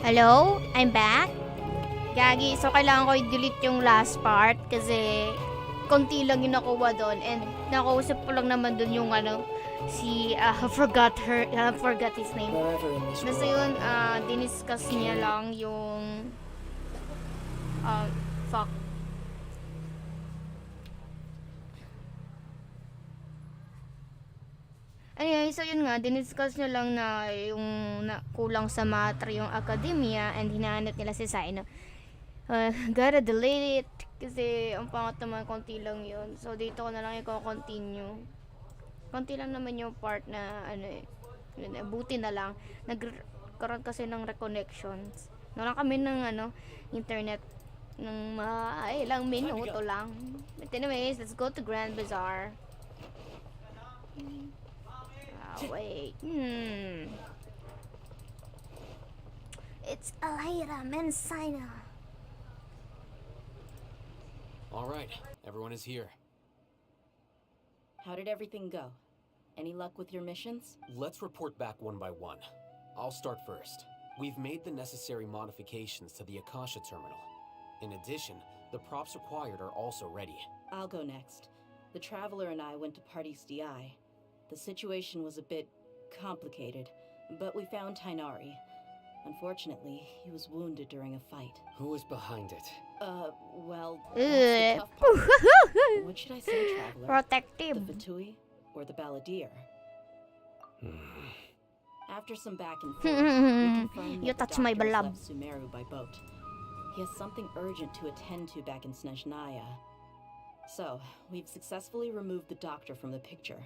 Hello? I'm back? Gagi, so kailangan ko i-delete yung last part kasi konti lang yung nakuha doon and nakausap ko lang naman doon yung si forgot his name. Basta yun, diniscuss niya lang yung fuck. Anyway, so yun nga, diniscuss nyo lang na yung kulang sa matra yung academia and hinahanap nila si Saino. Gotta delete it kasi ang pangat naman, konti lang yun. So dito ko na lang i-continue. Konti lang naman yung part na buti na lang. Nagkaroon kasi ng reconnections. Nalang kami ng internet ng ilang minuto lang. But anyways, let's go to Grand Bazaar. Wait. It's amimarisame. All right, everyone is here. How did everything go? Any luck with your missions? Let's report back one by one. I'll start first. We've made the necessary modifications to the Akasha terminal. In addition, the props required are also ready. I'll go next. The Traveler and I went to Party's DI. The situation was a bit complicated, but we found Tainari. Unfortunately, he was wounded during a fight. Who is behind it? Well, that's the tough part. What should I say, Traveler? Protective. The Fatui or the Balladeer? After some back and forth, we confirmed You that touch the my doctor has blood. left Sumeru by boat. He has something urgent to attend to back in Snezhnaya. So, we've successfully removed the doctor from the picture.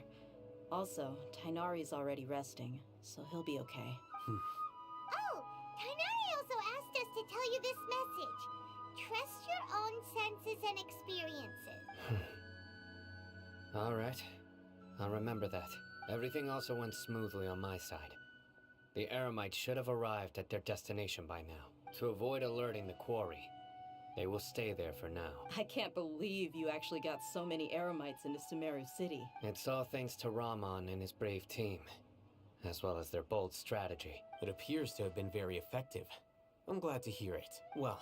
Also, Tainari's already resting, so he'll be okay. Oh, Tainari also asked us to tell you this message. Trust your own senses and experiences. All right. I'll remember that. Everything also went smoothly on my side. The Eremites should have arrived at their destination by now. To avoid alerting the quarry, they will stay there for now. I can't believe you actually got so many Eremites into Sumeru City. It's all thanks to Rahman and his brave team, as well as their bold strategy. It appears to have been very effective. I'm glad to hear it. Well,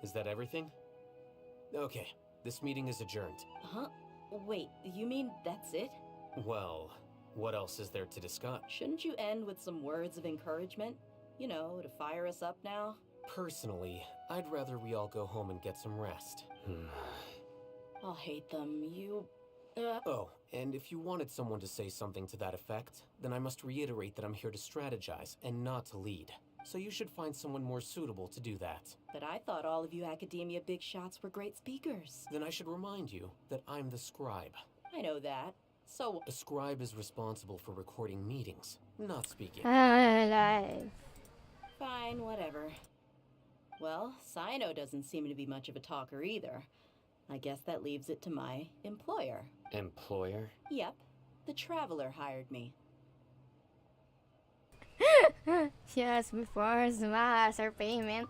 is that everything? Okay, this meeting is adjourned. Huh? Wait, you mean that's it? Well, what else is there to discuss? Shouldn't you end with some words of encouragement? You know, to fire us up now? Personally, I'd rather we all go home and get some rest. I'll hate them. Oh, and if you wanted someone to say something to that effect, then I must reiterate that I'm here to strategize and not to lead. So you should find someone more suitable to do that. But I thought all of you academia big shots were great speakers. Then I should remind you that I'm the scribe. I know that. So... A scribe is responsible for recording meetings, not speaking. Alive. Fine, whatever. Well, Sino doesn't seem to be much of a talker either. I guess that leaves it to my employer. Employer? Yep. The Traveler hired me. Just before smash or payment.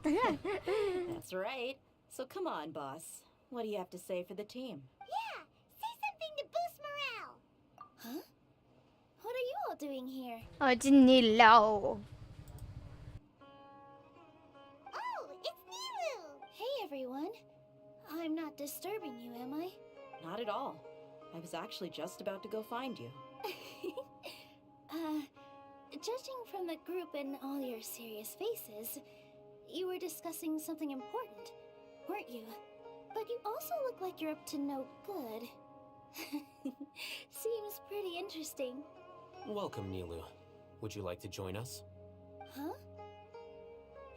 That's right. So come on, boss. What do you have to say for the team? Yeah, say something to boost morale. Huh? What are you all doing here? Oh, Jinilaw. Oh, it's Nilu! Hey, everyone. I'm not disturbing you, am I? Not at all. I was actually just about to go find you. Judging from the group and all your serious faces, you were discussing something important, weren't you? But you also look like you're up to no good. Seems pretty interesting. Welcome, Nilu. Would you like to join us? Huh?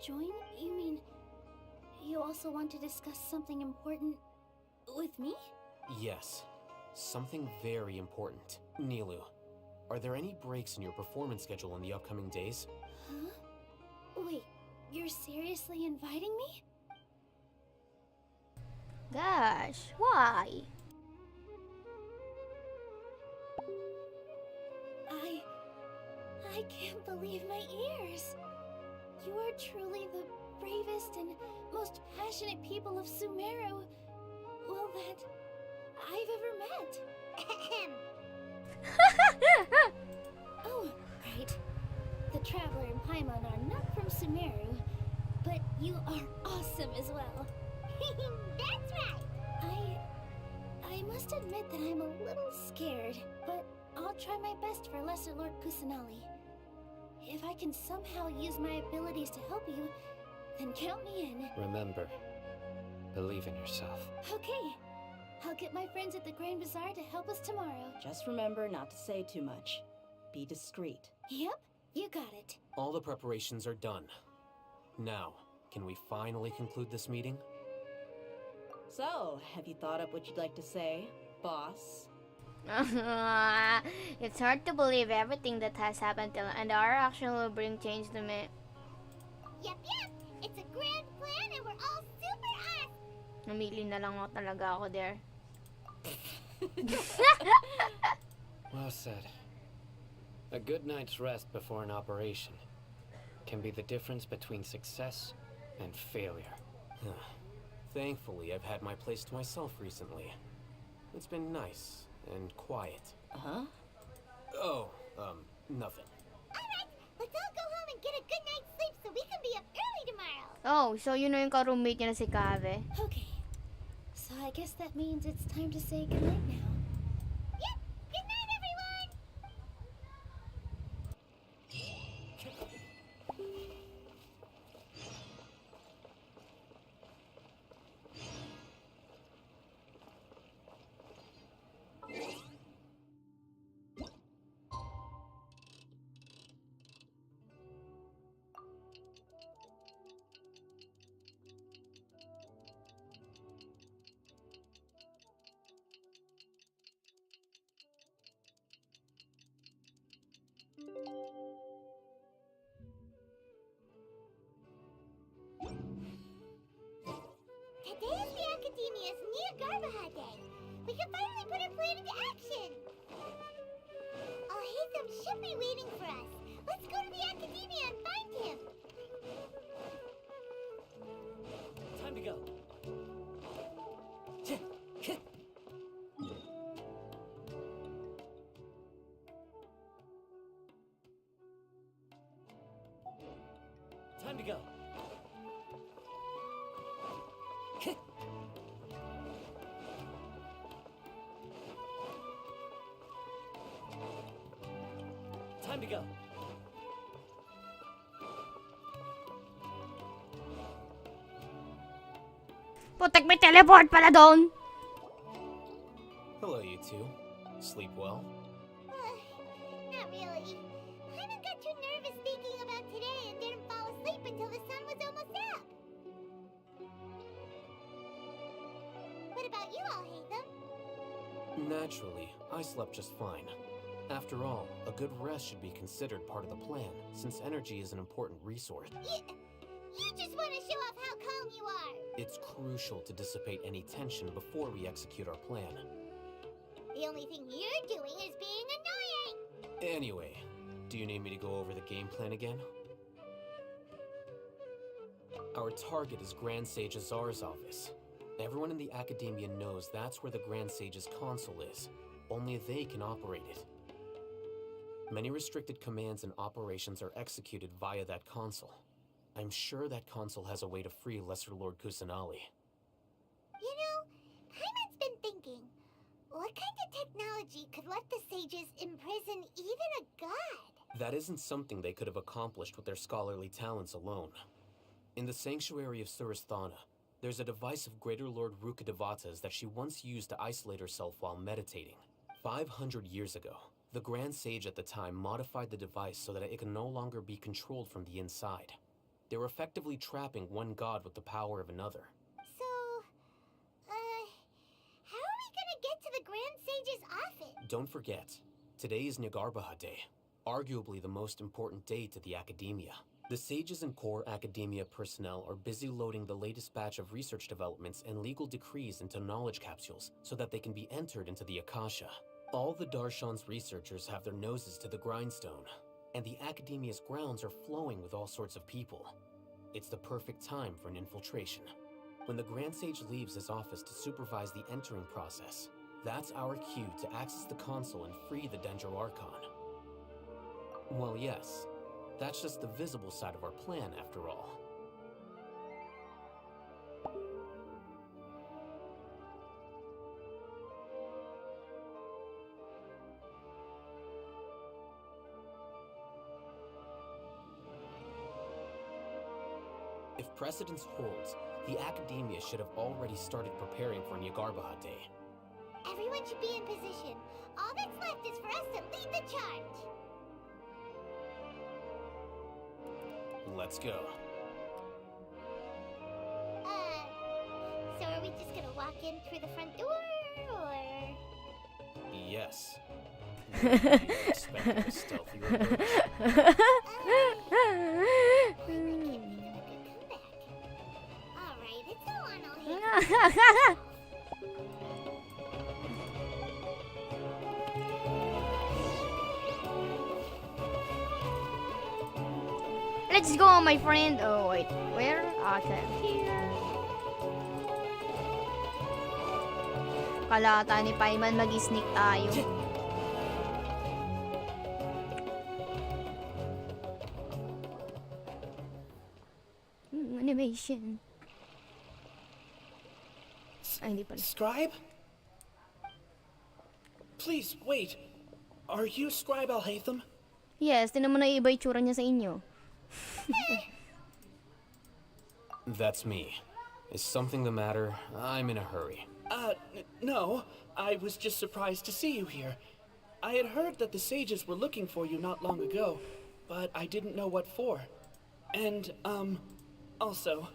Join? You mean you also want to discuss something important with me? Yes. Something very important. Nilu, are there any breaks in your performance schedule in the upcoming days? Huh? Wait, you're seriously inviting me? Gosh, why? I can't believe my ears. You are truly the bravest and most passionate people of Sumeru, well, that I've ever met. Oh, right. The Traveler and Paimon are not from Sumeru, You are awesome as well. That's right! I must admit that I'm a little scared, but I'll try my best for Lesser Lord Kusanali. If I can somehow use my abilities to help you, then count me in. Remember, believe in yourself. Okay. I'll get my friends at the Grand Bazaar to help us tomorrow. Just remember not to say too much. Be discreet. Yep, you got it. All the preparations are done. Now, can we finally conclude this meeting? So, have you thought up what you'd like to say, boss? It's hard to believe everything that has happened till, and our action will bring change to me. Yep. It's a grand plan and we're all super awesome. Namili na lang ako talaga ako there. Well said. A good night's rest before an operation can be the difference between success and failure. Thankfully, I've had my place to myself recently. It's been nice and quiet. Uh-huh. Oh, nothing. Alright, let's all go home and get a good night's sleep so we can be up early tomorrow. Oh, so yun na yung ka-roommate niya na si Kave. Okay, so I guess that means it's time to say goodnight now. Yep, good night everyone! Today is the Academia's Niagarbaha Day. We can finally put our plan into action. Alhaitham should be waiting for us. Let's go to the Academia and find him. Time to go. Time to go. Time to go. Putek, may teleport pala doon! Hello, you two. Sleep well? Not really. Hyman got too nervous thinking about today and didn't fall asleep until the sun was almost up. What about you, Alhaitham? Naturally, I slept just fine. After all, a good rest should be considered part of the plan, since energy is an important resource. You just want to show off how calm you are. It's crucial to dissipate any tension before we execute our plan. The only thing you're doing is being annoying. Anyway, do you need me to go over the game plan again? Our target is Grand Sage Azar's office. Everyone in the Academia knows that's where the Grand Sage's console is. Only they can operate it. Many restricted commands and operations are executed via that console. I'm sure that console has a way to free Lesser Lord Kusanali. You know, Hyman's been thinking, what kind of technology could let the sages imprison even a god? That isn't something they could have accomplished with their scholarly talents alone. In the sanctuary of Surasthana, there's a device of Greater Lord Rukkhadevata's that she once used to isolate herself while meditating. 500 years ago, the Grand Sage at the time modified the device so that it can no longer be controlled from the inside. They were effectively trapping one god with the power of another. So, how are we gonna get to the Grand Sage's office? Don't forget, today is Niagarbaha Day, arguably the most important day to the Academia. The sages and core Academia personnel are busy loading the latest batch of research developments and legal decrees into knowledge capsules so that they can be entered into the Akasha. All the Darshan's researchers have their noses to the grindstone, and the Academia's grounds are flowing with all sorts of people. It's the perfect time for an infiltration. When the Grand Sage leaves his office to supervise the entering process, that's our cue to access the console and free the Dendro Archon. Well, yes, that's just the visible side of our plan, after all. If precedence holds, the academia should have already started preparing for Nyagarbha Day. Everyone should be in position. All that's left is for us to lead the charge. Let's go. So are we just gonna walk in through the front door, or? Yes. You expected a stealthy approach. Alright, it's all on all hands. Let's go, my friend. Oh, wait. Where? Okay, here. Kala tayo ni Paiman mag-sneak tayo. Animation. Ay, hindi pala. Scribe? Please, wait. Are you Scribe Alhaitham? Yes, tinan mo na iba itsura niya sa inyo. That's me. Is something the matter? I'm in a hurry. No. I was just surprised to see you here. I had heard that the sages were looking for you not long ago, but I didn't know what for. And, also,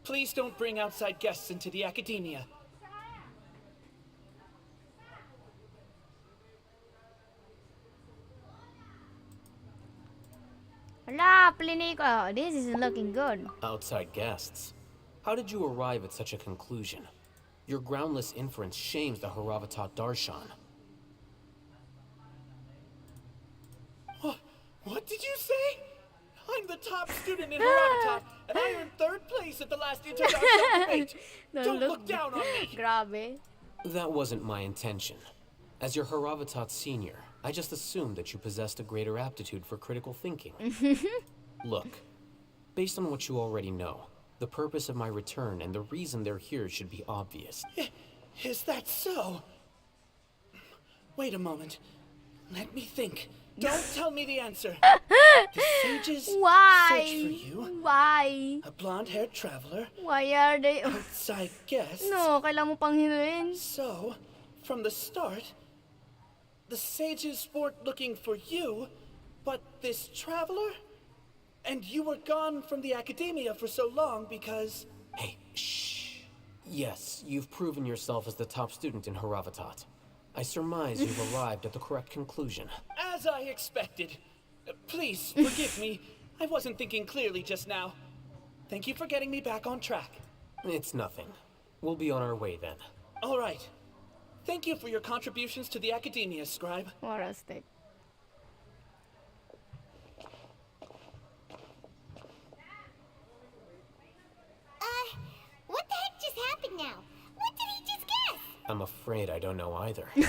please don't bring outside guests into the academia. Hala, plinay ko. Oh, this is looking good. Outside guests. How did you arrive at such a conclusion? Your groundless inference shames the Rukkhadevata Darshan. What did you say? I'm the top student in Rukkhadevata, and I earned 3rd place at the last Interdarshan debate. Don't look down on me. Grabe. That wasn't my intention. As your Rukkhadevata senior, I just assumed that you possessed a greater aptitude for critical thinking. Look, based on what you already know, the purpose of my return and the reason they're here should be obvious. Is that so? Wait a moment. Let me think. Don't tell me the answer. The sages Why? search for you. Why? A blonde-haired traveler. Why are they... Outside guests. No, kailangan mo pang hinuin. So, from the start, the sages weren't looking for you, but this traveler? And you were gone from the academia for so long because... Hey, shh. Yes, you've proven yourself as the top student in Rukkhadevata. I surmise you've arrived at the correct conclusion. As I expected. Please, forgive me. I wasn't thinking clearly just now. Thank you for getting me back on track. It's nothing. We'll be on our way then. All right. Thank you for your contributions to the academia, Scribe. What a stick. What the heck just happened now? What did he just guess? I'm afraid I don't know either. He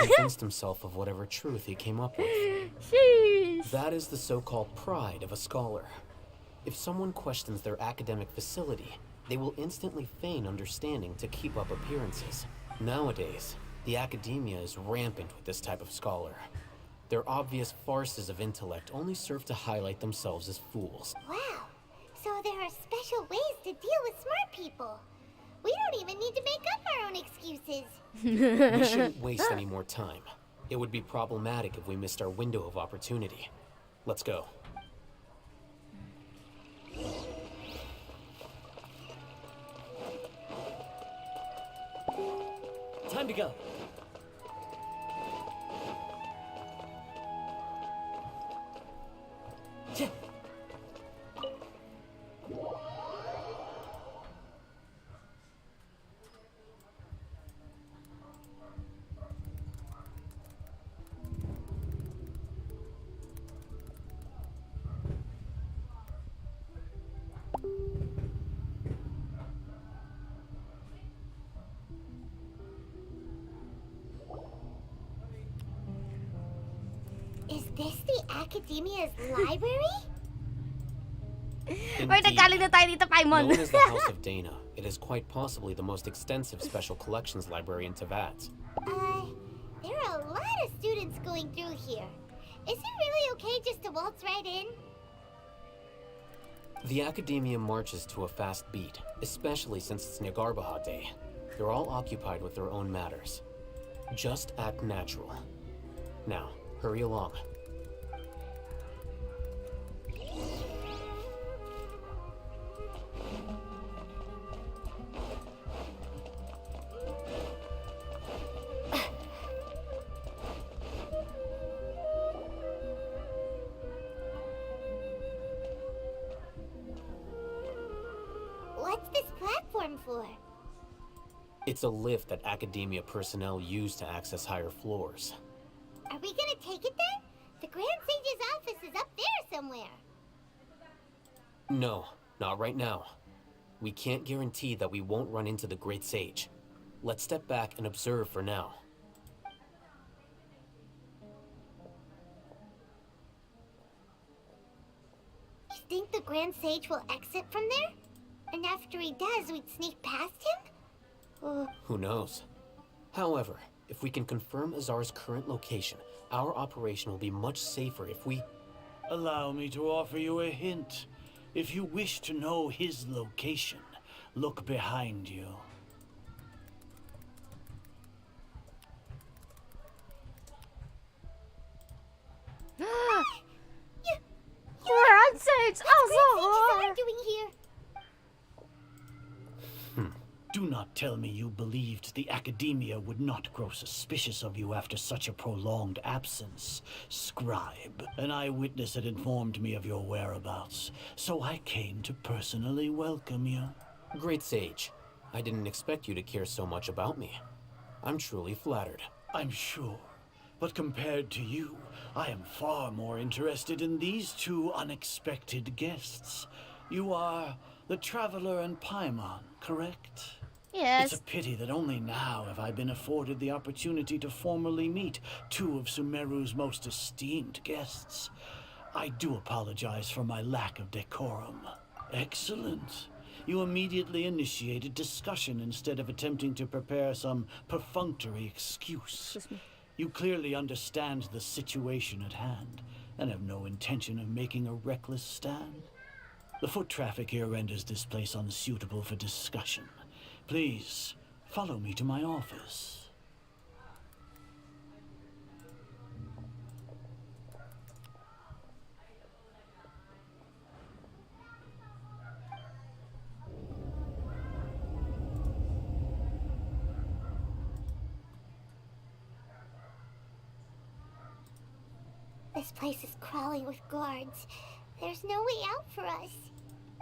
convinced himself of whatever truth he came up with. Sheesh. That is the so-called pride of a scholar. If someone questions their academic facility, they will instantly feign understanding to keep up appearances. Nowadays, the academia is rampant with this type of scholar. Their obvious farces of intellect only serve to highlight themselves as fools. Wow. So there are special ways to deal with smart people. We don't even need to make up our own excuses. We shouldn't waste any more time. It would be problematic if we missed our window of opportunity. Let's go. Time to go. Is this the academia's library? Wait, Indeed. nagkaling na tayo dito, Paimon. Known as the House of Dana, it is quite possibly the most extensive special collections library in Teyvat. There are a lot of students going through here. Is it really okay just to waltz right in? The Academia marches to a fast beat, especially since it's Nyargarbaha Day. They're all occupied with their own matters. Just act natural. Now, hurry along. What's this platform for? It's a lift that Academia personnel use to access higher floors. Are we gonna take it then? The Grand Sage's office is up there somewhere. No, not right now. We can't guarantee that we won't run into the Great Sage. Let's step back and observe for now. You think the Grand Sage will exit from there? And after he does, we'd sneak past him? Who knows? However, if we can confirm Azar's current location, our operation will be much safer if we... Allow me to offer you a hint. If you wish to know his location, look behind you. Grand Sage What's Azar! Azar doing here? Do not tell me you believed the Academia would not grow suspicious of you after such a prolonged absence, Scribe. An eyewitness had informed me of your whereabouts, so I came to personally welcome you. Great Sage, I didn't expect you to care so much about me. I'm truly flattered. I'm sure. But compared to you, I am far more interested in these two unexpected guests. You are the Traveler and Paimon, correct? Yes. It's a pity that only now have I been afforded the opportunity to formally meet two of Sumeru's most esteemed guests. I do apologize for my lack of decorum. Excellent. You immediately initiated discussion instead of attempting to prepare some perfunctory excuse. Excuse me. You clearly understand the situation at hand and have no intention of making a reckless stand. The foot traffic here renders this place unsuitable for discussion. Please, follow me to my office. This place is crawling with guards. There's no way out for us.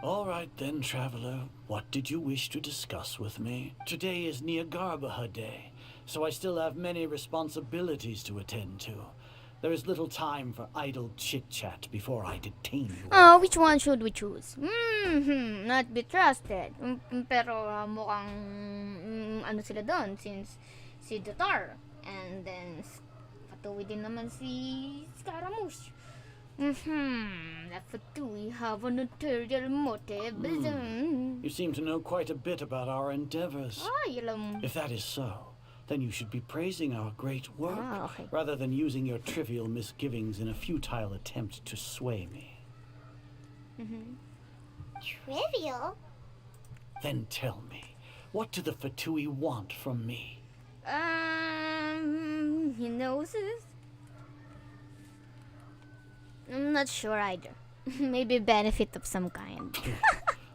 All right then, Traveler. What did you wish to discuss with me? Today is Nyargarbaha Day, so I still have many responsibilities to attend to. There is little time for idle chit-chat before I detain you. Oh, which one should we choose? Not be trusted. Pero mukhang ano sila doon since si Dotar and then Fatui din naman si Scaramouche. That Fatui have an ulterior motive. You seem to know quite a bit about our endeavors. Ay, alam. If that is so, then you should be praising our great work, Okay. rather than using your trivial misgivings in a futile attempt to sway me. Trivial? Then tell me, what do the Fatui want from me? He knows this? I'm not sure either. Maybe benefit of some kind.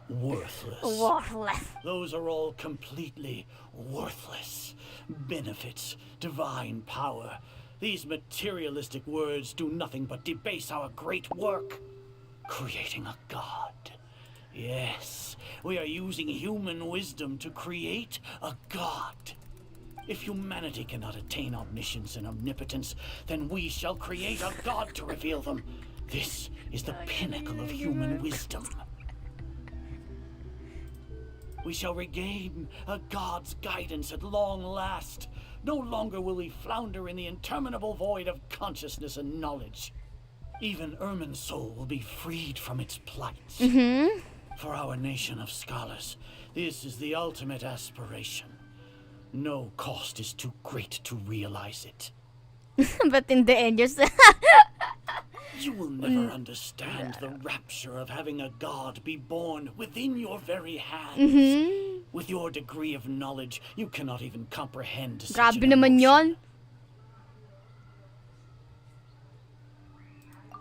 Worthless. Worthless. Those are all completely worthless. Benefits, divine power. These materialistic words do nothing but debase our great work. Creating a god. Yes, we are using human wisdom to create a god. If humanity cannot attain omniscience and omnipotence, then we shall create a god to reveal them. This is the pinnacle of human wisdom. We shall regain a god's guidance at long last. No longer will we flounder in the interminable void of consciousness and knowledge. Even Ermin's soul will be freed from its plights. For our nation of scholars, this is the ultimate aspiration. No cost is too great to realize it. But in the end, you're You will never understand the rapture of having a god be born within your very hands. With your degree of knowledge, you cannot even comprehend such Grabe an naman emotion. yon.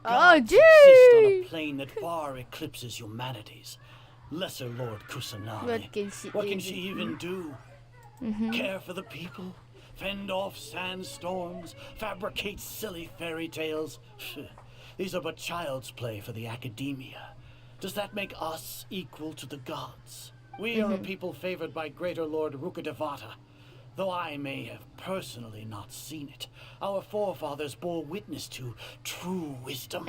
Oh, Gods exist on a gee! plane that far eclipses humanity's. Lesser Lord Kusanagi. What can she even do? Care for the people? Fend off sandstorms? Fabricate silly fairy tales? These are but child's play for the academia. Does that make us equal to the gods? We are a people favored by Greater Lord Rukkhadevata. Though I may have personally not seen it, our forefathers bore witness to true wisdom.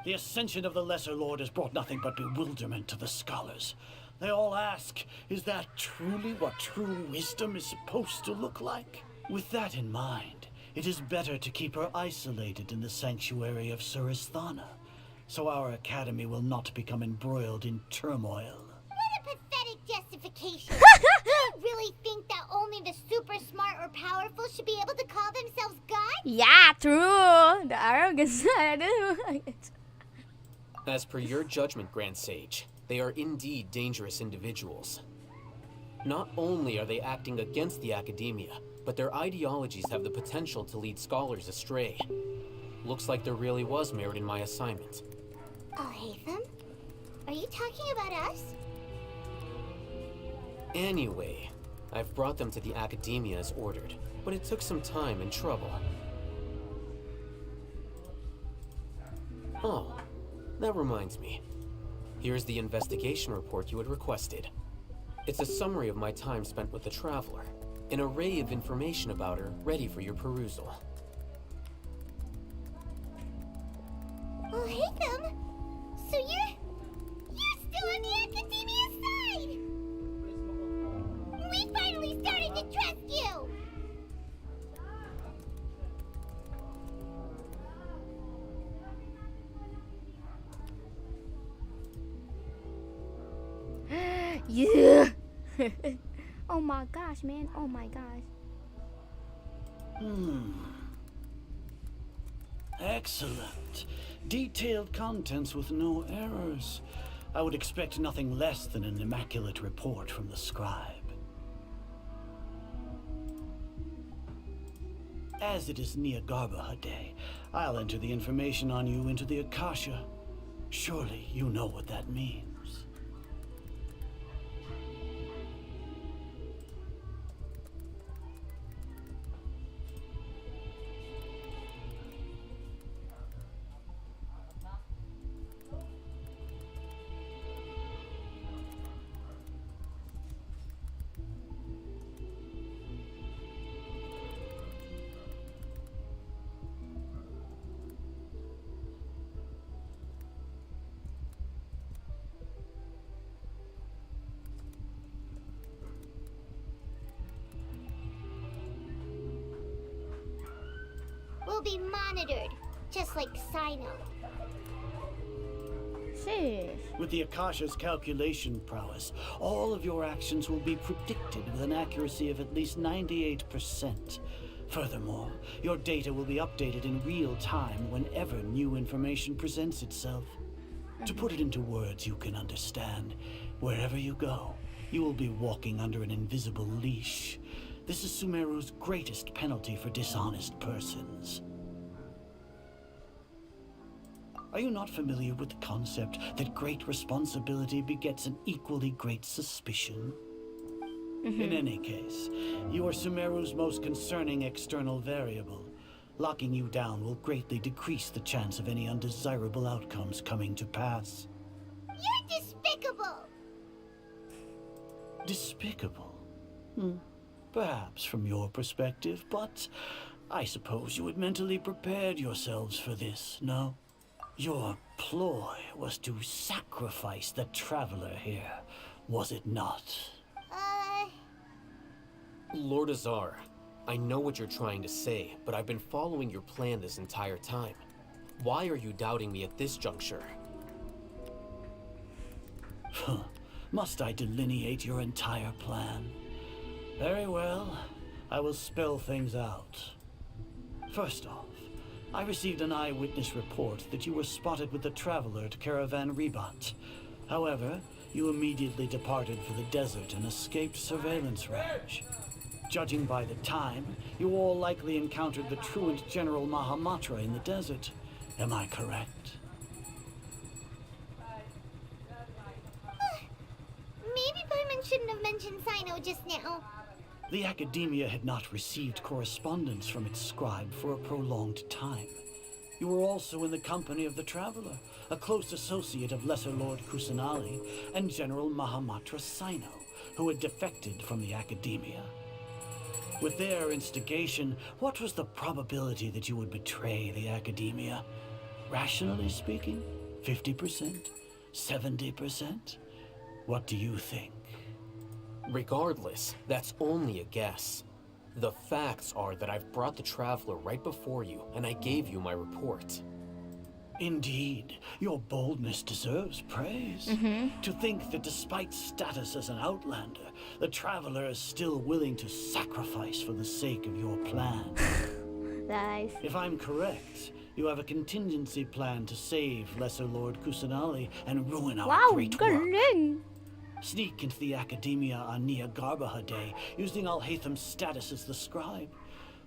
The ascension of the Lesser Lord has brought nothing but bewilderment to the scholars. They all ask, is that truly what true wisdom is supposed to look like? With that in mind, it is better to keep her isolated in the sanctuary of Suristhana, so our academy will not become embroiled in turmoil. What a pathetic justification. Do you really think that only the super smart or powerful should be able to call themselves gods? Yeah, true. The arrogance. As per your judgment, Grand Sage, they are indeed dangerous individuals. Not only are they acting against the academia, but their ideologies have the potential to lead scholars astray. Looks like there really was merit in my assignment. Oh, Hatham? Are you talking about us? Anyway, I've brought them to the academia as ordered, but it took some time and trouble. Oh, that reminds me. Here's the investigation report you had requested. It's a summary of my time spent with the Traveler, an array of information about her ready for your perusal. Oh, Hatham? So you're still on the academia's side! We finally started to trust you! Yeah. Oh my gosh, man. Oh my gosh. Excellent. Detailed contents with no errors. I would expect nothing less than an immaculate report from the scribe. As it is Niagarbha Day, I'll enter the information on you into the Akasha. Surely you know what that means. We'll be monitored, just like Sino. Sheesh. With the Akasha's calculation prowess, all of your actions will be predicted with an accuracy of at least 98%. Furthermore, your data will be updated in real time whenever new information presents itself. To put it into words you can understand, wherever you go, you will be walking under an invisible leash. This is Sumeru's greatest penalty for dishonest persons. Are you not familiar with the concept that great responsibility begets an equally great suspicion? In any case, you are Sumeru's most concerning external variable. Locking you down will greatly decrease the chance of any undesirable outcomes coming to pass. You're despicable! Despicable? Perhaps from your perspective, but I suppose you had mentally prepared yourselves for this, no? Your ploy was to sacrifice the Traveler here, was it not? Lord Azar, I know what you're trying to say, but I've been following your plan this entire time. Why are you doubting me at this juncture? Must I delineate your entire plan? Very well, I will spell things out. First off, I received an eyewitness report that you were spotted with the traveler to Caravan Rebat. However, you immediately departed for the desert and escaped surveillance range. Judging by the time, you all likely encountered the truant General Mahamatra in the desert. Am I correct? Maybe Paimon shouldn't have mentioned Sino just now. The Academia had not received correspondence from its scribe for a prolonged time. You were also in the company of the Traveler, a close associate of Lesser Lord Kusanali and General Mahamatra Sino, who had defected from the Academia. With their instigation, what was the probability that you would betray the Academia? Rationally speaking, 50%? 70%? What do you think? Regardless, that's only a guess. The facts are that I've brought the Traveler right before you, and I gave you my report. Indeed, your boldness deserves praise. To think that despite status as an outlander, the Traveler is still willing to sacrifice for the sake of your plan. Nice. If I'm correct, you have a contingency plan to save Lesser Lord Kusanali and ruin our Wow, great work. galing! Sneak into the Academia on Nia Garbaha Day, using Alhaitham's status as the scribe.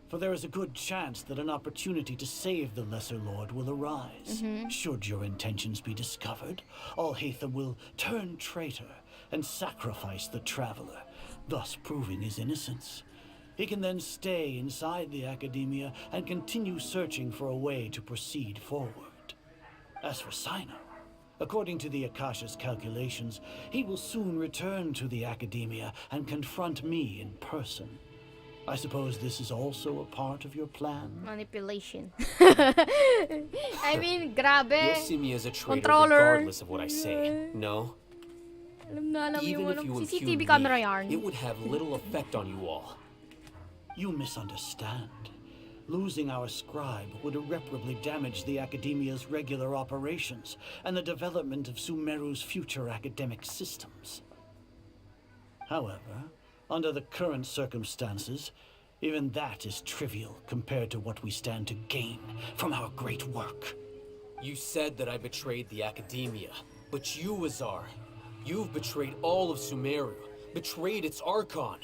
For there is a good chance that an opportunity to save the Lesser Lord will arise. Should your intentions be discovered, Alhaitham will turn traitor and sacrifice the Traveler, thus proving his innocence. He can then stay inside the Academia and continue searching for a way to proceed forward. As for Sino, according to the Akasha's calculations, he will soon return to the Academia and confront me in person. I suppose this is also a part of your plan? Manipulation. I mean, grabe. You'll see me as a traitor Controller. regardless of what I say. No? Alam na alam Even yung if you walang impugn CCTV camera me, yarn. it would have little effect on you all. You misunderstand. Losing our scribe would irreparably damage the Academia's regular operations and the development of Sumeru's future academic systems. However, under the current circumstances, even that is trivial compared to what we stand to gain from our great work. You said that I betrayed the Academia, but you, Azar, you've betrayed all of Sumeru, betrayed its Archon.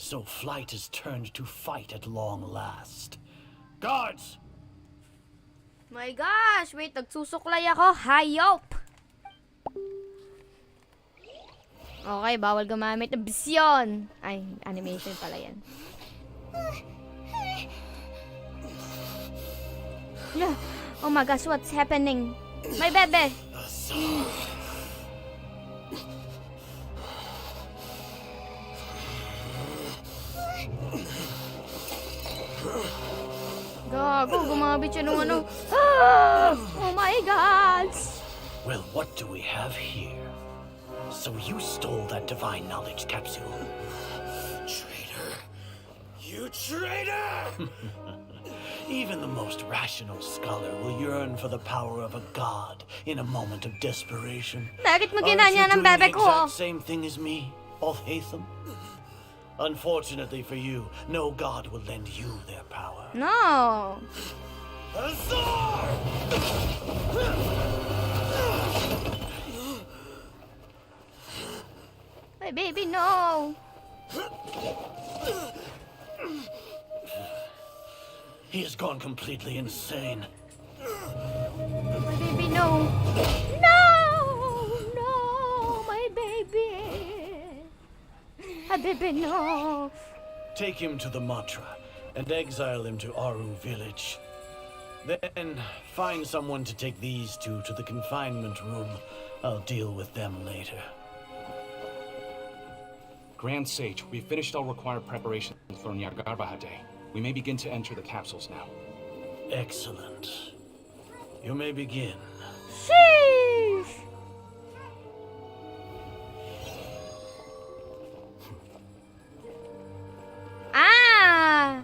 So flight has turned to fight at long last. Guards! My gosh! Wait, nagsusuklay ako. Hayop! Okay, bawal gumamit ng bisyon. Ay, animation pala yan. Yeah. Oh my gosh, what's happening? My bebe! Gago, gumamit siya ng ano. Ah! Oh my gosh! Well, what do we have here? So you stole that divine knowledge capsule. Traitor! You traitor! Even the most rational scholar will yearn for the power of a god in a moment of desperation. Bakit mo Aren't ginanya you ng doing bebe the ko? exact same thing as me, Alhaitham? Unfortunately for you, no god will lend you their power. No! Azar! My baby, no! He has gone completely insane. My baby, no! No! No! My baby! My baby, no! Take him to the Matra and exile him to Aru village. Then find someone to take these two to the confinement room. I'll deal with them later. Grand Sage, we've finished all required preparations for Nyargarbaha Day. We may begin to enter the capsules now. Excellent. You may begin. Sheesh! Ah!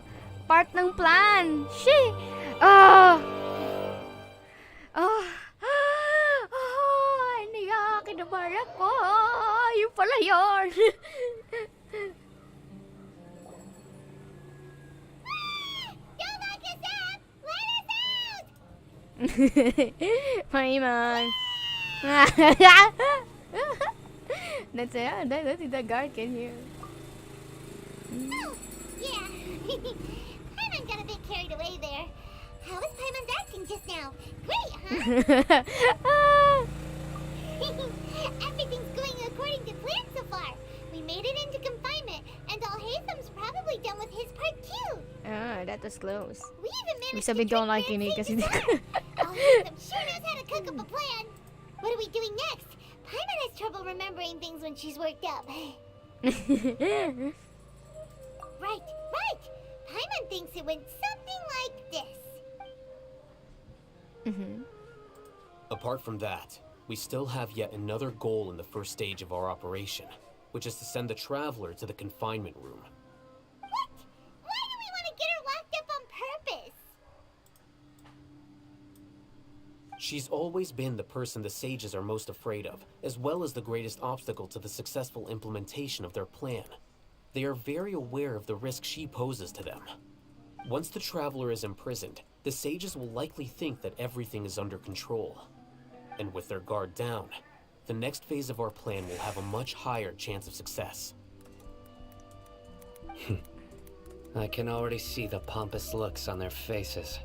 Part ng plan. Shee! Ah! Ah! Ah! Hindi ka kinabara ko. Yung pala yun. Go back Paimon. That's it. That's the guard can hear. Oh, yeah. Paimon got a bit carried away there. How was Paimon's acting just now? Great, huh? Everything's going according to plan so far. We made it into confinement, and Alhaitham's probably done with his part too. That was close. We even managed Sabi to ko trick nakikinig Grand kasi Sage's son. Alhaitham sure knows how to cook up a plan. What are we doing next? Paimon has trouble remembering things when she's worked up. Right. Paimon thinks it went something like this. Apart from that, we still have yet another goal in the first stage of our operation, which is to send the Traveler to the confinement room. What? Why do we want to get her locked up on purpose? She's always been the person the sages are most afraid of, as well as the greatest obstacle to the successful implementation of their plan. They are very aware of the risk she poses to them. Once the Traveler is imprisoned, the sages will likely think that everything is under control. And with their guard down, the next phase of our plan will have a much higher chance of success. I can already see the pompous looks on their faces.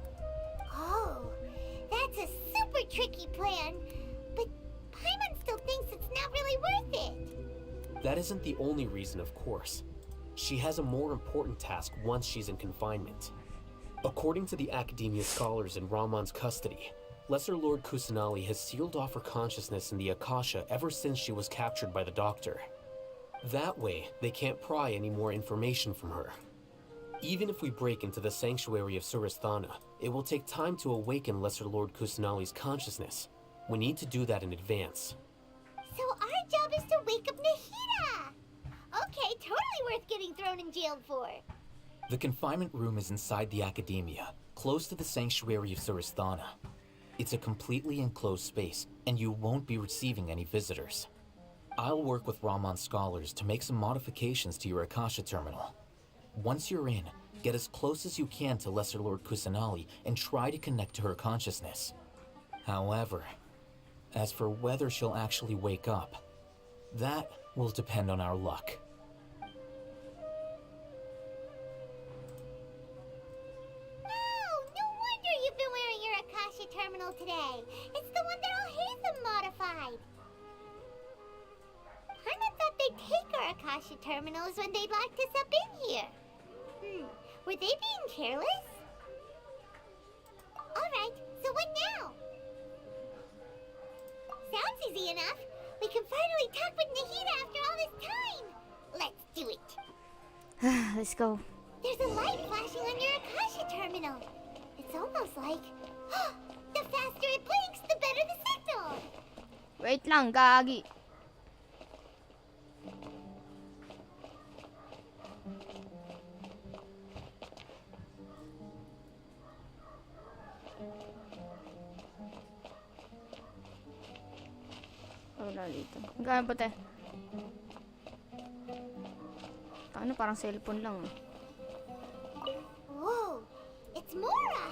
Oh, that's a super tricky plan. But Paimon still thinks it's not really worth it. That isn't the only reason, of course. She has a more important task once she's in confinement. According to the Academia scholars in Ramon's custody, Lesser Lord Kusanali has sealed off her consciousness in the Akasha ever since she was captured by the Doctor. That way, they can't pry any more information from her. Even if we break into the sanctuary of Surasthana, it will take time to awaken Lesser Lord Kusanali's consciousness. We need to do that in advance. So our job is to wake up Nahida. Okay, totally worth getting thrown in jail for. The confinement room is inside the Academia, close to the sanctuary of Surasthana. It's a completely enclosed space, and you won't be receiving any visitors. I'll work with Ramon's scholars to make some modifications to your Akasha terminal. Once you're in, get as close as you can to Lesser Lord Kusanali and try to connect to her consciousness. However, as for whether she'll actually wake up, that will depend on our luck. Oh, no wonder you've been wearing your Akasha terminal today. It's the one that Alhaitham modified. Paimon thought they'd take our Akasha terminals when they locked us up in here. Were they being careless? Alright, so what now? Sounds easy enough. We can finally talk with Nahida after all this time. Let's do it. Let's go. There's a light flashing on your Akasha terminal. It's almost like... the faster it blinks, the better the signal. Wait lang, gagi. Wala dito. Gano'n ba tayo? Ano, parang cellphone lang. Whoa, it's Mora.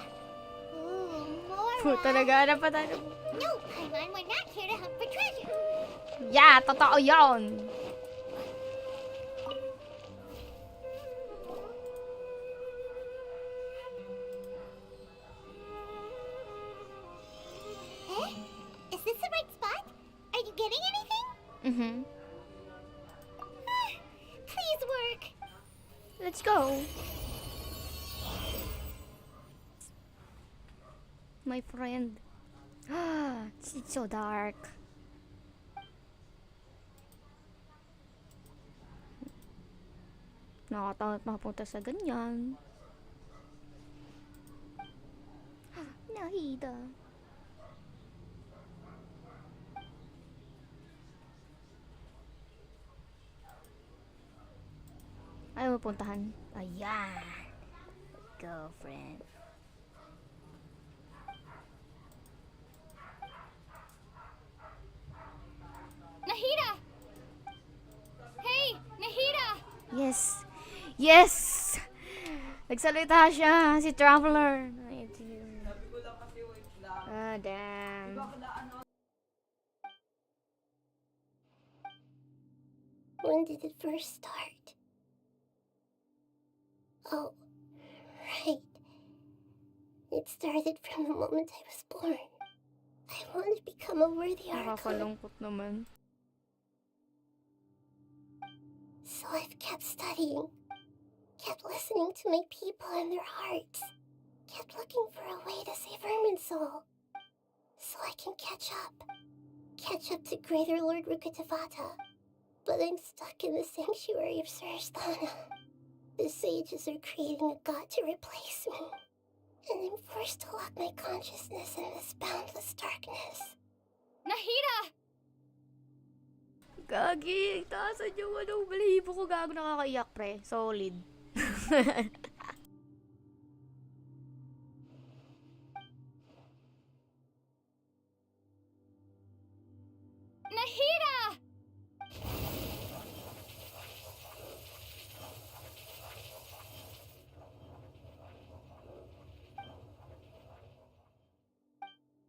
Ooh, Mora. Puta, naghahanap pa tayo. No, Paimon, we're not here to hunt for treasure. Yeah, totoo yun. Eh? Is this the right spot? Are you getting anything? Please work. Let's go. My friend. It's so dark. Nakatakot makapunta sa ganyan. Nahida. Ayaw mo puntahan. Ayan. Go, friend. Nahida! Hey, Nahida! Yes! Yes! Nagsalita siya, si Traveler. damn. When did it first start? Oh, right. It started from the moment I was born. I want to become a worthy Archon. Nakakalungkot naman. So I've kept studying, kept listening to my people and their hearts, kept looking for a way to save Irminsul, so I can catch up to Greater Lord Rukkhadevata. But I'm stuck in the sanctuary of Surasthana. The sages are creating a god to replace me, and I'm forced to lock my consciousness in this boundless darkness. Nahida! Gagi, taasan yung balahibo ko, gago, nakakaiyak, pre. Solid. Nahida!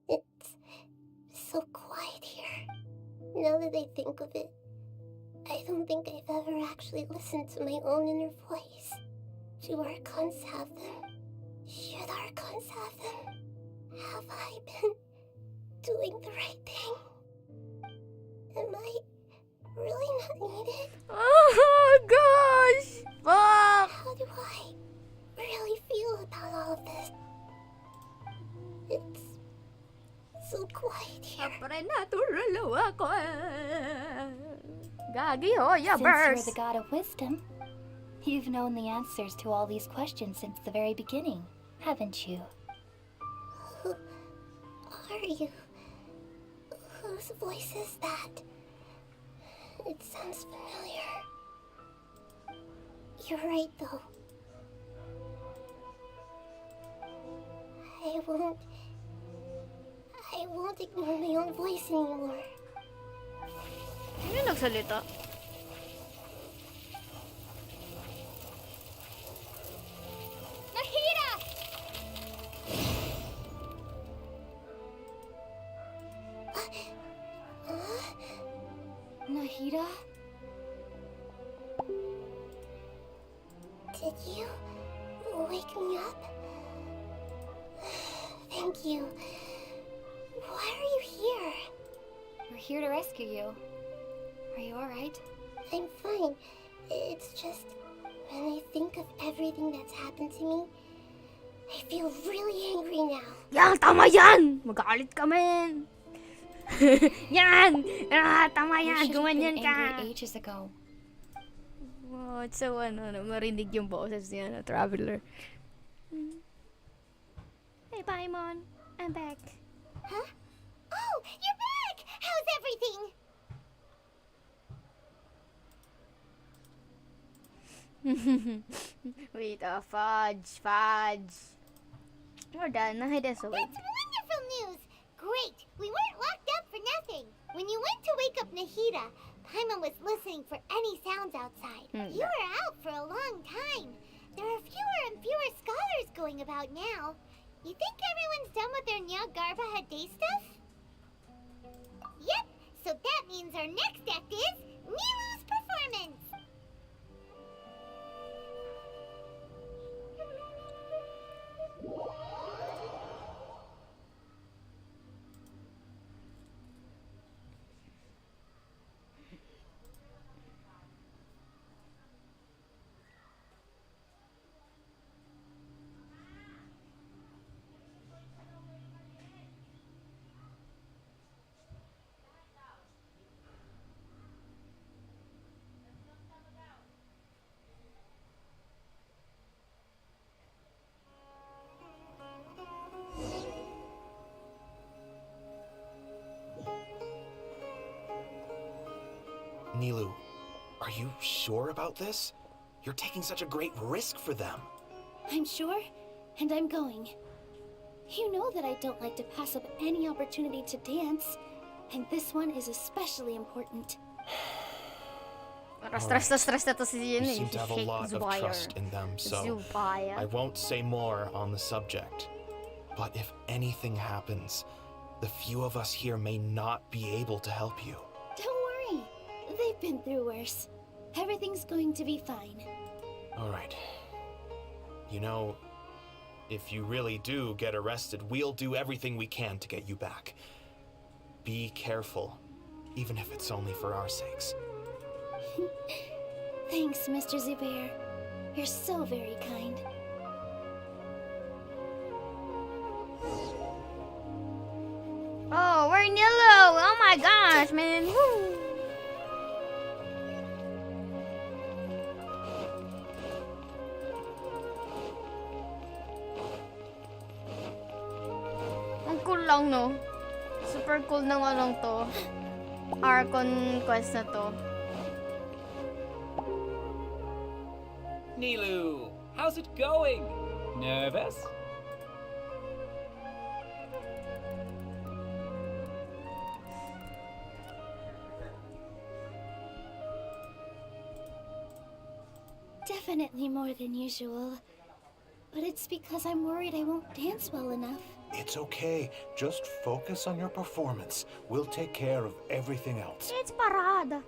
It's so quiet here. Now that I think of it, I don't think I've ever actually listened to my own inner voice. Do Archons have them? Should Archons have them? Have I been doing the right thing? Am I really not needed? Oh, gosh! Fuck! How do I really feel about all of this? It's so quiet here. Supernatural ako. Gagi, oh, yeah, Since burst. you're the god of wisdom, you've known the answers to all these questions since the very beginning, haven't you? Who are you? Whose voice is that? It sounds familiar. You're right, though. I won't ignore my own voice anymore. Sino yung nagsalita? Nahida! Nahida? Did you wake me up? Thank you. Why are you here? We're here to rescue you. Are you alright? I'm fine. It's just, when I think of everything that's happened to me, I feel really angry now. Yan, tama yan! Magalit ka, men! Yan! Tama You yan! should have been Gumanyan ka! angry ages ago. Oh, it's so, marinig yung boses niya, Traveler. Hey, Paimon. I'm back. Huh? Oh, you're back! How's everything? Wait, fudge. We're done. Nahida so wait. That's wonderful news! Great! We weren't locked up for nothing. When you went to wake up Nahida, Paimon was listening for any sounds outside. You were out for a long time. There are fewer and fewer scholars going about now. You think everyone's done with their Nyagarbha Day stuff? Yep, so that means our next act is Milu's performance! Nilu, are you sure about this? You're taking such a great risk for them. I'm sure, and I'm going. You know that I don't like to pass up any opportunity to dance, and this one is especially important. Stress na to si You seem to have a lot of trust in them, so I won't say more on the subject. But if anything happens, The few of us here may not be able to help you. Don't worry. They've been through worse. Everything's going to be fine. All right. You know, if you really do get arrested, we'll do everything we can to get you back. Be careful, even if it's only for our sakes. Thanks, Mr. Zubair. You're so very kind. Oh, we're Nilo! Oh my gosh, man! Woo! Ang cool lang, no? Super cool ng anong to. Archon quest na to. Nilu, how's it going? Nervous? Definitely more than usual. But it's because I'm worried I won't dance well enough. It's okay. Just focus on your performance. We'll take care of everything else. It's parada.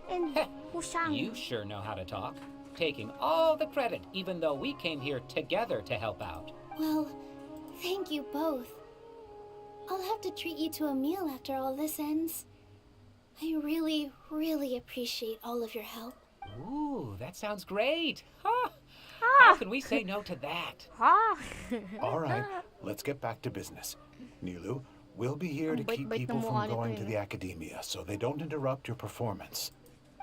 And Hushang. You sure know how to talk. Taking all the credit, even though we came here together to help out. Well, thank you both. I'll have to treat you to a meal after all this ends. I really, really appreciate all of your help. Ooh, that sounds great. Huh? How can we say no to that? Ha! All right, let's get back to business. Nilu, we'll be here to Ang keep bait-bait people ng mukha from nito going to eh. the academia so they don't interrupt your performance.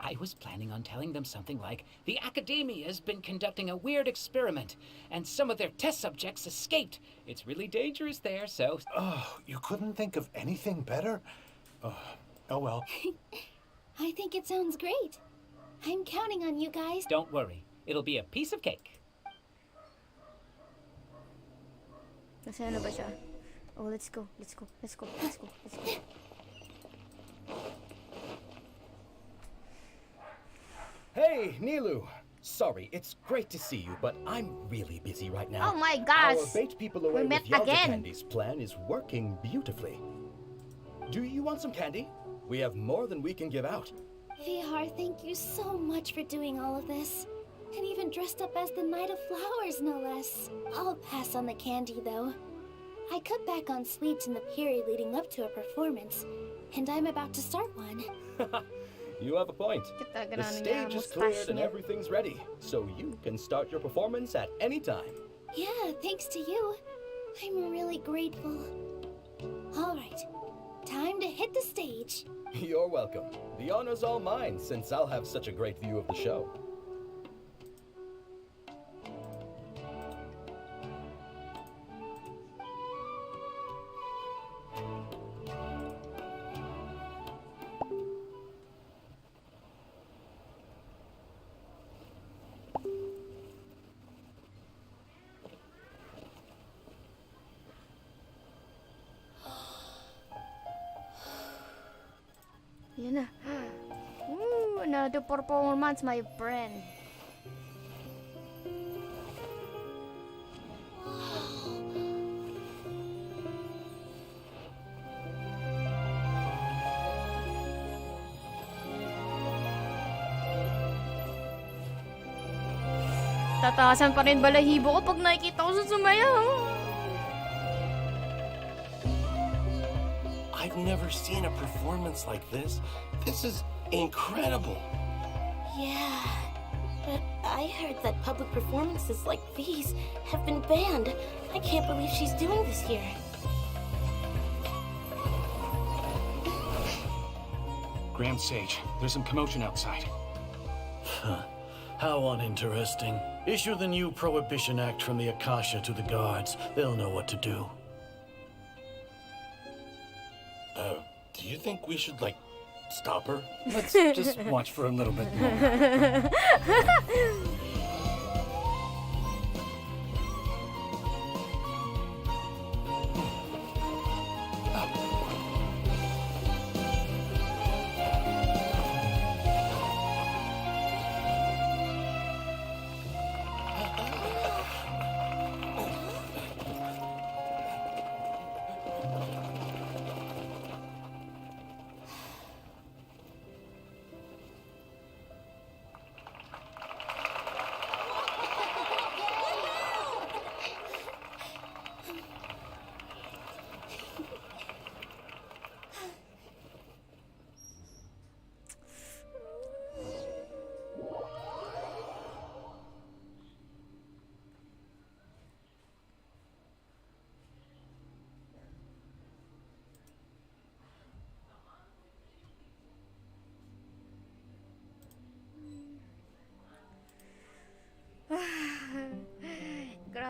I was planning on telling them something like, the Academia has been conducting a weird experiment, and some of their test subjects escaped. It's really dangerous there, so... Oh, you couldn't think of anything better? Oh well. I think it sounds great. I'm counting on you guys. Don't worry. It'll be a piece of cake. Nasa ano ba siya? Oh, let's go. Let's go. Let's go. Let's go. Let's go. Hey, Nilu! Sorry, it's great to see you, but I'm really busy right now. Oh my gosh! Our bait people away We met with Yalta again. Candy's plan is working beautifully. Do you want some candy? We have more than we can give out. Vihar, thank you so much for doing all of this. And even dressed up as the Knight of Flowers, no less. I'll pass on the candy, though. I cut back on sweets in the period leading up to a performance, and I'm about to start one. You have a point. Kita The ganun niya, stage is mustache cleared and niya. everything's ready, so you can start your performance at any time. Yeah, thanks to you. I'm really grateful. All right, time to hit the stage. You're welcome. The honor's all mine, since I'll have such a great view of the show. Yan na. Ooh, another performance, my friend. Tataasan pa rin balahibo ko pag nakikita ko sa sumayaw. I've never seen a performance like this. This is incredible. Yeah, but I heard that public performances like these have been banned. I can't believe she's doing this here. Grand Sage, there's some commotion outside. How uninteresting. Issue the new Prohibition Act from the Akasha to the guards. They'll know what to do. Do you think we should, like, stop her? Let's just watch for a little bit more.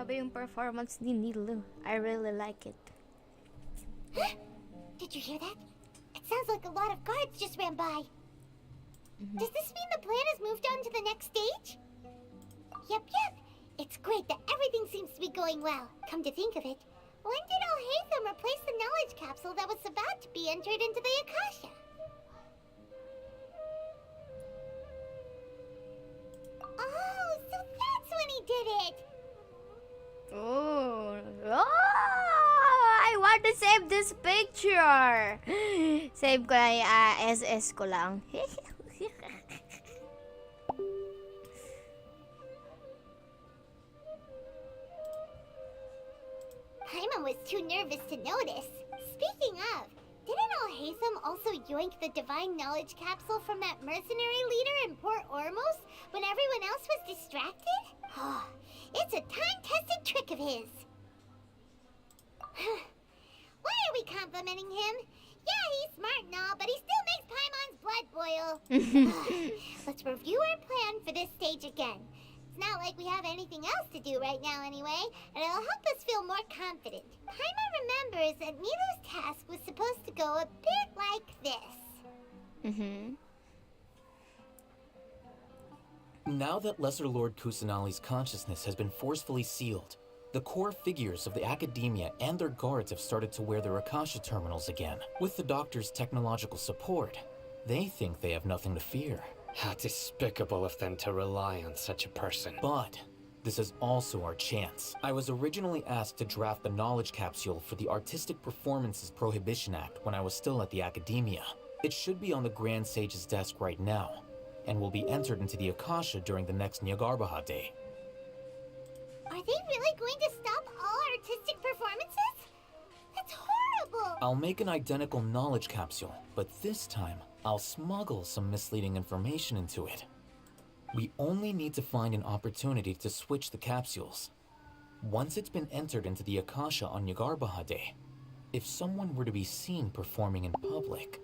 Grabe yung performance ni Neil. I really like it. Did you hear that? It sounds like a lot of guards just ran by. Does this mean the plan has moved on to the next stage? Yep. It's great that everything seems to be going well. Come to think of it, when did Alhaitham replace the knowledge capsule that was about to be entered into the Akasha? Oh, so that's when he did it! Oh, I want to save this picture. Save ko lang SS ko lang. Paimon was too nervous to notice. Speaking of, didn't Alhaitham also yoink the divine knowledge capsule from that mercenary leader in Port Ormos when everyone else was distracted? Oh, it's a time-tested trick of his. Why are we complimenting him? Yeah, he's smart and all, but he still makes Paimon's blood boil. Let's review our plan for this stage again. It's not like we have anything else to do right now anyway, and it'll help us feel more confident. Paimon remembers that Milo's task was supposed to go a bit like this. Now that Lesser Lord Kusanali's consciousness has been forcefully sealed, the core figures of the academia and their guards have started to wear their Akasha terminals again. With the doctor's technological support, they think they have nothing to fear. How despicable of them to rely on such a person. But this is also our chance. I was originally asked to draft the knowledge capsule for the Artistic Performances Prohibition Act when I was still at the academia. It should be on the Grand Sage's desk right now, and will be entered into the Akasha during the next Nyagarbha Day. Are they really going to stop all artistic performances? That's horrible! I'll make an identical knowledge capsule, but this time, I'll smuggle some misleading information into it. We only need to find an opportunity to switch the capsules. Once it's been entered into the Akasha on Nyagarbha Day, if someone were to be seen performing in public,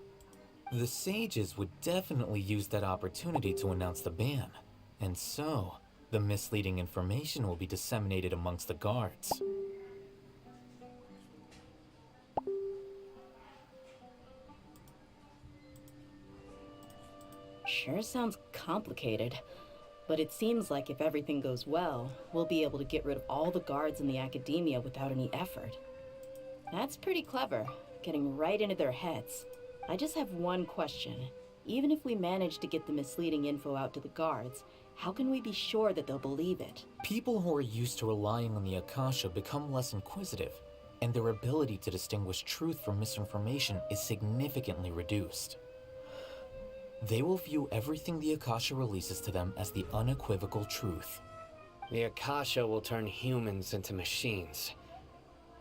the sages would definitely use that opportunity to announce the ban, and so the misleading information will be disseminated amongst the guards. Sure sounds complicated, but it seems like if everything goes well, we'll be able to get rid of all the guards in the academia without any effort. That's pretty clever, getting right into their heads. I just have one question. Even if we manage to get the misleading info out to the guards, how can we be sure that they'll believe it? People who are used to relying on the Akasha become less inquisitive, and their ability to distinguish truth from misinformation is significantly reduced. They will view everything the Akasha releases to them as the unequivocal truth. The Akasha will turn humans into machines.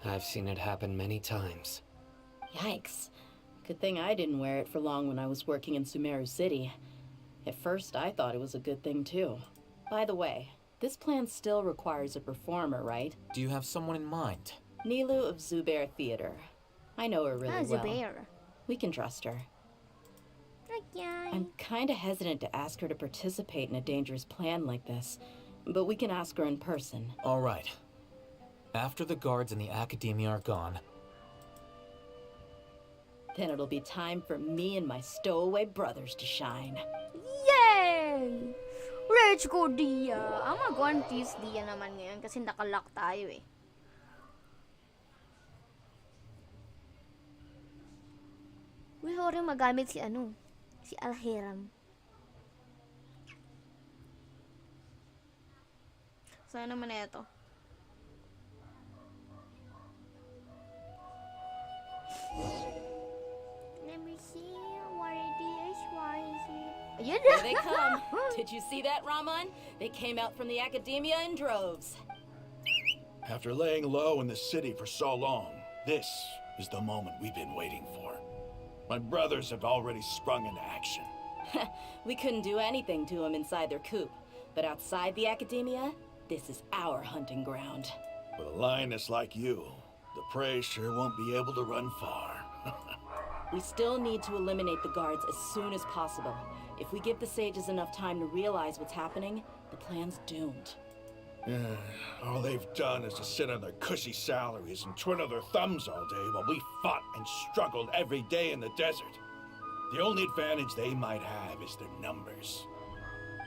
I've seen it happen many times. Yikes. Good thing I didn't wear it for long when I was working in Sumeru City. At first, I thought it was a good thing too. By the way, this plan still requires a performer, right? Do you have someone in mind? Nilu of Zubair Theater. I know her really well. Zubair. We can trust her. Okay. I'm kinda hesitant to ask her to participate in a dangerous plan like this, but we can ask her in person. All right. After the guards in the academia are gone, then it'll be time for me and my stowaway brothers to shine. Yay! Let's go, Dia! Ang mag-1 Dia naman ngayon kasi nakalock tayo eh. Gusto ko rin magamit si si Alhiram. Saan naman na ito? Let me see. What it is? What is it? Here they come. Did you see that, Raman? They came out from the academia in droves. After laying low in the city for so long, this is the moment we've been waiting for. My brothers have already sprung into action. We couldn't do anything to them inside their coop, but outside the academia, this is our hunting ground. With a lioness like you, the prey sure won't be able to run far. We still need to eliminate the guards as soon as possible. If we give the sages enough time to realize what's happening, the plan's doomed. All they've done is to sit on their cushy salaries and twiddle their thumbs all day while we fought and struggled every day in the desert. The only advantage they might have is their numbers.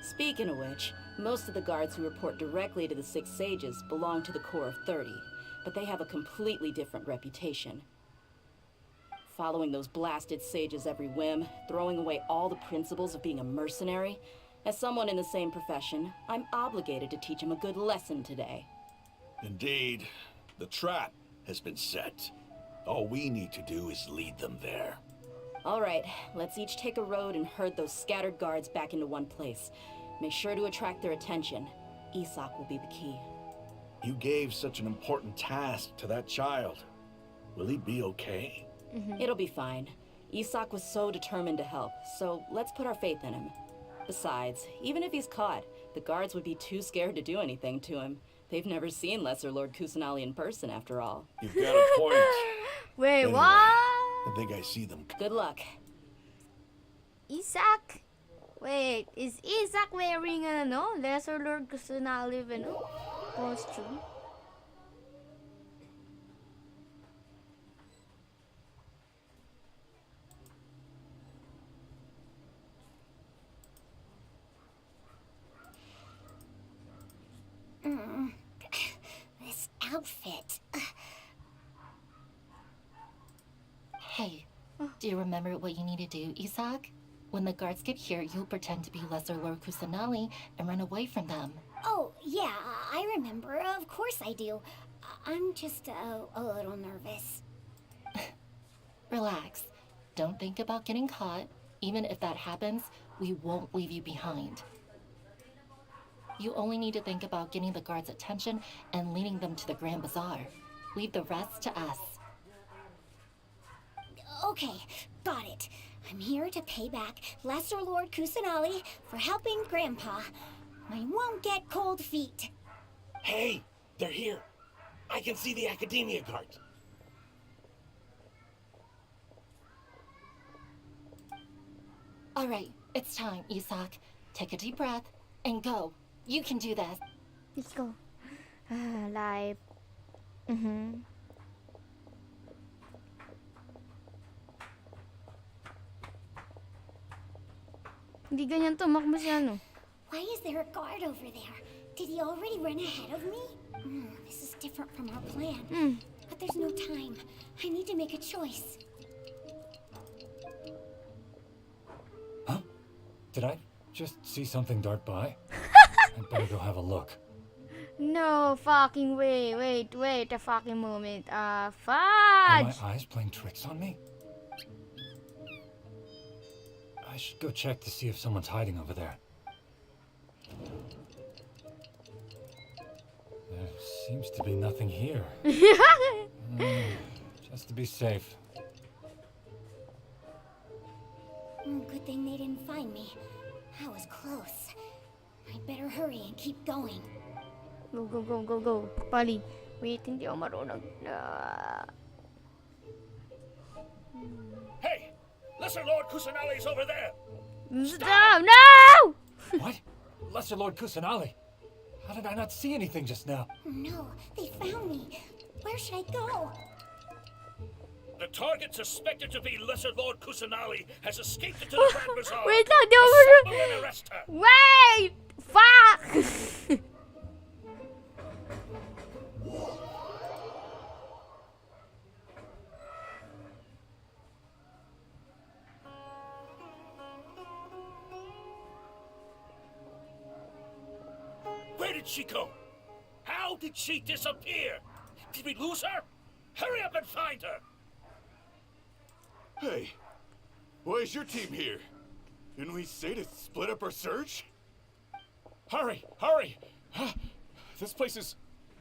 Speaking of which, most of the guards who report directly to the Six Sages belong to the Corps of 30, but they have a completely different reputation. Following those blasted sages every whim, throwing away all the principles of being a mercenary. As someone in the same profession, I'm obligated to teach him a good lesson today. Indeed, the trap has been set. All we need to do is lead them there. All right, let's each take a road and herd those scattered guards back into one place. Make sure to attract their attention. Isak will be the key. You gave such an important task to that child. Will he be okay? It'll be fine. Isak was so determined to help, so let's put our faith in him. Besides, even if he's caught, the guards would be too scared to do anything to him. They've never seen Lesser Lord Kusanali in person, after all. You've got a point. Wait, Anyway, what? I think I see them. Good luck. Isak? Wait, is Isak wearing Lesser Lord Kusanali costume? This outfit. Hey, do you remember what you need to do, Isak? When the guards get here, you'll pretend to be Lesser Lord Kusanali and run away from them. Oh, yeah, I remember. Of course I do. I'm just a little nervous. Relax. Don't think about getting caught. Even if that happens, we won't leave you behind. You only need to think about getting the guards' attention and leading them to the Grand Bazaar. Leave the rest to us. Okay, got it. I'm here to pay back Lesser Lord Kusanali for helping Grandpa. I won't get cold feet. Hey, they're here. I can see the Academia guards. All right, it's time, Isak. Take a deep breath and go. You can do this. Let's go. Live. Hindi ganyan tumakbo si ano. Why is there a guard over there? Did he already run ahead of me? This is different from our plan. But there's no time. I need to make a choice. Huh? Did I just see something dart by? I'd better go have a look. No fucking way. Wait a fucking moment. Are Fudge! my eyes playing tricks on me? I should go check to see if someone's hiding over there. There seems to be nothing here. Just to be safe. Good thing they didn't find me. I was close. I'd better hurry and keep going. Go. Pali. Wait, hindi ako marunong. Hey! Lesser Lord Kusanali's over there! Stop! No! What? Lesser Lord Kusanali? How did I not see anything just now? No, they found me. Where should I go? The target suspected to be Lesser Lord Kusanali has escaped into the Grand Bazaar. Wait lang, di ako Assemble and arrest her. Wait! Fuck! Where did she go? How did she disappear? Did we lose her? Hurry up and find her! Hey, why is your team here? Didn't we say to split up our search? Hurry! This place is...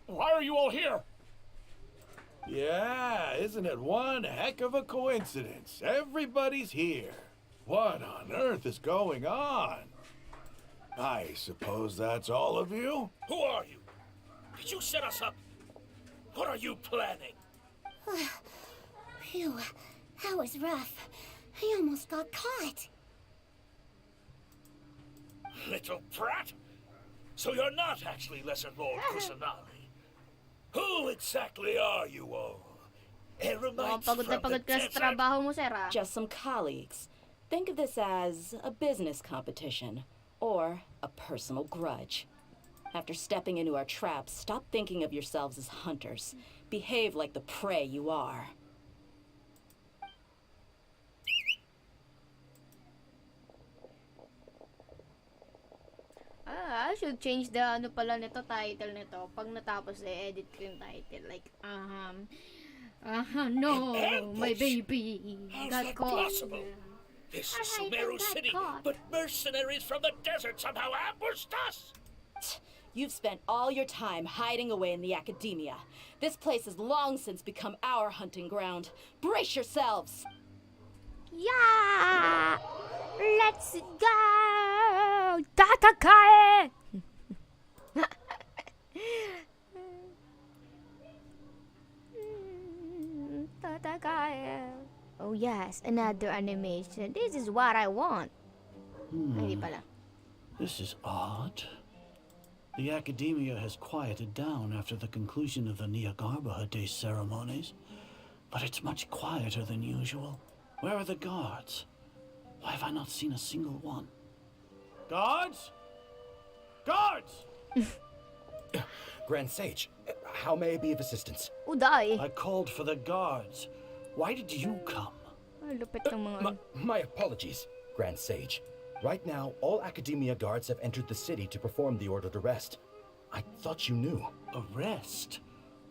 Why are you all here? Yeah, isn't it one heck of a coincidence? Everybody's here. What on earth is going on? I suppose that's all of you? Who are you? Did you set us up? What are you planning? Phew, that was rough. I almost got caught. Little brat! So you're not actually Lesser Lord Kusanali. Who exactly are you all? Eremites Pagod na from the pagod ka sa desert? trabaho mo, sir, ah. Just some colleagues. Think of this as a business competition or a personal grudge. After stepping into our traps, stop thinking of yourselves as hunters. Behave like the prey you are. I should change the ano pala nito, title nito. Pag natapos, edit ko yung title. Like, no, my baby How's got that caught. possible? This is Alright, Sumeru got City, caught. but mercenaries from the desert somehow ambushed us! You've spent all your time hiding away in the academia. This place has long since become our hunting ground. Brace yourselves! Yeah! Let's go! Tatakae! Tatakae. Oh yes, another animation. This is what I want. Hindi pala. This is odd. The academia has quieted down after the conclusion of the Nyagarbha Day ceremonies, but it's much quieter than usual. Where are the guards? Why have I not seen a single one? Guards? Guards! Grand Sage, how may I be of assistance? Uday. I called for the guards. Why did you come? Ay, lupit ng mga... My apologies, Grand Sage. Right now, all Academia guards have entered the city to perform the ordered arrest. I thought you knew. Arrest?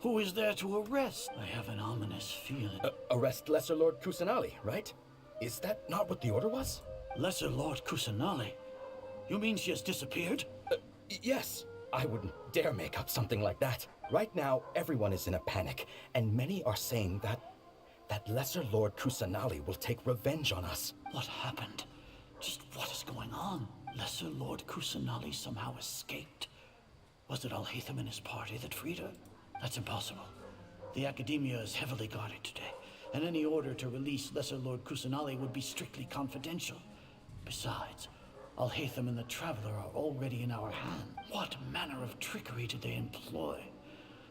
Who is there to arrest? I have an ominous feeling. Arrest Lesser Lord Kusanali, right? Is that not what the order was? Lesser Lord Kusanali? You mean she has disappeared? Yes. I wouldn't dare make up something like that. Right now, everyone is in a panic, and many are saying that Lesser Lord Kusanali will take revenge on us. What happened? Just what is going on? Lesser Lord Kusanali somehow escaped. Was it Alhaitham and his party that freed her? That's impossible. The Academia is heavily guarded today, and any order to release Lesser Lord Kusanali would be strictly confidential. Besides, Alhaitham and the Traveler are already in our hands. What manner of trickery did they employ?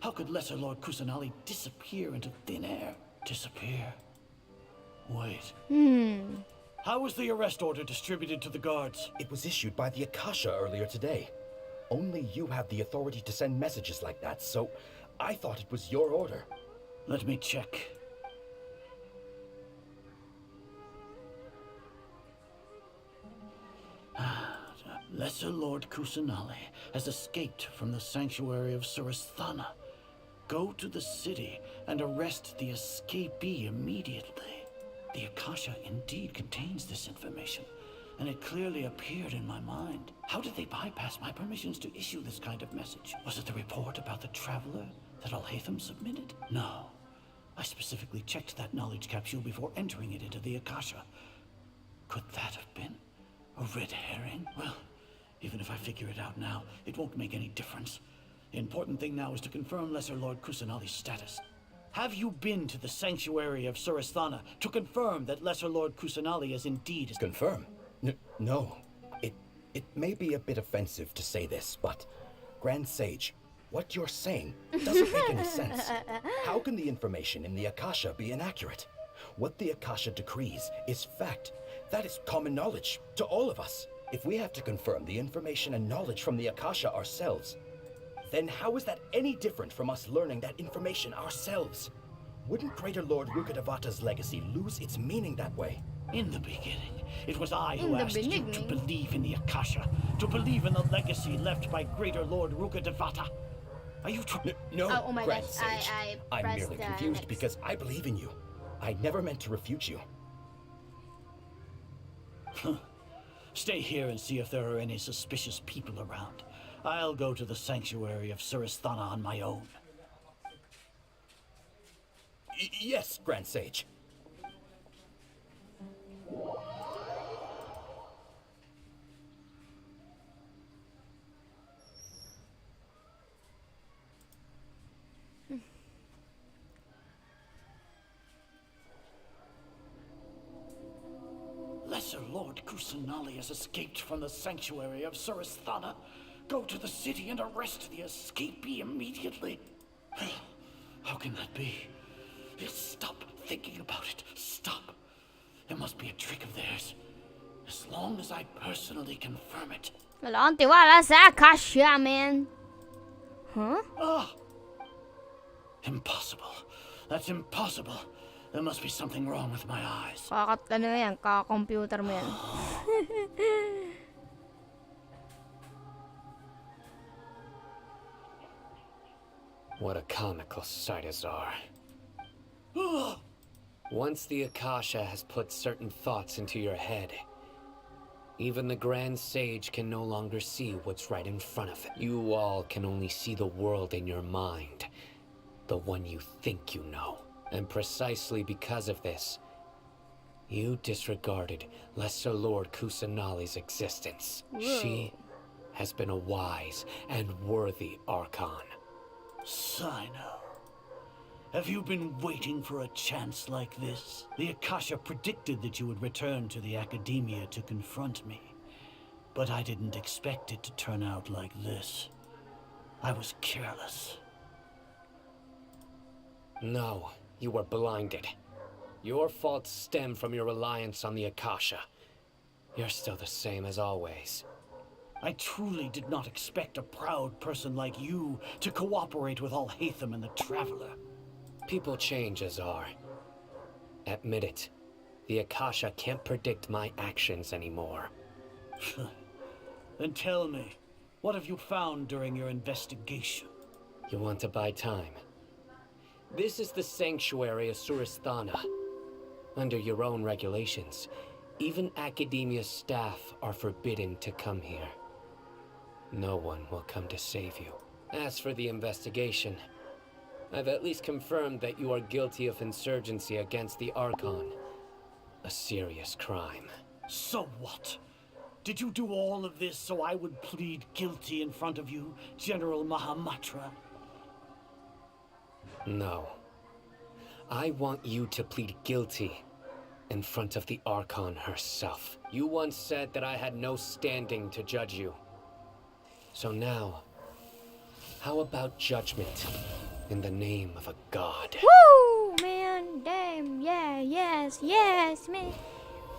How could Lesser Lord Kusanali disappear into thin air? Disappear? Wait. How was the arrest order distributed to the guards? It was issued by the Akasha earlier today. Only you have the authority to send messages like that, so I thought it was your order. Let me check. Lesser Lord Kusanali has escaped from the sanctuary of Surasthana. Go to the city and arrest the escapee immediately. The Akasha indeed contains this information, and it clearly appeared in my mind. How did they bypass my permissions to issue this kind of message? Was it the report about the Traveler that Alhaitham submitted? No. I specifically checked that knowledge capsule before entering it into the Akasha. Could that have been a red herring? Well, even if I figure it out now, it won't make any difference. The important thing now is to confirm Lesser Lord Kusanali's status. Have you been to the sanctuary of Surasthana to confirm that Lesser Lord Kusanali is indeed... Confirm? No. It may be a bit offensive to say this, but Grand Sage, what you're saying doesn't make any sense. How can the information in the Akasha be inaccurate? What the Akasha decrees is fact. That is common knowledge to all of us. If we have to confirm the information and knowledge from the Akasha ourselves, then how is that any different from us learning that information ourselves? Wouldn't Greater Lord Rukkhadevata's legacy lose its meaning that way? In the beginning, it was I who asked you to believe in the Akasha, to believe in the legacy left by Greater Lord Rukkhadevata. Are you No, oh my Grand gosh, Sage. I'm merely confused because I believe in you. I never meant to refute you. Stay here and see if there are any suspicious people around. I'll go to the sanctuary of Surasthana on my own. Yes, Grand Sage. Lesser Lord Kusanali has escaped from the sanctuary of Surasthana. go to the city and arrest the escapee immediately. How can that be? Stop thinking about it. Stop. It must be a trick of theirs. As long as I personally confirm it. Wala akong tiwala sa Akasha, man. Huh? Impossible. That's impossible. There must be something wrong with my eyes. Kaka-computer mo yan. What a comical sight, Azar. Once the Akasha has put certain thoughts into your head, even the Grand Sage can no longer see what's right in front of it. You all can only see the world in your mind, the one you think you know. And precisely because of this, you disregarded Lesser Lord Kusanali's existence. Whoa. She has been a wise and worthy Archon. Sino, have you been waiting for a chance like this? The Akasha predicted that you would return to the Academia to confront me. But I didn't expect it to turn out like this. I was careless. No, you were blinded. Your faults stem from your reliance on the Akasha. You're still the same as always. I truly did not expect a proud person like you to cooperate with Alhaitham and the Traveler. People change, Azar. Admit it. The Akasha can't predict my actions anymore. Then tell me, what have you found during your investigation? You want to buy time? This is the sanctuary of Suristhana. Under your own regulations, even Academia staff are forbidden to come here. No one will come to save you. As for the investigation, I've at least confirmed that you are guilty of insurgency against the Archon. A serious crime. So what? Did you do all of this so I would plead guilty in front of you, General Mahamatra? No. I want you to plead guilty in front of the Archon herself. You once said that I had no standing to judge you. So now, how about judgment in the name of a god? Woo, man, damn, yeah, yes, yes, man.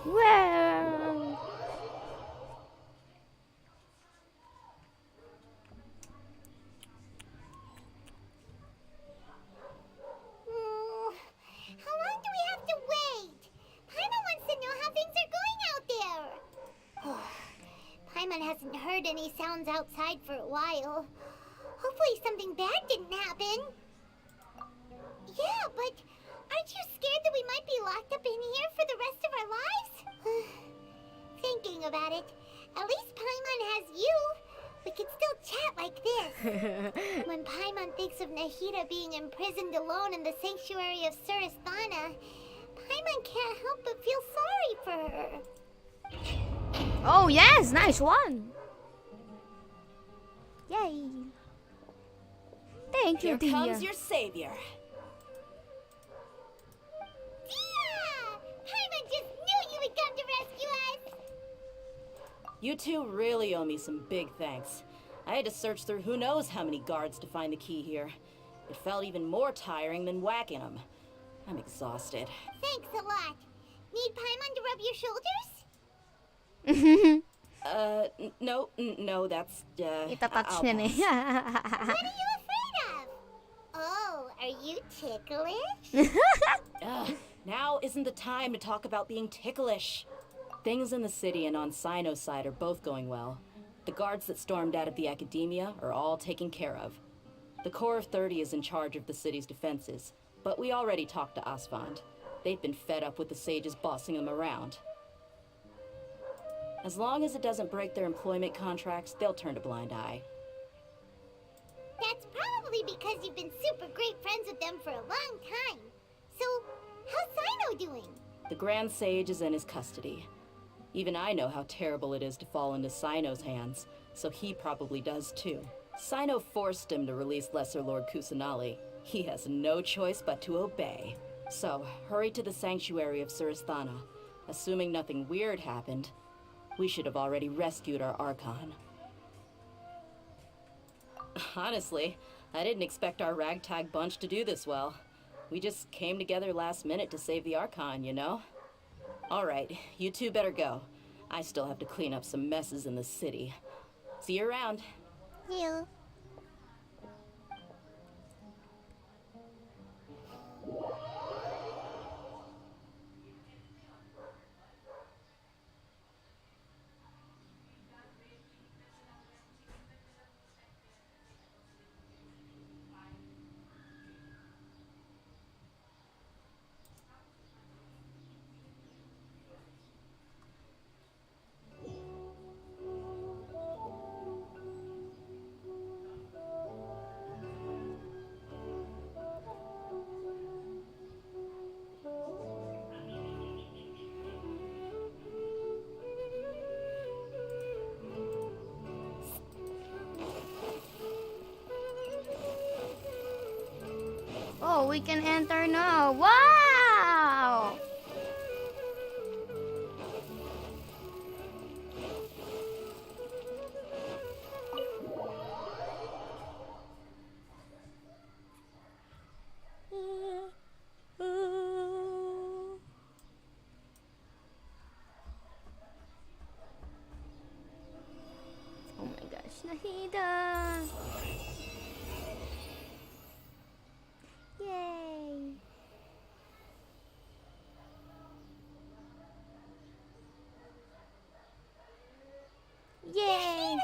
Wow. How long do we have to wait? Paimon wants to know how things are going out there. Paimon hasn't heard any sounds outside for a while. Hopefully something bad didn't happen. Yeah, but aren't you scared that we might be locked up in here for the rest of our lives? Thinking about it, at least Paimon has you. We could still chat like this. When Paimon thinks of Nahida being imprisoned alone in the sanctuary of Suristhana, Paimon can't help but feel sorry for her. Oh yes, nice one. Yay. Thank you, Here dear. comes your savior. Dia! Paimon just knew you would come to rescue us! You two really owe me some big thanks. I had to search through who knows how many guards to find the key here. It felt even more tiring than whacking them. I'm exhausted. Thanks a lot. Need Paimon to rub your shoulders? No, that's, Itatouch niya na eh. What are you afraid of? Oh, are you ticklish? Ugh, now isn't the time to talk about being ticklish. Things in the city and on Sino's side are both going well. The guards that stormed out of the Academia are all taken care of. The Corps of 30 is in charge of the city's defenses, but we already talked to Asvand. They've been fed up with the sages bossing them around. As long as it doesn't break their employment contracts, they'll turn a blind eye. That's probably because you've been super great friends with them for a long time. So, how's Sino doing? The Grand Sage is in his custody. Even I know how terrible it is to fall into Sino's hands, so he probably does too. Sino forced him to release Lesser Lord Kusanali. He has no choice but to obey. So, hurry to the sanctuary of Suristhana. Assuming nothing weird happened, we should have already rescued our Archon. Honestly, I didn't expect our ragtag bunch to do this well. We just came together last minute to save the Archon, you know? All right, you two better go. I still have to clean up some messes in the city. See you around. You. Oh, we can enter now. Wow! Oh my gosh, Nahida! Yay! Yay!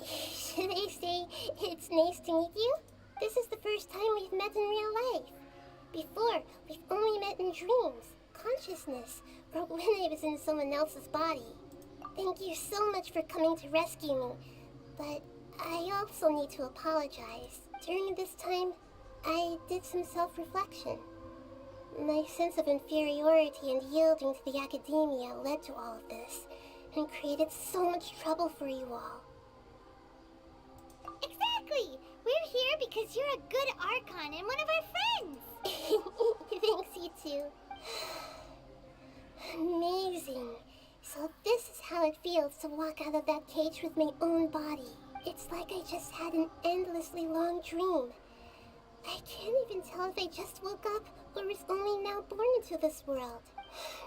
Should I say it's nice to meet you? This is the first time we've met in real life. Before, we've only met in dreams, consciousness, or when I was in someone else's body. Thank you so much for coming to rescue me, but I also need to apologize. During this time, I did some self-reflection. My sense of inferiority and yielding to the academia led to all of this, and created so much trouble for you all. Exactly! We're here because you're a good Archon and one of our friends! Thanks, you two. Amazing. So this is how it feels to walk out of that cage with my own body. It's like I just had an endlessly long dream. I can't even tell if I just woke up or was only now born into this world.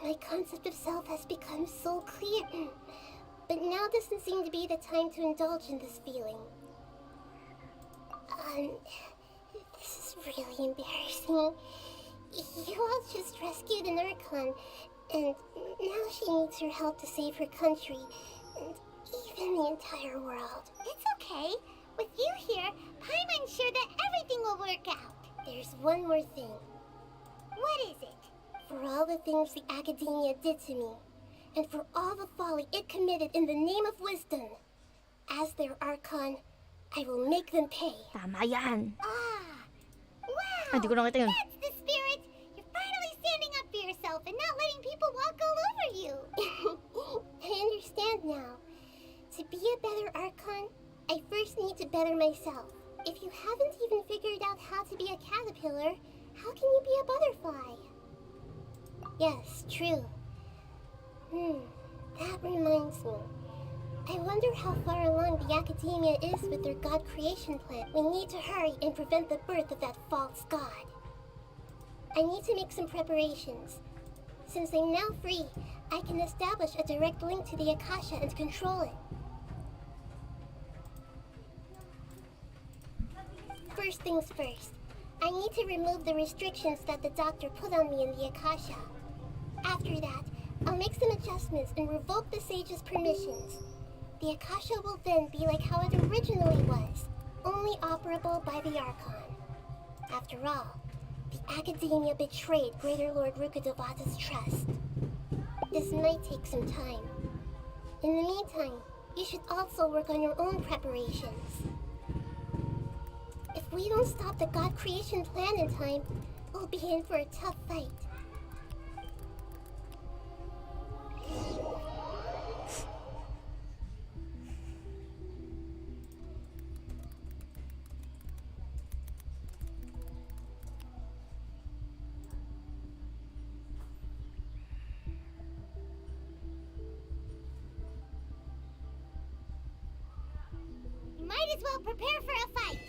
My concept of self has become so clear. But now doesn't seem to be the time to indulge in this feeling. This is really embarrassing. You all just rescued an Archon, and now she needs your help to save her country, and even the entire world. It's okay. With you here, Paimon's sure that everything will work out. There's one more thing. What is it? For all the things the academia did to me, and for all the folly it committed in the name of wisdom, as their Archon, I will make them pay. Tama yan. Wow! Hindi ko nakita yun. That's the spirit! You're finally standing up for yourself and not letting people walk all over you! I understand now. To be a better Archon, I first need to better myself. If you haven't even figured out how to be a caterpillar, how can you be a butterfly? Yes, true. That reminds me. I wonder how far along the academia is with their god creation plan. We need to hurry and prevent the birth of that false god. I need to make some preparations. Since I'm now free, I can establish a direct link to the Akasha and control it. First things first, I need to remove the restrictions that the doctor put on me in the Akasha. After that, I'll make some adjustments and revoke the sage's permissions. The Akasha will then be like how it originally was, only operable by the Archon. After all, the academia betrayed Greater Lord Rukkhadevata's trust. This might take some time. In the meantime, you should also work on your own preparations. If we don't stop the god creation plan in time, we'll be in for a tough fight. as well prepare for a fight.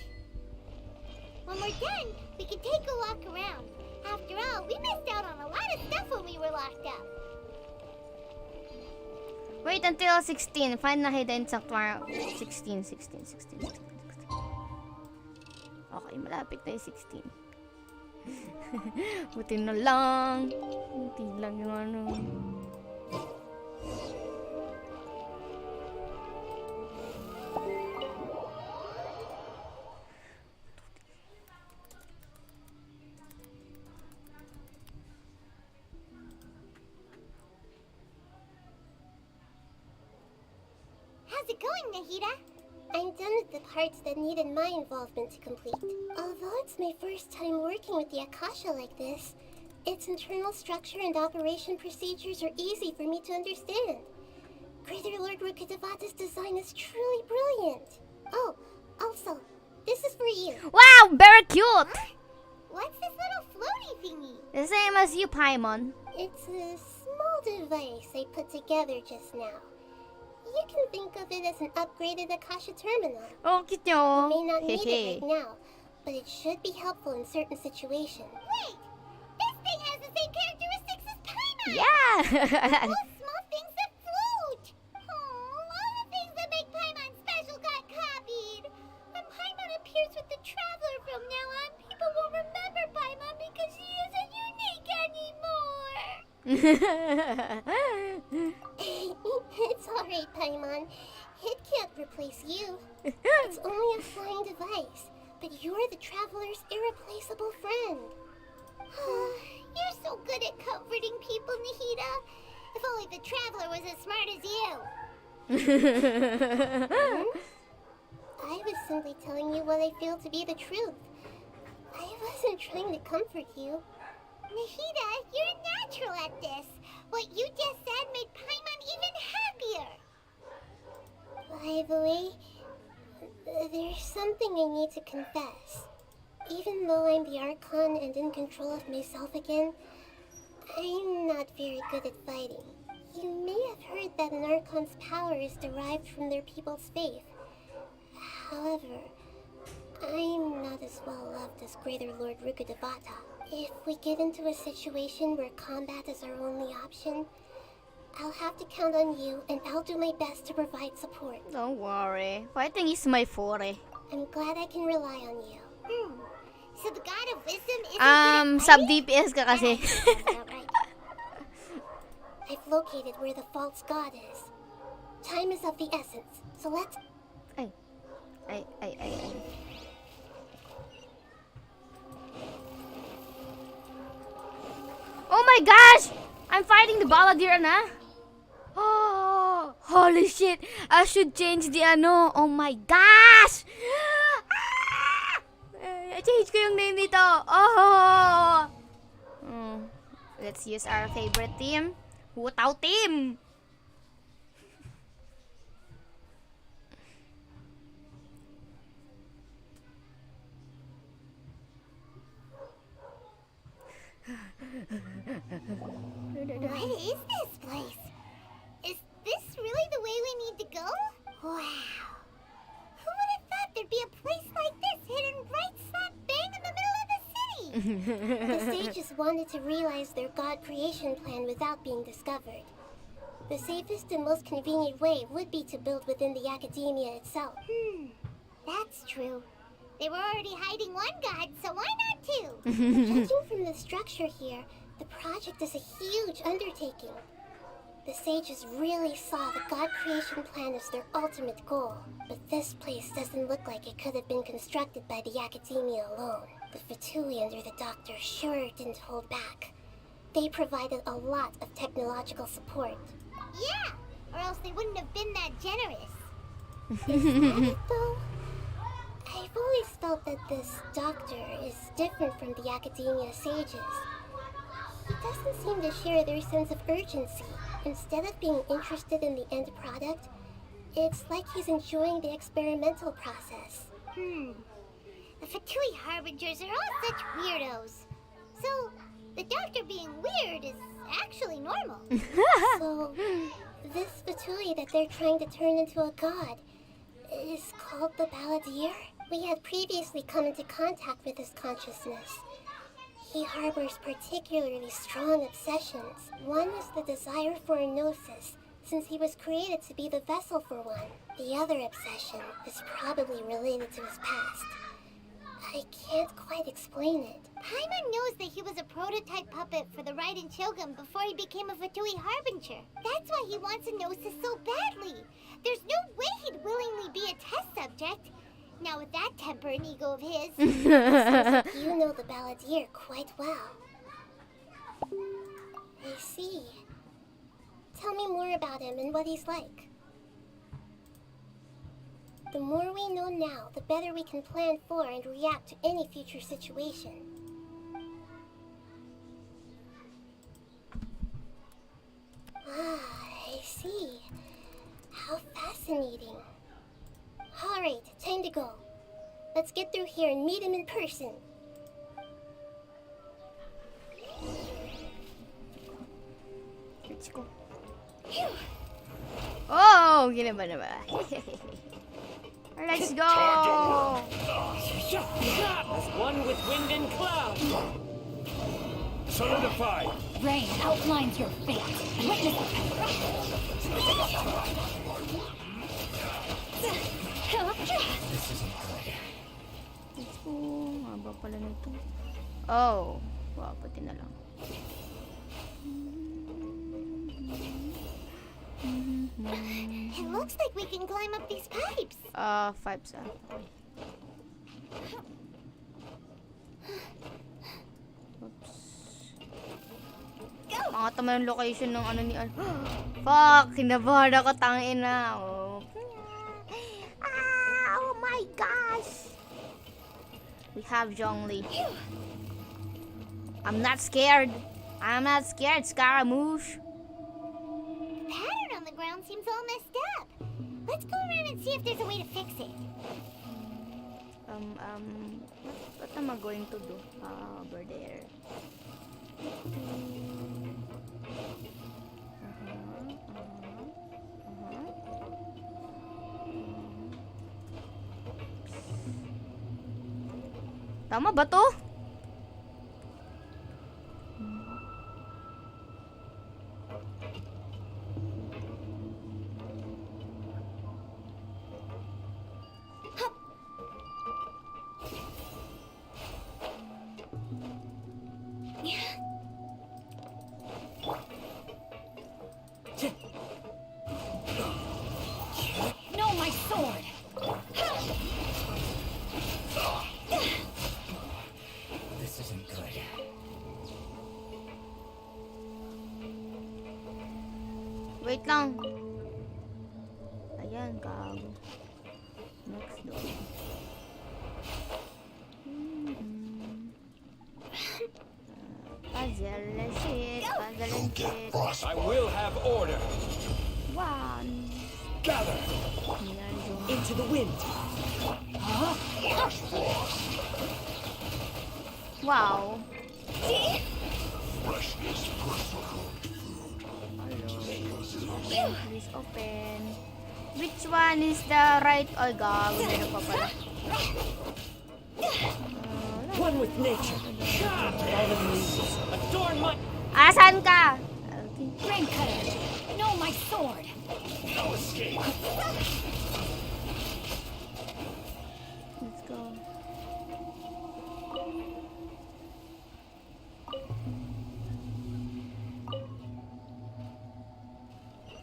When we're done, we can take a walk around. After all, we missed out on a lot of stuff when we were locked up. Wait until 16. Find the hidden sanctuary. 16. Okay, malapit na yung 16. Buti na lang. Buti lang yung ano. How's it going, Nahida? I'm done with the parts that needed my involvement to complete. Although it's my first time working with the Akasha like this, its internal structure and operation procedures are easy for me to understand. Greater Lord Rukkhadevata's design is truly brilliant. Oh, also, this is for you. Wow, very cute! Huh? What's this little floaty thingy? The same as you, Paimon. It's a small device I put together just now. You can think of it as an upgraded Akasha terminal. Oh, cute nyo. You may not need it right now, but it should be helpful in certain situations. Wait! This thing has the same characteristics as Paimon! Yeah! Those small things that float! Oh, all the things that make Paimon special got copied! When Paimon appears with the Traveler from now on, people won't remember Paimon because she isn't unique anymore! It's alright, Paimon. It can't replace you. It's only a flying device, but you're the Traveler's irreplaceable friend. You're so good at comforting people, Nahida. If only the Traveler was as smart as you. I was simply telling you what I feel to be the truth. I wasn't trying to comfort you. Nahida, you're natural at this. What you just said made Paimon even happier. By the way, there's something I need to confess. Even though I'm the Archon and in control of myself again, I'm not very good at fighting. You may have heard that an Archon's power is derived from their people's faith. However, I'm not as well loved as Greater Lord Rukkhadevata. If we get into a situation where combat is our only option, I'll have to count on you, and I'll do my best to provide support. Don't worry. Fighting is my forte. I'm glad I can rely on you. So the God of Wisdom isn't Sub DPS ka kasi. right. I've located where the false god is. Time is of the essence, so let's... Ay. Oh my gosh! I'm fighting the Balladeer na. Oh, holy shit! I should change the ano. Oh my gosh! I-change ko yung name nito. Oh! Let's use our favorite team. Hutaw team! What is this place? Is this really the way we need to go? Wow. Who would have thought there'd be a place like this hidden right slap bang in the middle of the city? The sages wanted to realize their god creation plan without being discovered. The safest and most convenient way would be to build within the academia itself. That's true. They were already hiding one god, so why not two? Judging from the structure here, the project is a huge undertaking. The sages really saw the god creation plan as their ultimate goal. But this place doesn't look like it could have been constructed by the academia alone. The Fatui under the doctor sure didn't hold back. They provided a lot of technological support. Yeah, or else they wouldn't have been that generous. Is that it, though? I've always felt that this doctor is different from the academia sages. He doesn't seem to share their sense of urgency. Instead of being interested in the end product, it's like he's enjoying the experimental process. The Fatui Harbingers are all such weirdos. So, the doctor being weird is actually normal. So, this Fatui that they're trying to turn into a god, is called the Balladeer. We had previously come into contact with his consciousness. He harbors particularly strong obsessions. One is the desire for a gnosis, since he was created to be the vessel for one. The other obsession is probably related to his past. I can't quite explain it. Paimon knows that he was a prototype puppet for the Raiden Shogun before he became a Fatui Harbinger. That's why he wants a gnosis so badly. There's no way he'd willingly be a test subject. Now with that temper and ego of his... Seems like you know the Balladeer quite well. I see. Tell me more about him and what he's like. The more we know now, the better we can plan for and react to any future situation. I see. How fascinating. Alright, time to go. Let's get through here and meet him in person. Let's go. Oh, gina ba naman? Let's go! One with wind and cloud. Solidify! Rain outlines your fate. Witness Let's go. Haba pala nito. Oh. Wow, pati na lang. It looks like we can climb up these pipes. Pipes Oops. Mga tama yung location ng ano ni Al. Fuck! Kinabahan ako, tangin na. Oh. Oh my gosh! We have Zhongli. I'm not scared. I'm not scared, Scaramouche. Pattern on the ground seems all messed up. Let's go around and see if there's a way to fix it. What am I going to do? Over there. Tama ba to? No, my sword! This isn't good. Wait lang. Ayan, gago. Next door. Puzzle shit. Puzzle shit. I will have order. One. Gather into the wind. Wow. Please open. Which one is the right? Ay, gago. Meron pa pala. One with nature. Adorn my... Asan ka? Rain cutter! No, my sword! No escape. Let's go.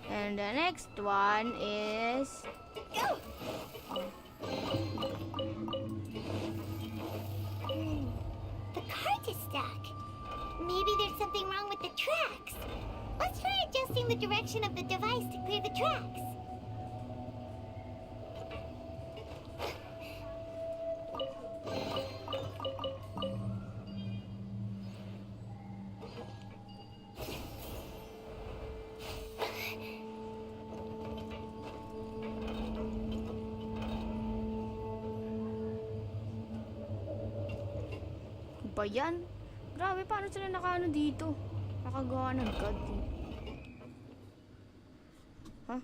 And the next one is... The cart is stuck. Maybe there's something wrong with the tracks. Let's try adjusting the direction of the device to clear the tracks. Ba yan? Grabe, paano sila nakaano dito? Nakagawa ng god eh. Huh?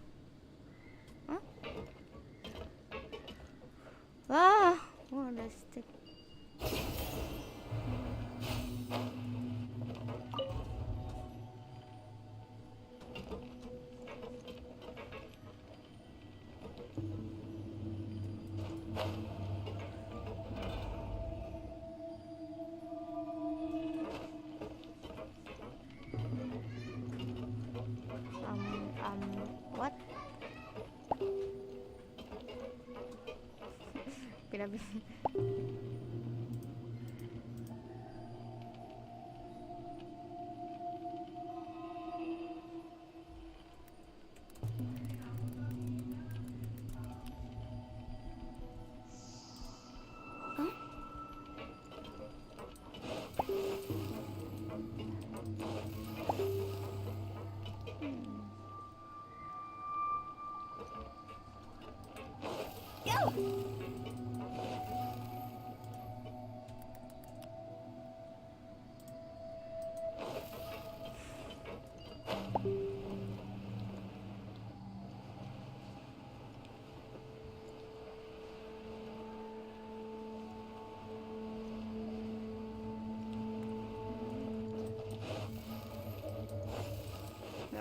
Huh? arrested. What? Pinabi...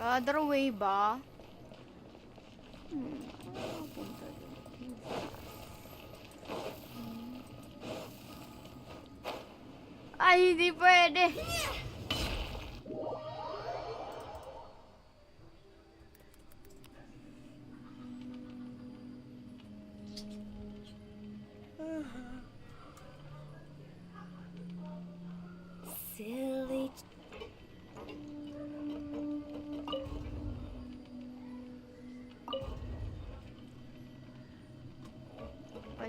Other way ba? Ay, hindi pwede. Silly.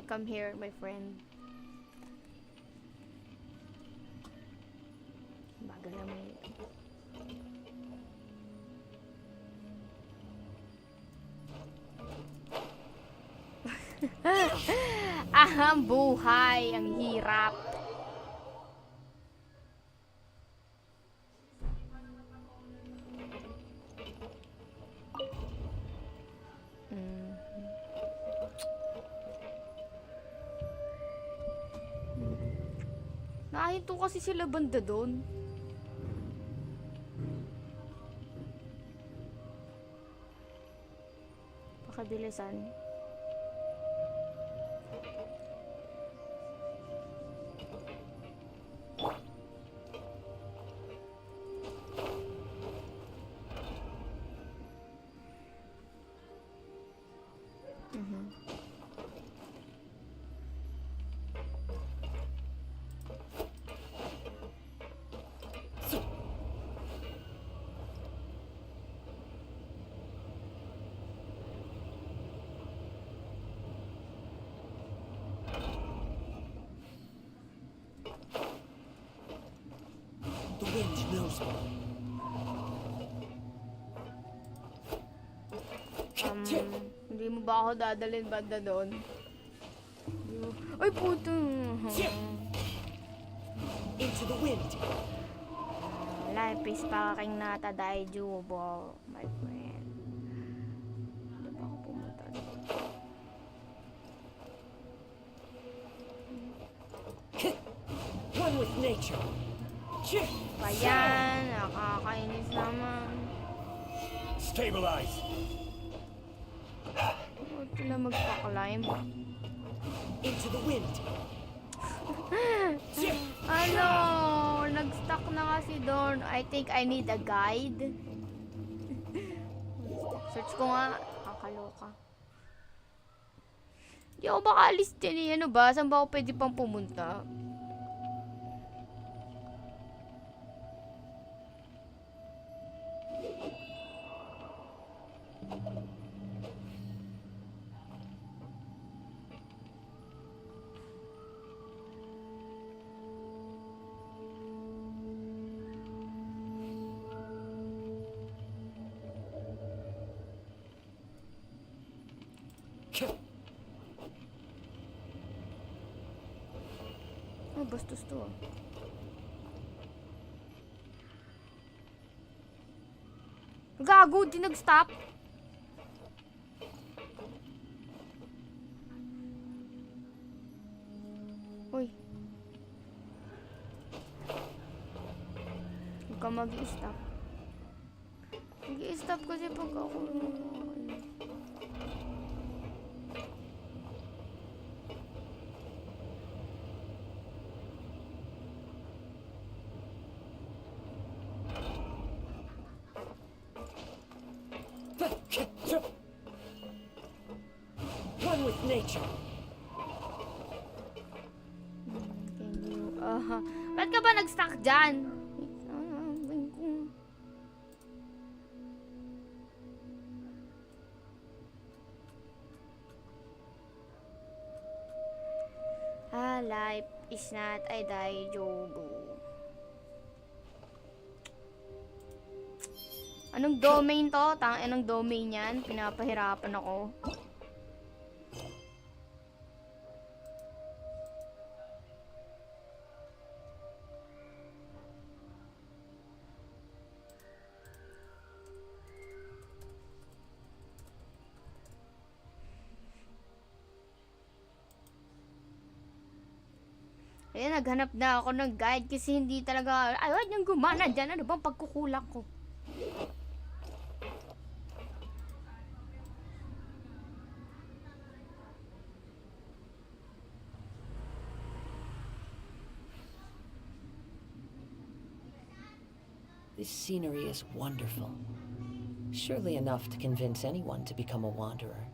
Come here, my friend. Bagal naman ito. Ang buhay, ang hirap. Nakahinto kasi sila banda doon. Pakabilisan. The wind knows me. Hindi mo ba ako dadalhin banda doon? Ay, puto. Into the wind. Life is fucking not a daijubo, my friend. Hindi ba ako pumunta doon? One with nature. Ayan, nakakainis naman. Stabilize. Huwag sila magpa-climb. Into the wind. Ano? Nag-stuck na kasi doon. I think I need a guide. Search ko nga. Kakaloka. Hindi ako makaalis din eh. Ano ba? Saan ba ako pwede pang pumunta? Oh, bastos to ah. Gago, di nag-stop. Uy. Huwag ka mag-i-stop. Mag-i-stop kasi pag ako... One with nature. Can you... Ba't ka ba nag-stuck dyan? Life is not a daijobu. Anong domain to? Anong domain yan? Pinapahirapan ako. Ayan, naghanap na ako ng guide kasi hindi talaga, ayun yung gumana dyan. Ano bang pagkukulang ko? This scenery is wonderful. Surely enough to convince anyone to become a wanderer.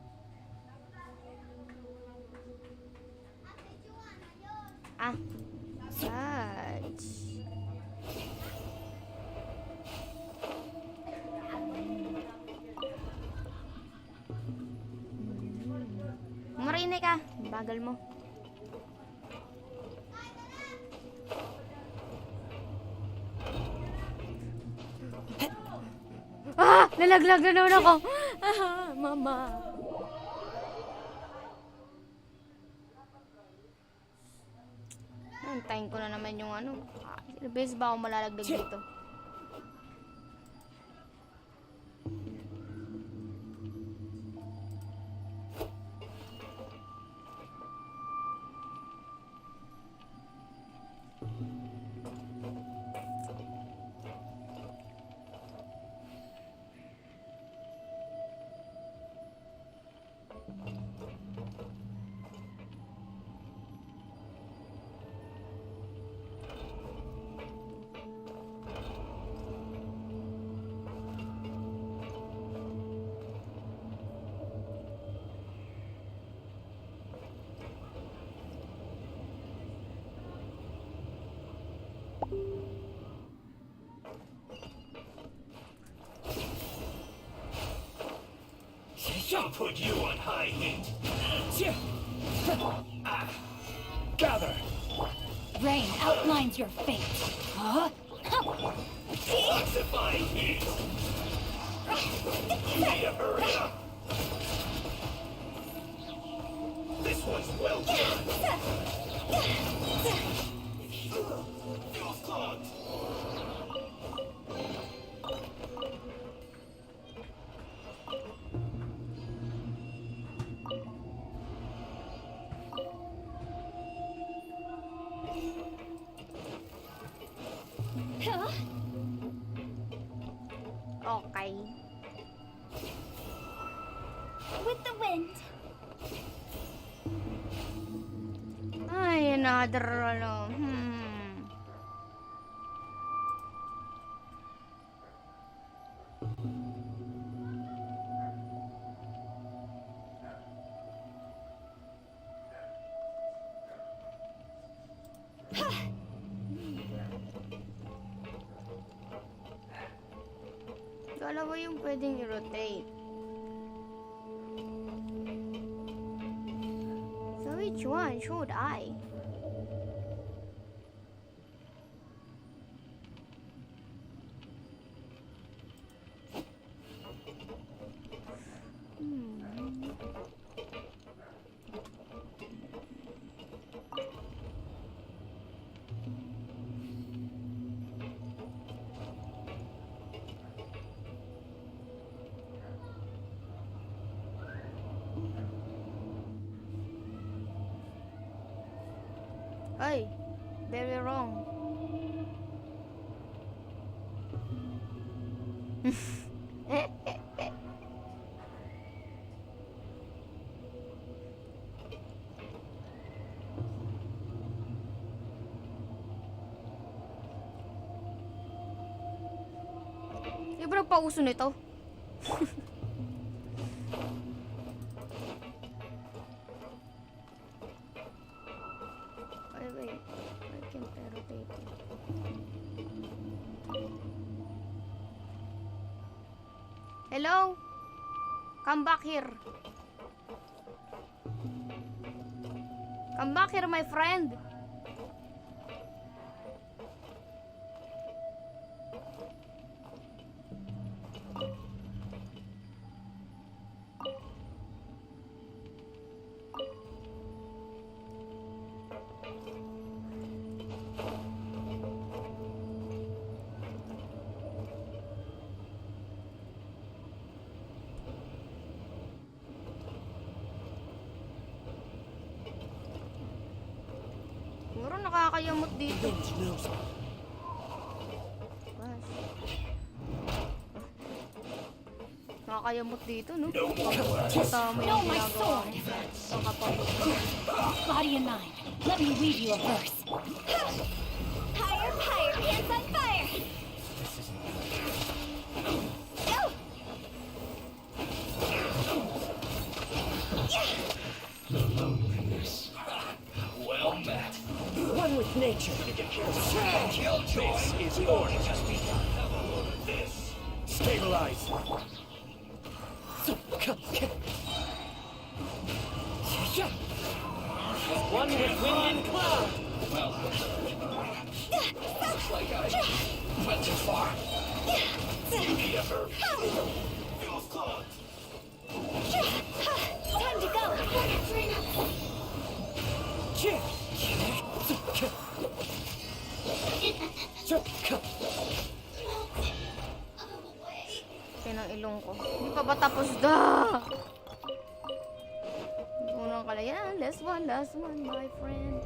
Ah, such. Marinig ka, bagal mo. Ah! Nalaglag na naman ako! Ah, mama! Antayin ko na naman yung ano. Ilang beses ba ako malalagdag dito? I'll put you on high heat. Gather. Rain outlines your fate. Huh? Oxifying heat. You need to hurry up. This one's well done. Fuel's clogged. Okay. With the wind. Ay, another ano. Dalawa yung pwedeng i-rotate. So which one should I? Ay, very wrong. Di ba nagpauso nito? Wait. I can rotate it. Hello? Come back here. Come back here, my friend. Puro nakakayamot dito. Gosh. Nakakayamot dito, no? Tama yung ginagawa. Body and mind, let me read you a verse. Higher, higher, hands on fire! Go! Well met. One with nature. This is order. Just be this. Stabilize. One with wind and cloud. Well, looks like I went too far. Give me a verb. Feel caught. Time to go! Pinang ilong ko. Hindi pa ba tapos da? Unang kala yan. Last one, my friend.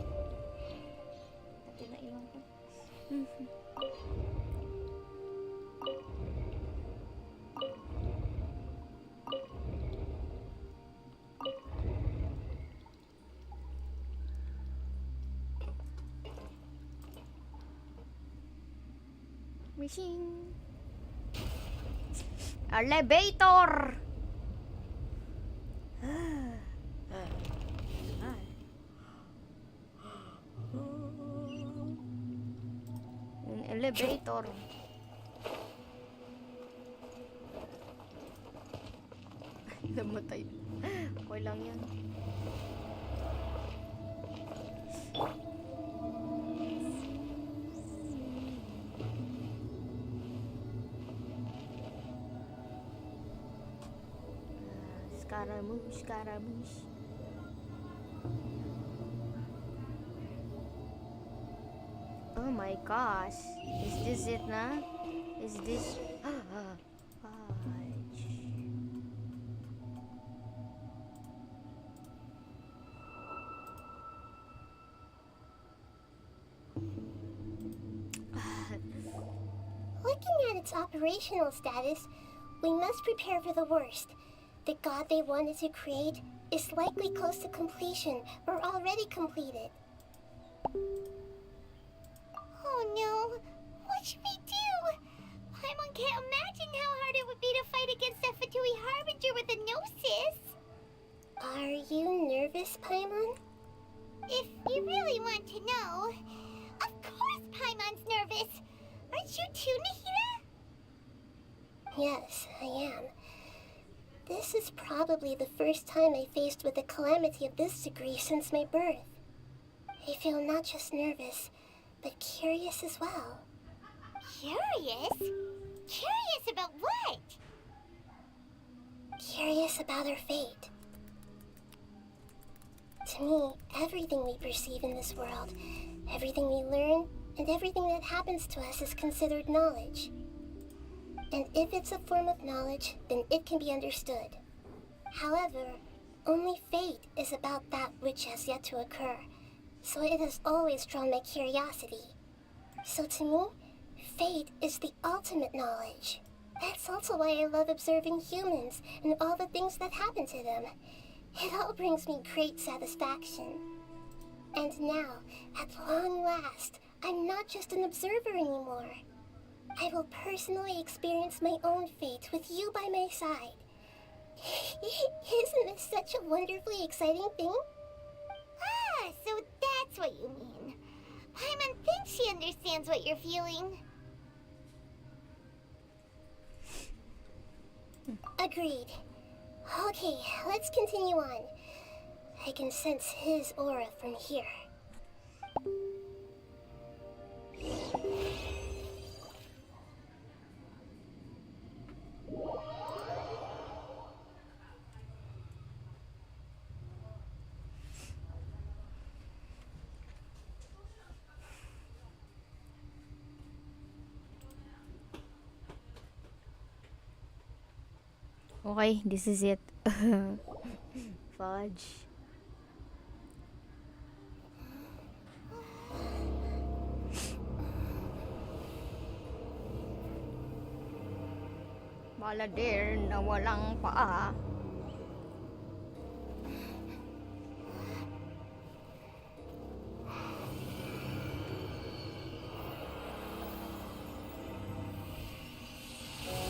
Dati na ilong ko. Machine. Elevator. An elevator. Namatay. Okay lang yan. Scaramouche. Oh my gosh. Is this it na? Is this... Looking at its operational status, we must prepare for the worst. The god they wanted to create is likely close to completion or already completed. Oh no! What should we do? Paimon can't imagine how hard it would be to fight against the Fatui Harbinger with a Gnosis! Are you nervous, Paimon? If you really want to know, of course Paimon's nervous! Aren't you too, Nahida? Yes, I am. This is probably the first time I faced with a calamity of this degree since my birth. I feel not just nervous, but curious as well. Curious? Curious about what? Curious about our fate. To me, everything we perceive in this world, everything we learn, and everything that happens to us is considered knowledge. And if it's a form of knowledge, then it can be understood. However, only fate is about that which has yet to occur. so it has always drawn my curiosity. So to me, fate is the ultimate knowledge. That's also why I love observing humans and all the things that happen to them. It all brings me great satisfaction. And now, at long last, I'm not just an observer anymore. I will personally experience my own fate with you by my side. Isn't this such a wonderfully exciting thing? Ah, so that's what you mean. Paimon thinks she understands what you're feeling. Agreed. Okay, let's continue on. I can sense his aura from here. Okay, this is it. Fudge. Balladeer na walang paa.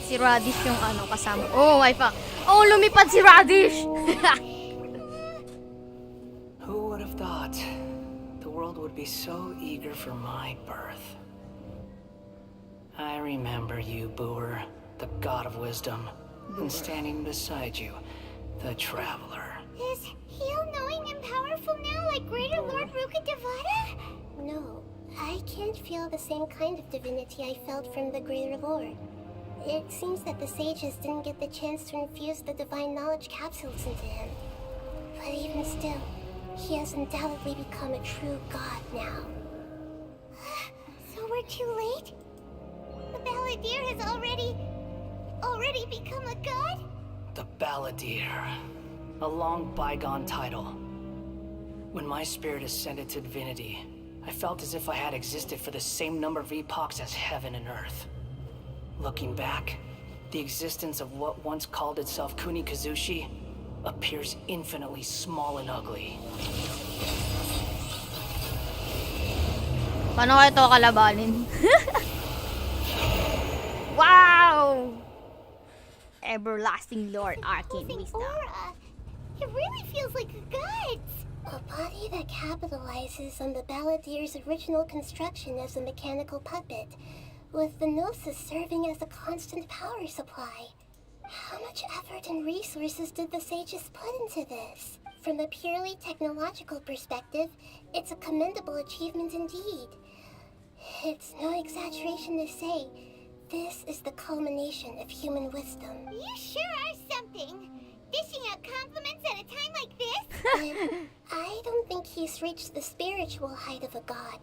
Si Radish yung ano kasama. Oh my fuck. Oh, lumipad si Radish. Who would have thought the world would be so eager for my birth? I remember you, Booer, the god of wisdom, and standing beside you, the traveler. Is he all-knowing and powerful now like Greater Lord Rukkhadevata? No, I can't feel the same kind of divinity I felt from the Greater Lord. It seems that the sages didn't get the chance to infuse the divine knowledge capsules into him. But even still, he has undoubtedly become a true god now. So we're too late? The Balladeer has already become a god? The Balladeer. A long bygone title. When my spirit ascended to divinity, I felt as if I had existed for the same number of epochs as heaven and earth. Looking back, the existence of what once called itself Kunikazushi appears infinitely small and ugly. Paano kaya ito kalabanin? Wow! Everlasting Lord Arcane Wisdom. Aura. It really feels like a god's. A body that capitalizes on the Balladeer's original construction as a mechanical puppet, with the Gnosis serving as a constant power supply. How much effort and resources did the sages put into this? From a purely technological perspective, it's a commendable achievement indeed. It's no exaggeration to say, this is the culmination of human wisdom. You sure are something. Dishing out compliments at a time like this? But I don't think he's reached the spiritual height of a god.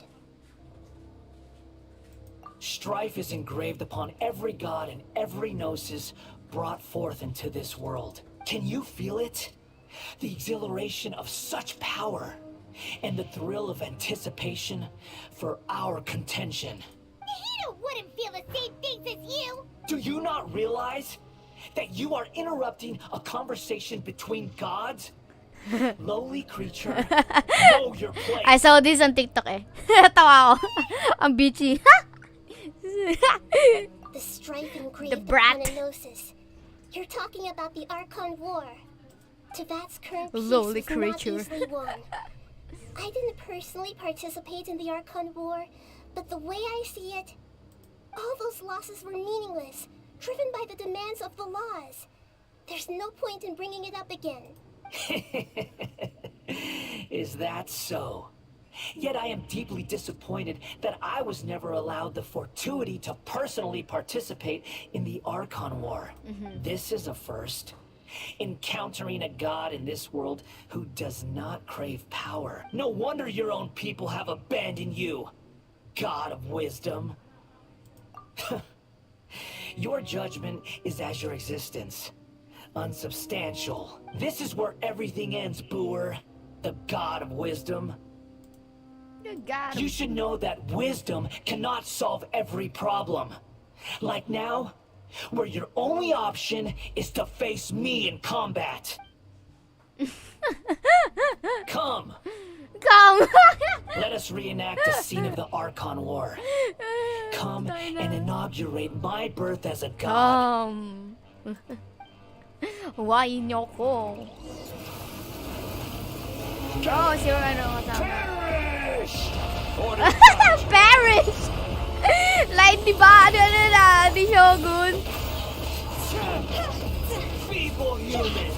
Strife is engraved upon every god and every gnosis brought forth into this world. Can you feel it? The exhilaration of such power and the thrill of anticipation for our contention. Nahida wouldn't feel the same things as you. Do you not realize that you are interrupting a conversation between gods? Lowly creature, know your place. I saw this on TikTok eh. Tawa ako. Ang bitchy. The strife engraved brat. upon a Gnosis. You're talking about the Archon War. Tevat's current peace Lowly is creature. not easily won. I didn't personally participate in the Archon War, but the way I see it, all those losses were meaningless, driven by the demands of the laws. There's no point in bringing it up again. Is that so? Yet I am deeply disappointed that I was never allowed the fortuity to personally participate in the Archon War. This is a first. Encountering a god in this world who does not crave power. No wonder your own people have abandoned you, god of wisdom. Your judgment is as your existence. Unsubstantial. This is where everything ends, Booer. The god of wisdom. Got You him. should know that wisdom cannot solve every problem. Like now, where your only option is to face me in combat. Come. Come. Let us reenact a scene of the Archon War. Come and inaugurate my birth as a god. Come. Why nyo ko? Oh, si ano kasama. Perish! Like, di ba? Ano na? Di Shogun. Feeble human.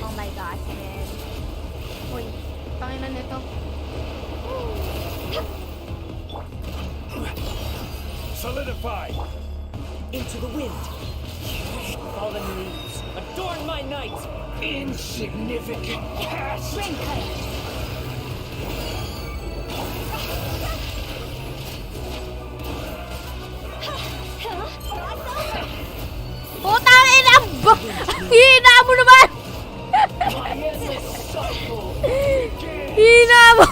Oh my gosh, man. Uy, tangina nito. Solidify! Into the wind. Fallen leaves, adorn my night. Insignificant cast. Putang ina! Hina mo naman! Hina mo!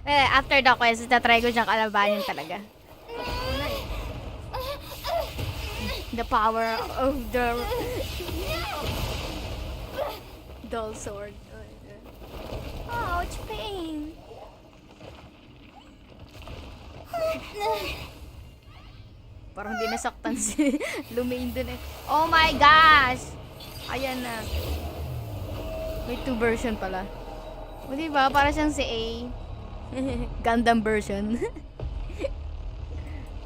After the quest, tatry ko siyang kalabanin talaga. The power of the dull sword. Ouch, pain. Parang di nasaktan si Lumain dun eh. Oh my gosh! Ayan na. May 2 version pala. O diba? Para siyang si A. Gundam version.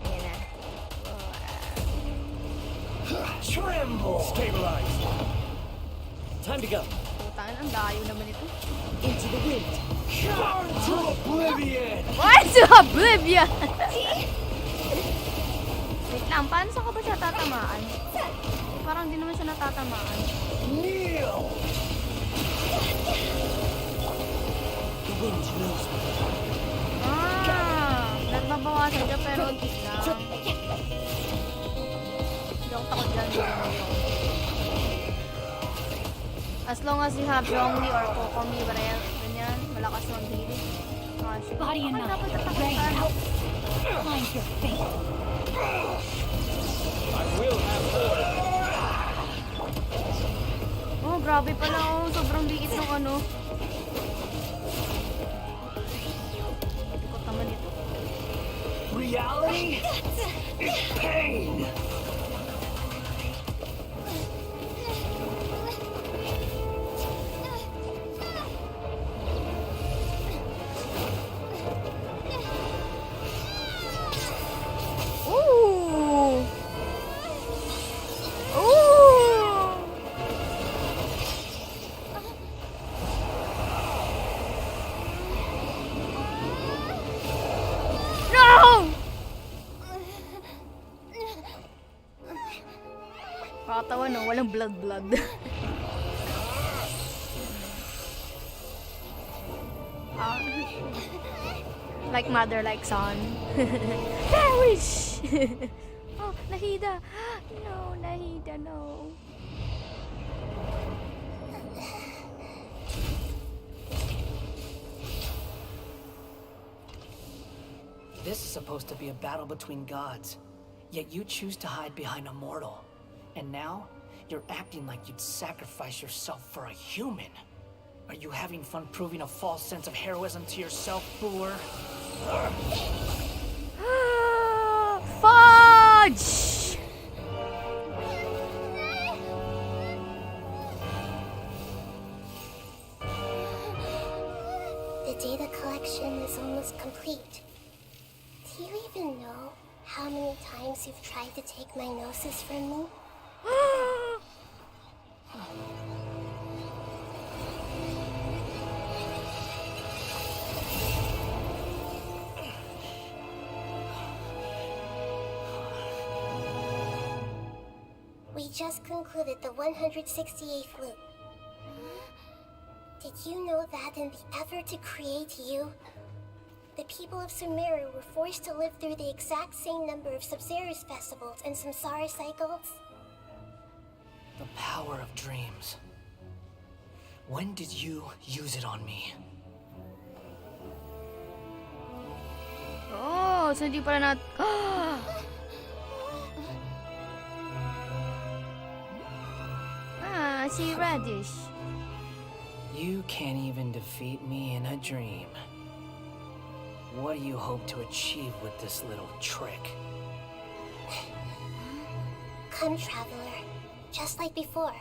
Ayan na. Tremble! Stabilize! Time to go. Putang ang layo naman ito. Into the wind. Burn to oblivion! What? To oblivion! Wait lang, paano sa ka ba siya tatamaan? Parang di naman siya natatamaan. Kneel! The wind knows me. Nagbabawasan siya pero hindi lang. Hindi ako takot dyan. As long as you have Zhongli or Kokomi, Barel, ganyan, malakas mag-healing. Body and mind, ready out. Find your fate. I will have order. Oh, grabe pala oh. Sobrang liit ng ano. Ikot naman ito. Reality is pain. Ooh! Ooh! No! Pakatawa no, walang blood. Like mother, like son. Perish! Oh, Nahida! No, Nahida, no. This is supposed to be a battle between gods, yet you choose to hide behind a mortal. And now, you're acting like you'd sacrifice yourself for a human. Are you having fun proving a false sense of heroism to yourself, Boor? Fudge! The data collection is almost complete. Do you even know how many times you've tried to take my gnosis from me? We just concluded the 168th loop. Did you know that in the effort to create you, the people of Sumeru were forced to live through the exact same number of Sub-Zerus festivals and Samsara cycles? The power of dreams. When did you use it on me? So, hindi pala nat... si Radish. You can't even defeat me in a dream. What do you hope to achieve with this little trick? Come, traveler. Just like before.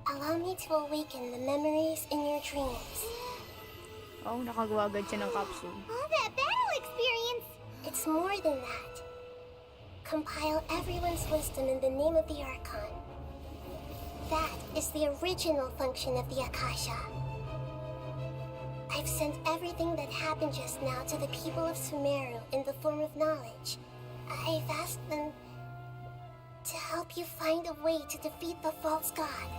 Allow me to awaken the memories in your dreams. Oh, nakagawa agad siya ng capsule. All that battle experience! It's more than that. Compile everyone's wisdom in the name of the Archon. That is the original function of the Akasha. I've sent everything that happened just now to the people of Sumeru in the form of knowledge. I've asked them to help you find a way to defeat the false god.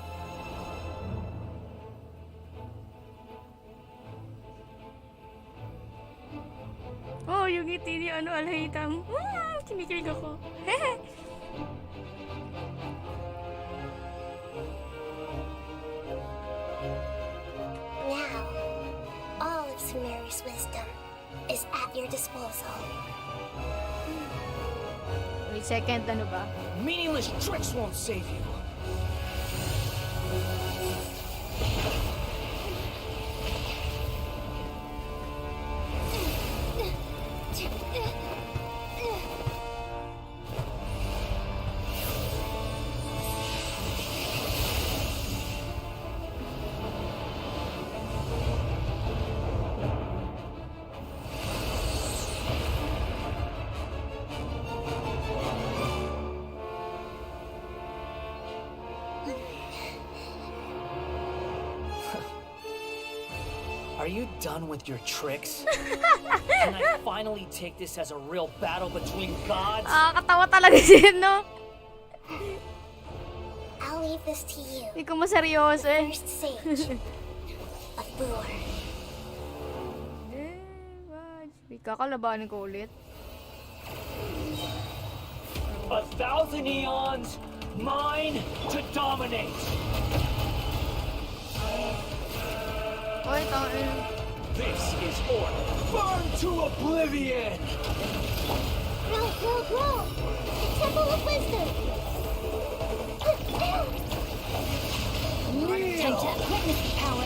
Oh, yung ngiti ni Alhaitham. Kinikilig ako. Now, all of Sumeru's wisdom is at your disposal. Wait, second, ano ba? Meaningless tricks won't save you. Are you done with your tricks? Can I finally take this as a real battle between gods? Katawa talaga siya, no? I'll leave this to you. Hindi ko maseryoso eh. First sage of Boor. Kakalabanin ko ulit. 1,000 eons, mine to dominate. Oy, tangin. This is order. Burn to oblivion. Roll! The Temple of Wisdom. Time to witness the power.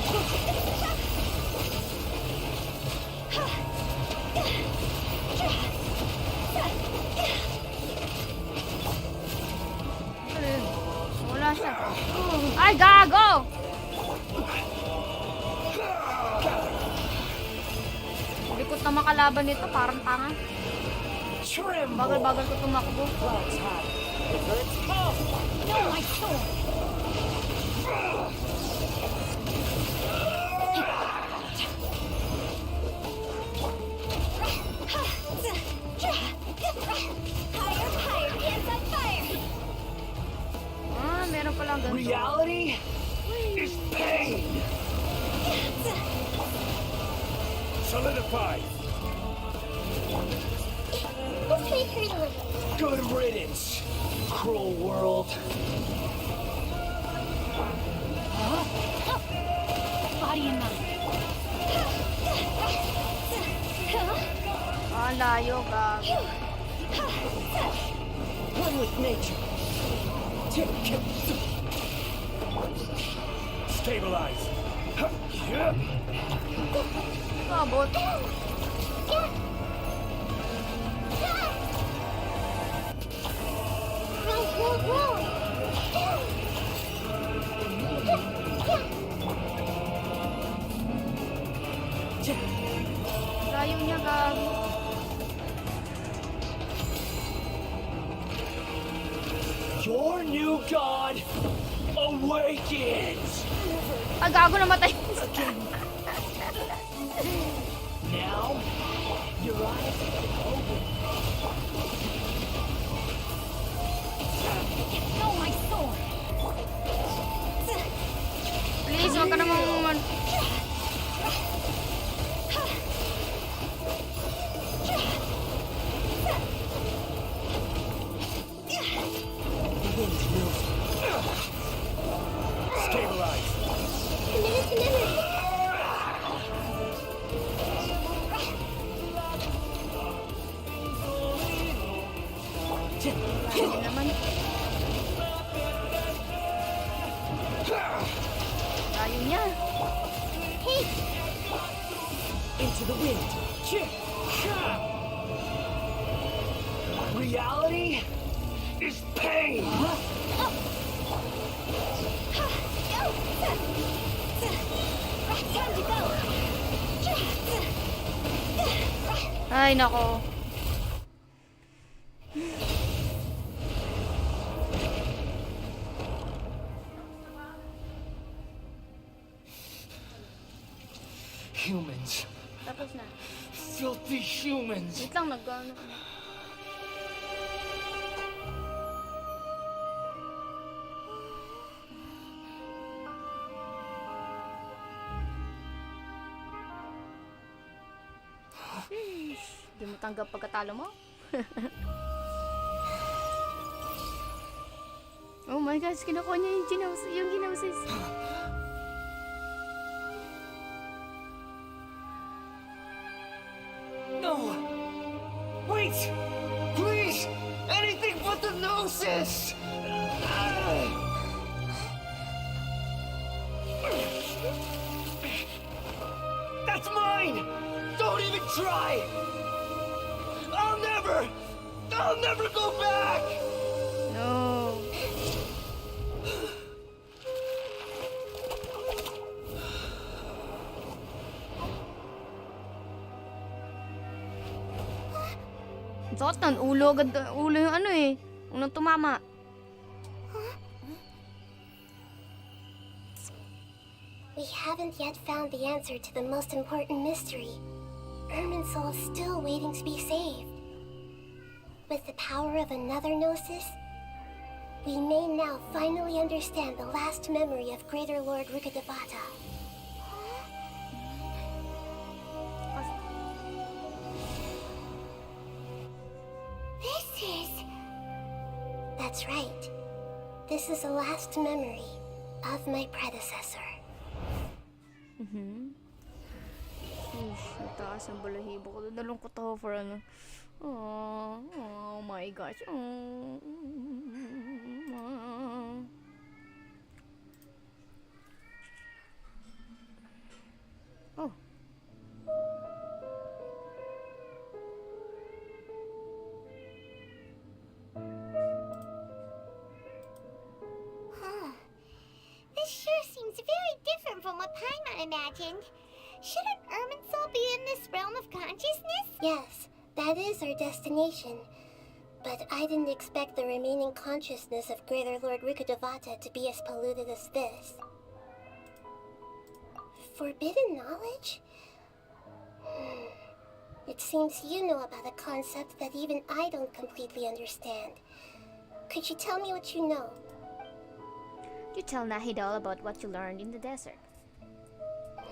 Wala siya. Ay, gago! Likot na makalaban nito, parang tanga. Bagal-bagal ko tumakbo. No, my sword! Higher, hands on fire! Meron palang ganito. Reality is pain. Solidify. This may hurt a little. Good riddance, cruel world. Body and mind. Layo, gago. One with nature. Stabilize. Kabot. Roll! Layo niya, gago. Your new god awakens. Gago, namatay. Now, your eyes have been opened. No, my sword! Please, wag ka namang Stabilize. Committed to memory! into the wind. Reality is pain. Time to go. Ay, nako. Humans. Tapos na. Filthy humans. Wait lang, nag-ano. Di mo tanggap pagkatalo mo? Oh my gosh, kinukuha niya yung ginosis. No! Wait! Please! Anything but the gnosis! That's mine! Don't even try! I'll never go back! No. Sakit ng ulo, agad ulo yung ano eh. Unang tumama. We haven't yet found the answer to the most important mystery. Irminsul is still waiting to be saved. With the power of another gnosis, we may now finally understand the last memory of Greater Lord Rukkhadevata. That's right. This is the last memory of my predecessor. Nataas ang balahibo ko. Nalungkot ako for ano. Oh my gosh. Oh. This sure seems very different from what Paimon imagined. Shouldn't Irminsul be in this realm of consciousness? Yes, that is our destination. But I didn't expect the remaining consciousness of Greater Lord Rukkhadevata to be as polluted as this. Forbidden knowledge? It seems you know about a concept that even I don't completely understand. Could you tell me what you know? You tell Nahid all about what you learned in the desert.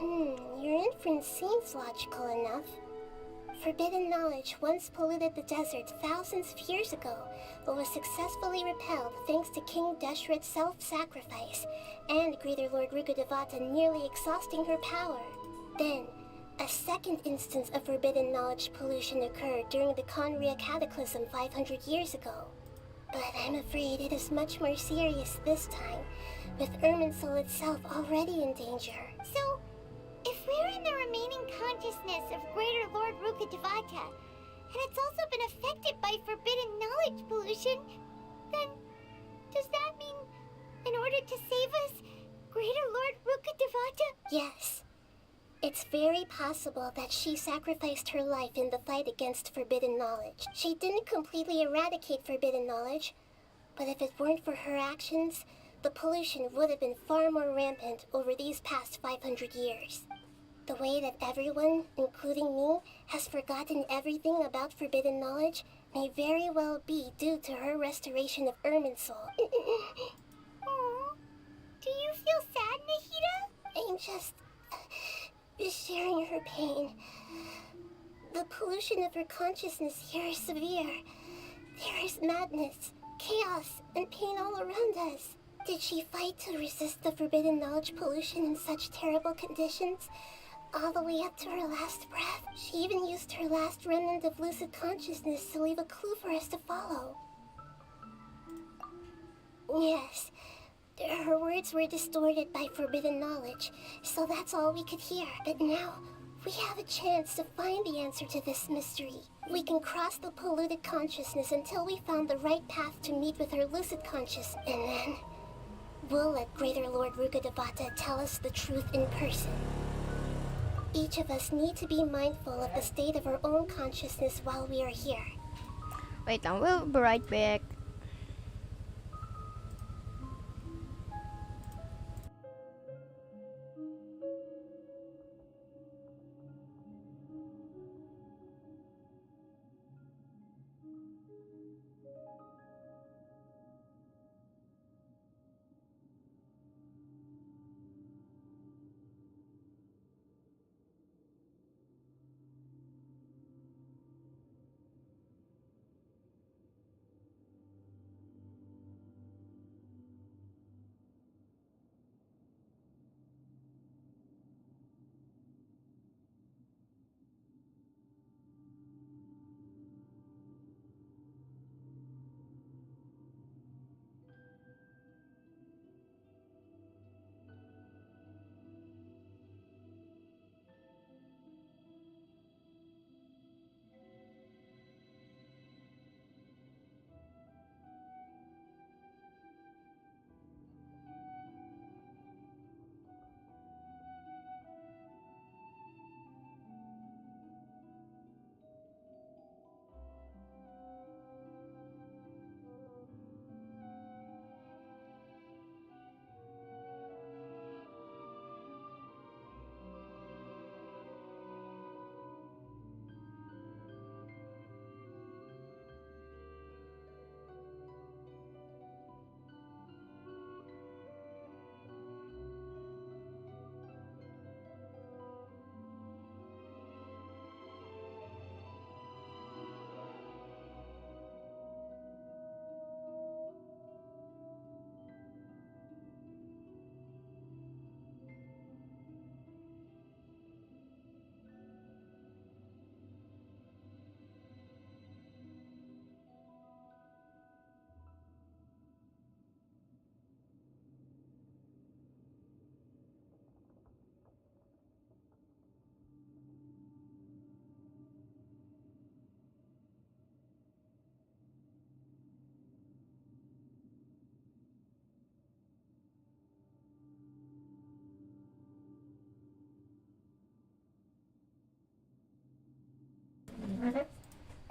Your inference seems logical enough. Forbidden knowledge once polluted the desert thousands of years ago, but was successfully repelled thanks to King Deshret's self-sacrifice, and Greater Lord Rukkhadevata nearly exhausting her power. Then, a second instance of forbidden knowledge pollution occurred during the Conria Cataclysm 500 years ago. But I'm afraid it is much more serious this time, with Irminsul itself already in danger. So, if we're in the remaining consciousness of Greater Lord Rukkhadevata, and it's also been affected by forbidden knowledge pollution, then does that mean, in order to save us, Greater Lord Rukkhadevata? Yes. It's very possible that she sacrificed her life in the fight against forbidden knowledge. She didn't completely eradicate forbidden knowledge, but if it weren't for her actions, the pollution would have been far more rampant over these past 500 years. The way that everyone, including me, has forgotten everything about forbidden knowledge may very well be due to her restoration of Irminsul. Aww. Do you feel sad, Nahida? I'm just sharing her pain. The pollution of her consciousness here is severe. There is madness, chaos, and pain all around us. Did she fight to resist the forbidden knowledge pollution in such terrible conditions? All the way up to her last breath. She even used her last remnant of lucid consciousness to leave a clue for us to follow. Yes, her words were distorted by forbidden knowledge, so that's all we could hear. But now, We have a chance to find the answer to this mystery. We can cross the polluted consciousness until we found the right path to meet with our lucid conscious, and then we'll let Greater Lord Rukkhadevata tell us the truth in person. Each of us need to be mindful of the state of our own consciousness while we are here. Wait lang, we'll be right back.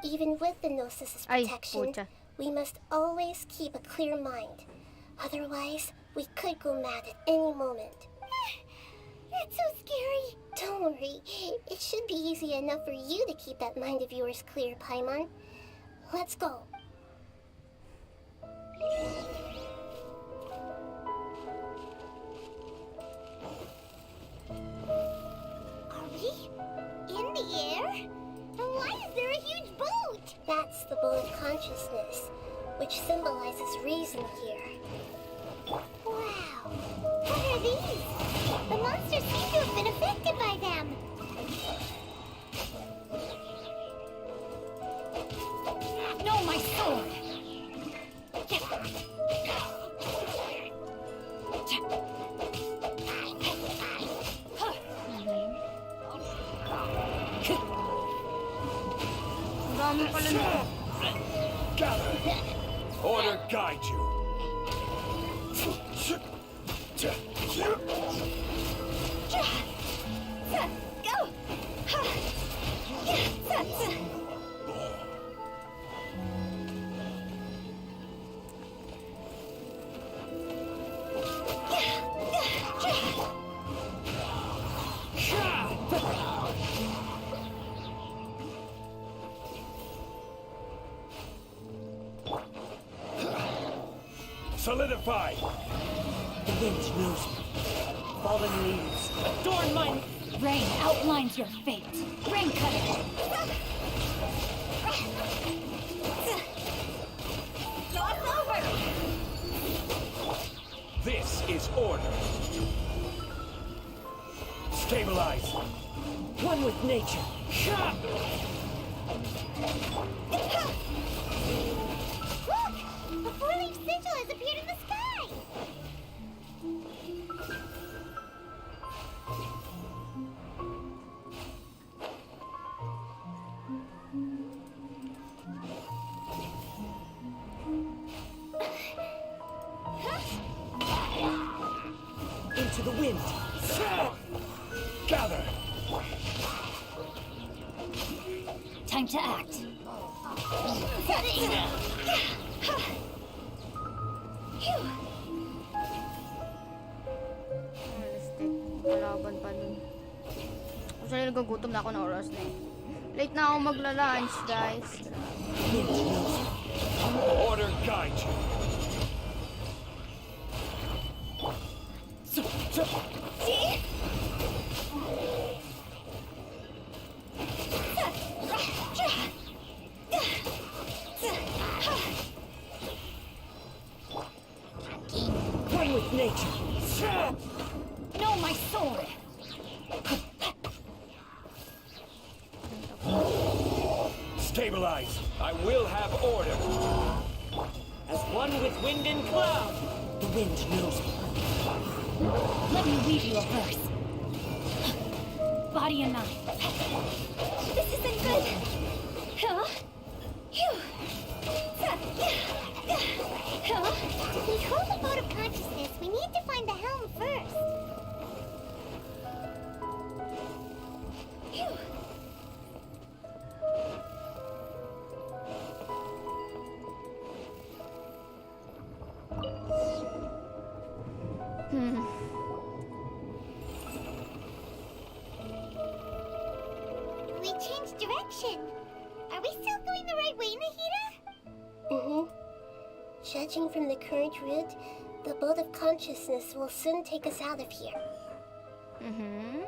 Even with the Gnosis' protection, we must always keep a clear mind. Otherwise, we could go mad at any moment. That's so scary. Don't worry. It should be easy enough for you to keep that mind of yours clear, Paimon. Let's go. Are we in the air? And why is there a huge boat? That's the boat of consciousness, which symbolizes reason here. Wow. What are these? The monsters seem to have been affected by them. No, my sword! Gather! Order guide you! Go! Solidify! The wind knows me. Fallen leaves adorn my... Rain outlines your fate. Rain cutter. Cross over! This is order. Stabilize. One with nature. Look! A four-leaf sigil has appeared in the sky! to the wind. Gather! Time to act. Realistic. Kalaban pa dun. Actually, nagagutom na ako na oras na eh. Late na ako magla-lunch, guys. Order guide you. One with nature. No, my sword! Stabilize. I will have order. As one with wind and cloud. The wind knows me. Let me read you a verse. Body and mind. This isn't good. Huh? Phew. Huh? To control the boat of consciousness, we need to find the helm first. Phew. We changed direction. Are we still going the right way, Nahida? Mm-hmm. Judging from the current route, the boat of consciousness will soon take us out of here. Mm-hmm.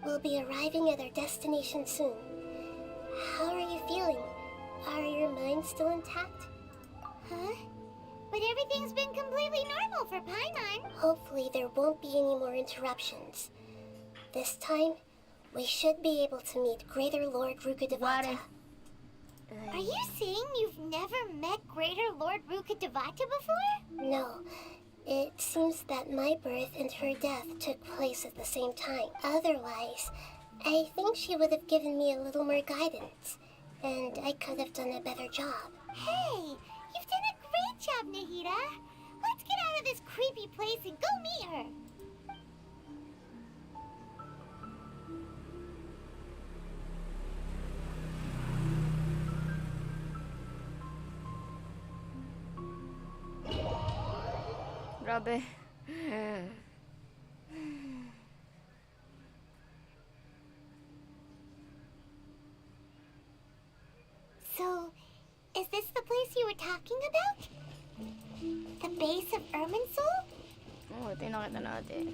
We'll be arriving at our destination soon. How are you feeling? Are your minds still intact? Huh? But everything's been completely normal for Paimon. Hopefully there won't be any more interruptions. This time, we should be able to meet Greater Lord Rukkhadevata. Are you saying you've never met Greater Lord Rukkhadevata before? No. It seems that my birth and her death took place at the same time. Otherwise, I think she would have given me a little more guidance, and I could have done a better job. Hey, you've done a great job, Nahida. Let's get out of this creepy place and go meet her. Grabe. So, is this the place you were talking about? The base of Irminsul? Oh, ito yung nakita natin.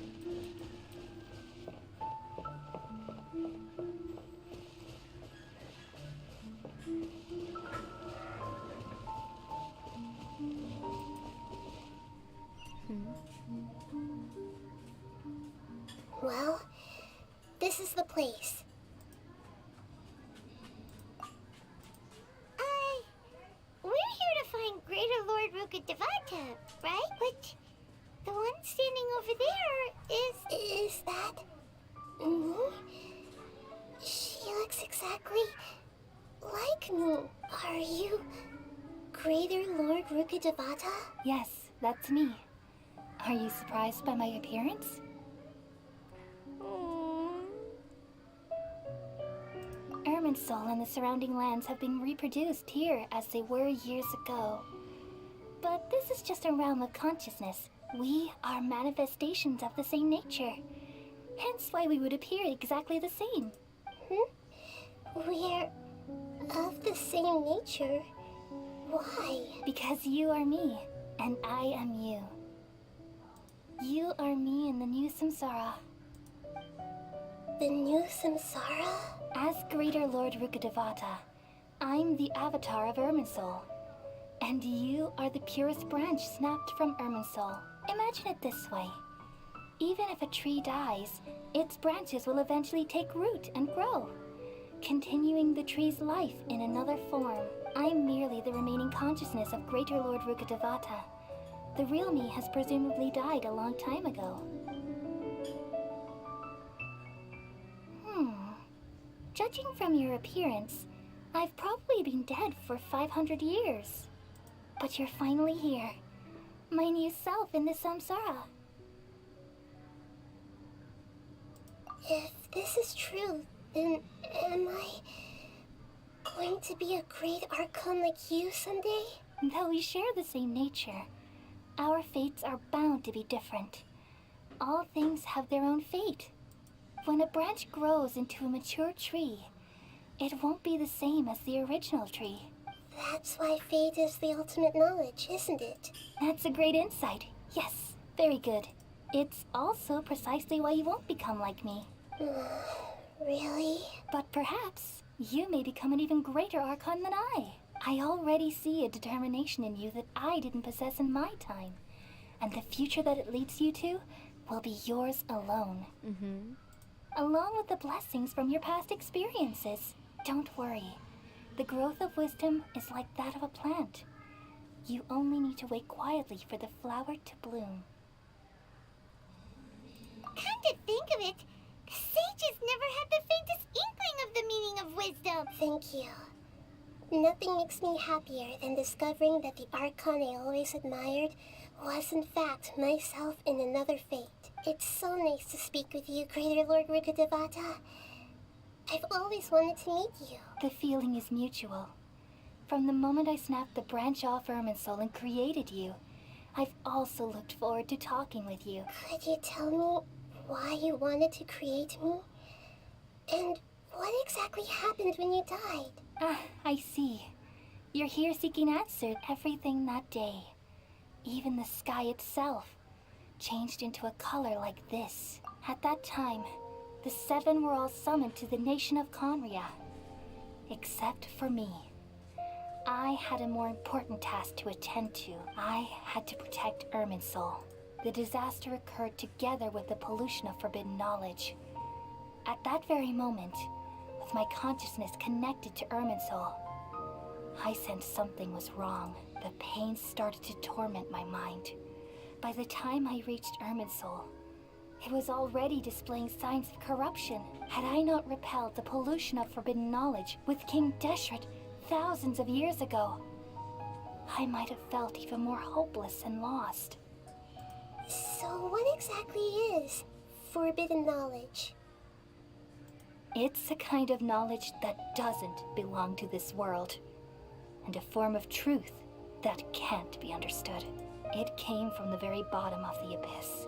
Well, this is the place. We're here to find Greater Lord Rukkhadevata, right? But the one standing over there is... Is that... me? She looks exactly like me. Are you Greater Lord Rukkhadevata? Yes, that's me. Are you surprised by my appearance? Irminsul and the surrounding lands have been reproduced here as they were years ago. But this is just a realm of consciousness. We are manifestations of the same nature. Hence why we would appear exactly the same. We're of the same nature? Why? Because you are me, and I am you. You are me in the new samsara. The new samsara? As Greater Lord Rukkhadevata, I'm the avatar of Irminsul. And you are the purest branch snapped from Irminsul. Imagine it this way. Even if a tree dies, its branches will eventually take root and grow, continuing the tree's life in another form. I'm merely the remaining consciousness of Greater Lord Rukkhadevata. The real me has presumably died a long time ago. Judging from your appearance, I've probably been dead for 500 years. But you're finally here. My new self in the samsara. If this is true, then am I going to be a great Archon like you someday? Though we share the same nature, our fates are bound to be different. All things have their own fate. When a branch grows into a mature tree, it won't be the same as the original tree. That's why fate is the ultimate knowledge, isn't it? That's a great insight. Yes, very good. It's also precisely why you won't become like me. Really? But perhaps you may become an even greater Archon than I. I already see a determination in you that I didn't possess in my time. And the future that it leads you to will be yours alone. Along with the blessings from your past experiences. Don't worry. The growth of wisdom is like that of a plant. You only need to wait quietly for the flower to bloom. Come to think of it, the sages never had the faintest inkling of the meaning of wisdom. Thank you. Nothing makes me happier than discovering that the Archon I always admired was in fact myself in another fate. It's so nice to speak with you, Greater Lord Rukkhadevata. I've always wanted to meet you. The feeling is mutual. From the moment I snapped the branch off Irminsul and created you, I've also looked forward to talking with you. Could you tell me why you wanted to create me? And what exactly happened when you died? Ah, I see. You're here seeking answer to everything that day. Even the sky itself changed into a color like this. At that time, the seven were all summoned to the nation of Conria. Except for me. I had a more important task to attend to. I had to protect Irminsul. The disaster occurred together with the pollution of forbidden knowledge. At that very moment, with my consciousness connected to Irminsul, I sensed something was wrong. The pain started to torment my mind. By the time I reached Irminsul, it was already displaying signs of corruption. Had I not repelled the pollution of forbidden knowledge with King Deshret thousands of years ago, I might have felt even more hopeless and lost. So what exactly is forbidden knowledge? It's a kind of knowledge that doesn't belong to this world, and a form of truth that can't be understood. It came from the very bottom of the abyss.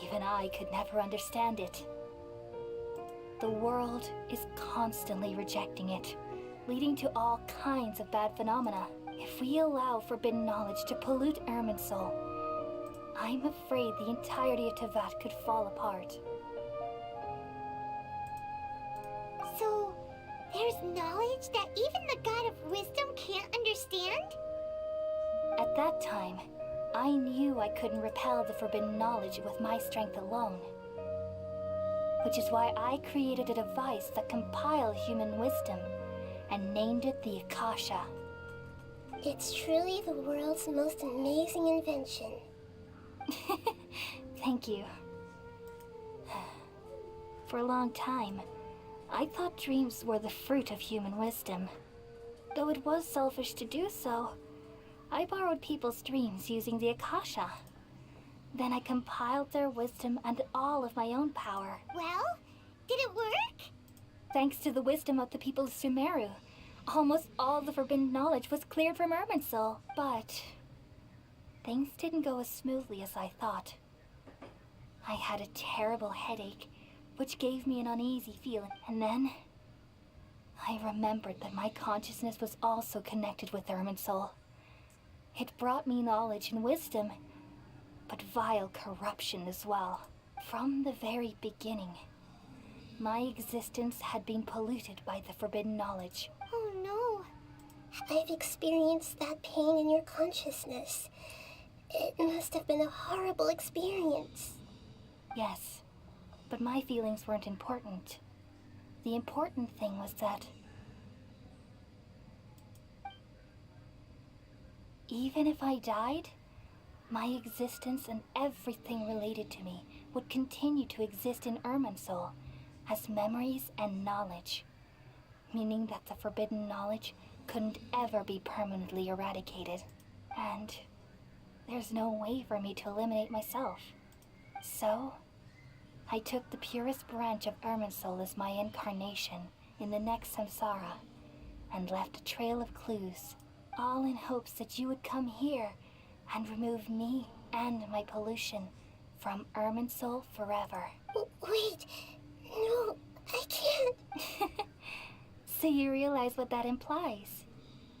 Even I could never understand it. The world is constantly rejecting it, leading to all kinds of bad phenomena. If we allow forbidden knowledge to pollute Irminsul, I'm afraid the entirety of Tevat could fall apart. So, there's knowledge that even the God of wisdom can't understand? At that time, I knew I couldn't repel the forbidden knowledge with my strength alone. Which is why I created a device that compiled human wisdom and named it the Akasha. It's truly the world's most amazing invention. Thank you. For a long time, I thought dreams were the fruit of human wisdom. Though it was selfish to do so, I borrowed people's dreams using the Akasha. Then I compiled their wisdom and all of my own power. Well, did it work? Thanks to the wisdom of the people of Sumeru, almost all the forbidden knowledge was cleared from Irminsul. But things didn't go as smoothly as I thought. I had a terrible headache, which gave me an uneasy feeling. And then I remembered that my consciousness was also connected with Irminsul. It brought me knowledge and wisdom, but vile corruption as well. From the very beginning, my existence had been polluted by the forbidden knowledge. Oh no. I've experienced that pain in your consciousness. It must have been a horrible experience. Yes, but my feelings weren't important. The important thing was that Even if I died, my existence and everything related to me would continue to exist in Irminsul as memories and knowledge, meaning that the forbidden knowledge couldn't ever be permanently eradicated. And there's no way for me to eliminate myself. So, I took the purest branch of Irminsul as my incarnation in the next samsara, and left a trail of clues, all in hopes that you would come here and remove me and my pollution from Irminsul forever. Wait, no, I can't. So you realize what that implies?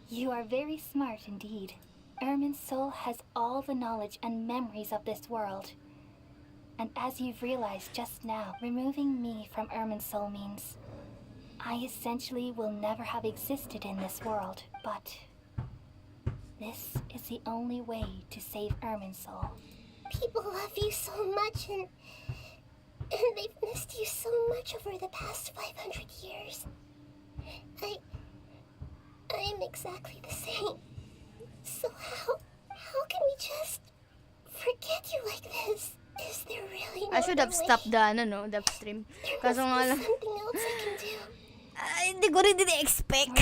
You are very smart indeed. Irminsul has all the knowledge and memories of this world. And as you've realized just now, removing me from Irminsul means I essentially will never have existed in this world, but this is the only way to save Irminsul. People love you so much, and they've missed you so much over the past 500 years. I'm exactly the same. So how can we just forget you like this? Is there really no I should have other way? stopped the stream. There Kaso must nga be lang, something else I can do. hindi ko rin din-expect.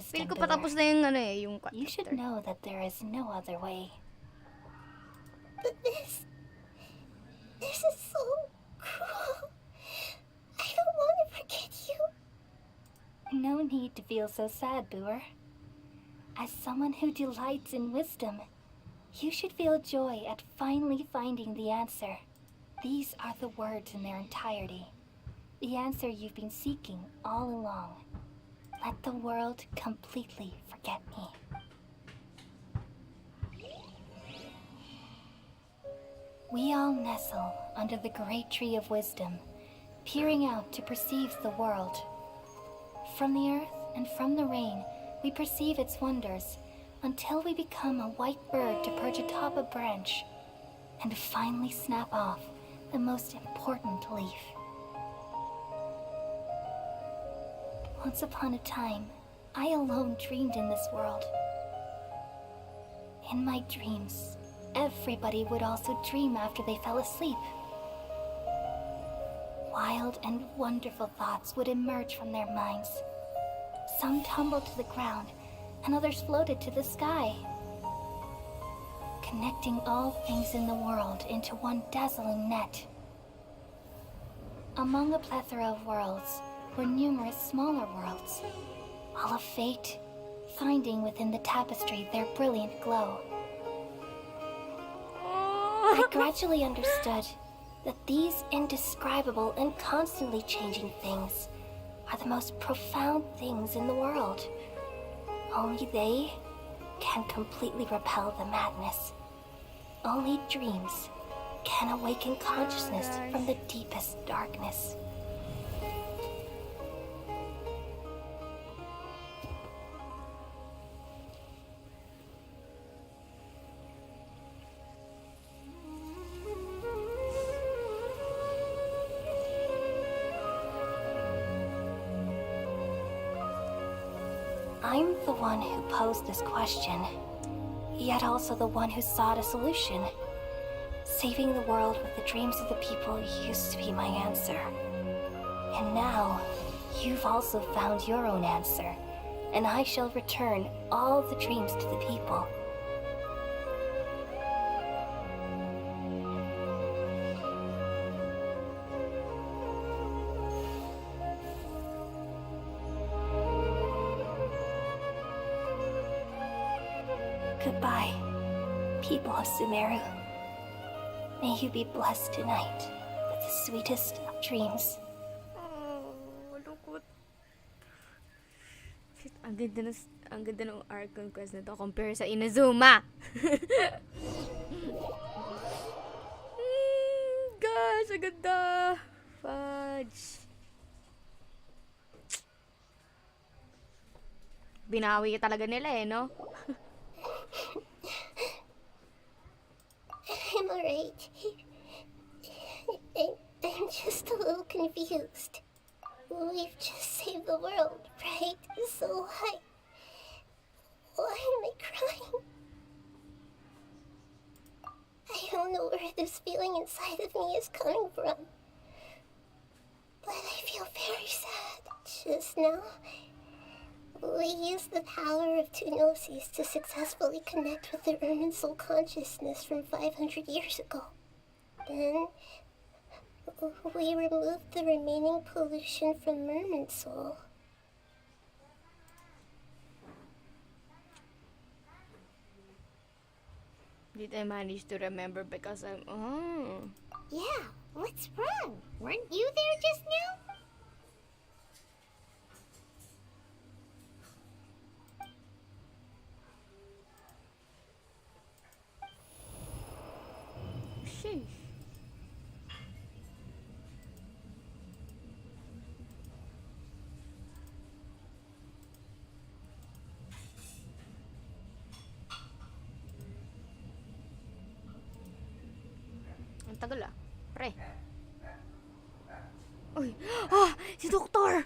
Feel ko patapos na yung yung You should know that there is no other way. But this is so cruel. I don't want to forget you. No need to feel so sad, Boer. As someone who delights in wisdom, you should feel joy at finally finding the answer. These are the words in their entirety. The answer you've been seeking all along. Let the world completely forget me. We all nestle under the great tree of wisdom, peering out to perceive the world. From the earth and from the rain, we perceive its wonders, until we become a white bird to perch atop a branch and finally snap off the most important leaf. Once upon a time, I alone dreamed in this world. In my dreams, everybody would also dream after they fell asleep. Wild and wonderful thoughts would emerge from their minds. Some tumbled to the ground, and others floated to the sky, connecting all things in the world into one dazzling net. Among a plethora of worlds were numerous smaller worlds, all of fate, finding within the tapestry their brilliant glow. I gradually understood that these indescribable and constantly changing things are the most profound things in the world. Only they can completely repel the madness. Only dreams can awaken consciousness from the deepest darkness. I'm the one who posed this question, yet also the one who sought a solution. Saving the world with the dreams of the people used to be my answer. And now, you've also found your own answer, and I shall return all the dreams to the people. Goodbye, people of Sumeru. May you be blessed tonight with the sweetest of dreams. Oh, malungkot. Shit, ang ganda ng Arc Conquest na to compare sa Inazuma. Gosh, ang ganda. Fudge. Binawi talaga nila no? I'm alright. I'm just a little confused. We've just saved the world, right? So why am I crying? don't know where this feeling inside of me is coming from, but I feel very sad. Just now, we used the power of two gnosis to successfully connect with the Ermin soul consciousness from 500 years ago. Then, we removed the remaining pollution from Merman soul. Did I manage to remember because I'm... Oh. Yeah, what's wrong? Weren't you there just now? Sheesh. Ang tagal ah. Pre. Uy. Ah! Si Doktor!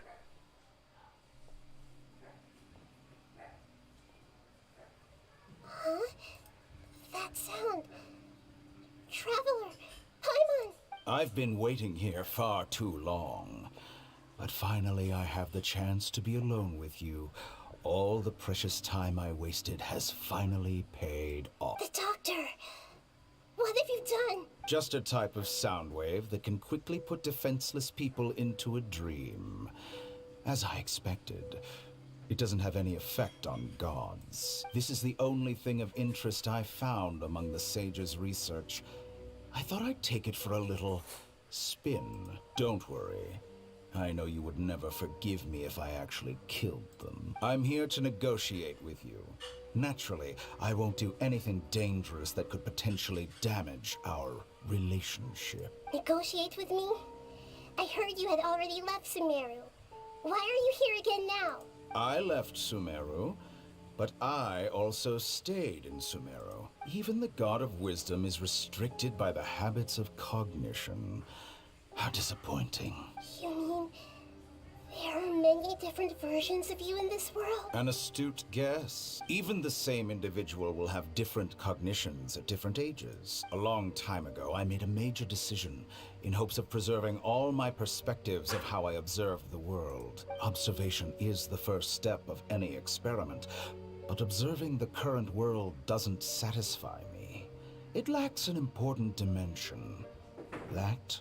Huh? That sound. Traveler! Paimon! I've been waiting here far too long. But finally I have the chance to be alone with you. All the precious time I wasted has finally paid off. The doctor! What have you done? Just a type of sound wave that can quickly put defenseless people into a dream. As I expected, it doesn't have any effect on gods. This is the only thing of interest I found among the sage's research. I thought I'd take it for a little spin. Don't worry. I know you would never forgive me if I actually killed them. I'm here to negotiate with you. Naturally, I won't do anything dangerous that could potentially damage our relationship. Negotiate with me? I heard you had already left Sumeru. Why are you here again now? I left Sumeru, but I also stayed in Sumeru. Even the God of Wisdom is restricted by the habits of cognition. How disappointing. You mean there are many different versions of you in this world? An astute guess. Even the same individual will have different cognitions at different ages. A long time ago, I made a major decision in hopes of preserving all my perspectives of how I observe the world. Observation is the first step of any experiment, but observing the current world doesn't satisfy me. It lacks an important dimension. That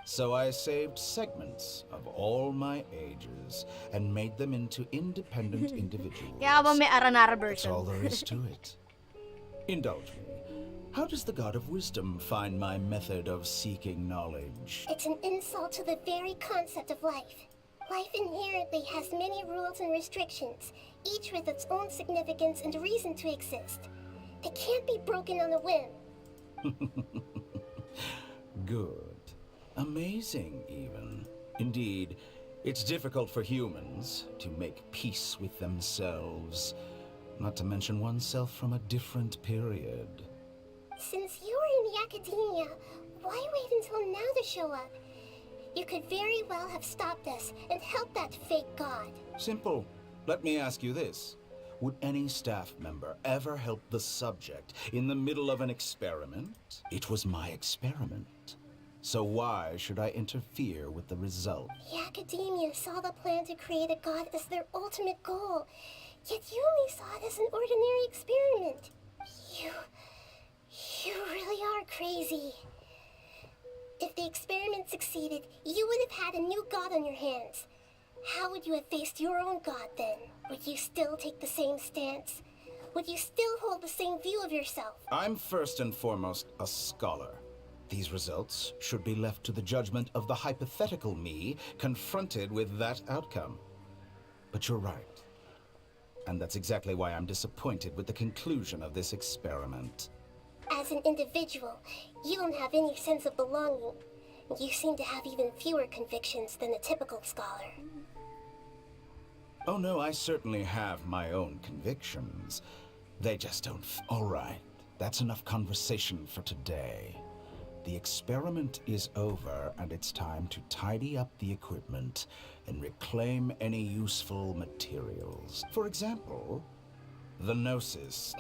So I saved segments of all my ages and made them into independent individuals. Kaya ba may Aranara That's version? all there is to it. Indulge me. How does the God of Wisdom find my method of seeking knowledge? It's an insult to the very concept of life. Life inherently has many rules and restrictions, each with its own significance and reason to exist. They can't be broken on a whim. Good. Amazing, even. Indeed, it's difficult for humans to make peace with themselves, not to mention oneself from a different period. Since you were in the academia, why wait until now to show up? You could very well have stopped us and helped that fake god. Simple. Let me ask you this. Would any staff member ever help the subject in the middle of an experiment? It was my experiment. So why should I interfere with the result? The academia saw the plan to create a god as their ultimate goal, yet you only saw it as an ordinary experiment. You really are crazy. If the experiment succeeded, you would have had a new god on your hands. How would you have faced your own god then? Would you still take the same stance? Would you still hold the same view of yourself? I'm first and foremost a scholar. These results should be left to the judgment of the hypothetical me confronted with that outcome. But you're right. And that's exactly why I'm disappointed with the conclusion of this experiment. As an individual, you don't have any sense of belonging. You seem to have even fewer convictions than a typical scholar. Oh no, I certainly have my own convictions. They just don't All right, that's enough conversation for today. The experiment is over, and it's time to tidy up the equipment and reclaim any useful materials. For example, the Gnosis.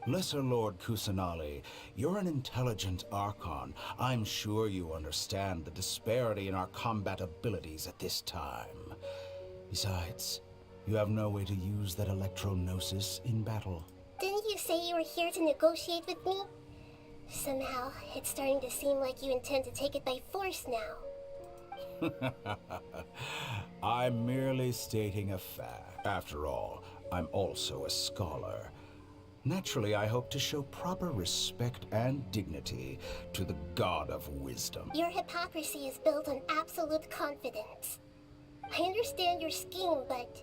Lesser Lord Kusanali, you're an intelligent Archon. I'm sure you understand the disparity in our combat abilities at this time. Besides, you have no way to use that electro-gnosis in battle. Didn't you say you were here to negotiate with me? Somehow, it's starting to seem like you intend to take it by force now. I'm merely stating a fact. After all, I'm also a scholar. Naturally, I hope to show proper respect and dignity to the God of Wisdom. Your hypocrisy is built on absolute confidence. I understand your scheme, but...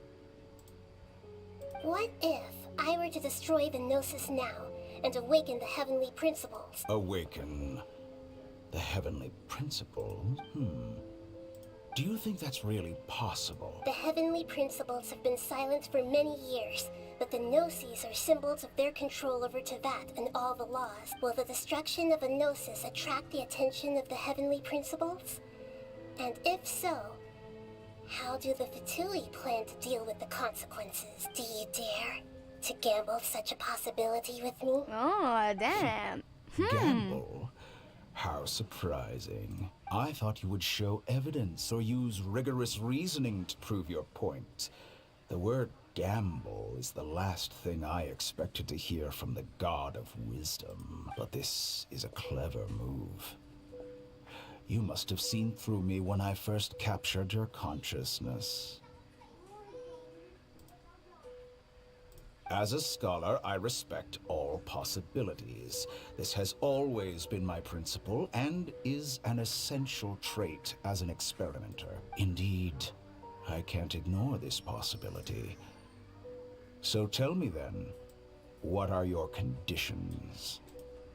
what if I were to destroy the Gnosis now and awaken the heavenly principles? Awaken the heavenly principles? Do you think that's really possible? The heavenly principles have been silent for many years, but the Gnosis are symbols of their control over Teyvat and all the laws. Will the destruction of a Gnosis attract the attention of the heavenly principles? And if so, how do the Fatui plan to deal with the consequences? Do you dare to gamble such a possibility with me? Oh, damn. Gamble? How surprising. I thought you would show evidence or use rigorous reasoning to prove your point. The word gamble is the last thing I expected to hear from the God of Wisdom. But this is a clever move. You must have seen through me when I first captured your consciousness. As a scholar, I respect all possibilities. This has always been my principle and is an essential trait as an experimenter. Indeed, I can't ignore this possibility. So tell me then, what are your conditions?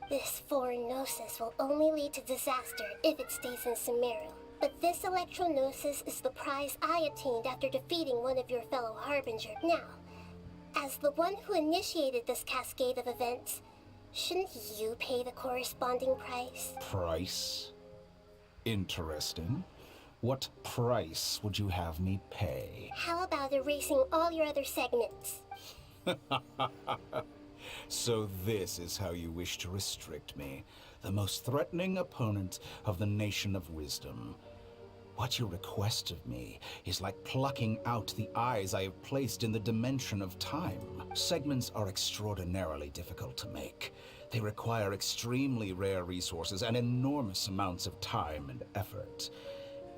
This foreign Gnosis will only lead to disaster if it stays in Sumeru. But this electro-Gnosis is the prize I obtained after defeating one of your fellow Harbinger. Now, as the one who initiated this cascade of events, shouldn't you pay the corresponding price? Price? Interesting. What price would you have me pay? How about erasing all your other segments? So this is how you wish to restrict me, the most threatening opponent of the Nation of Wisdom. What you request of me is like plucking out the eyes I have placed in the dimension of time. Segments are extraordinarily difficult to make. They require extremely rare resources and enormous amounts of time and effort,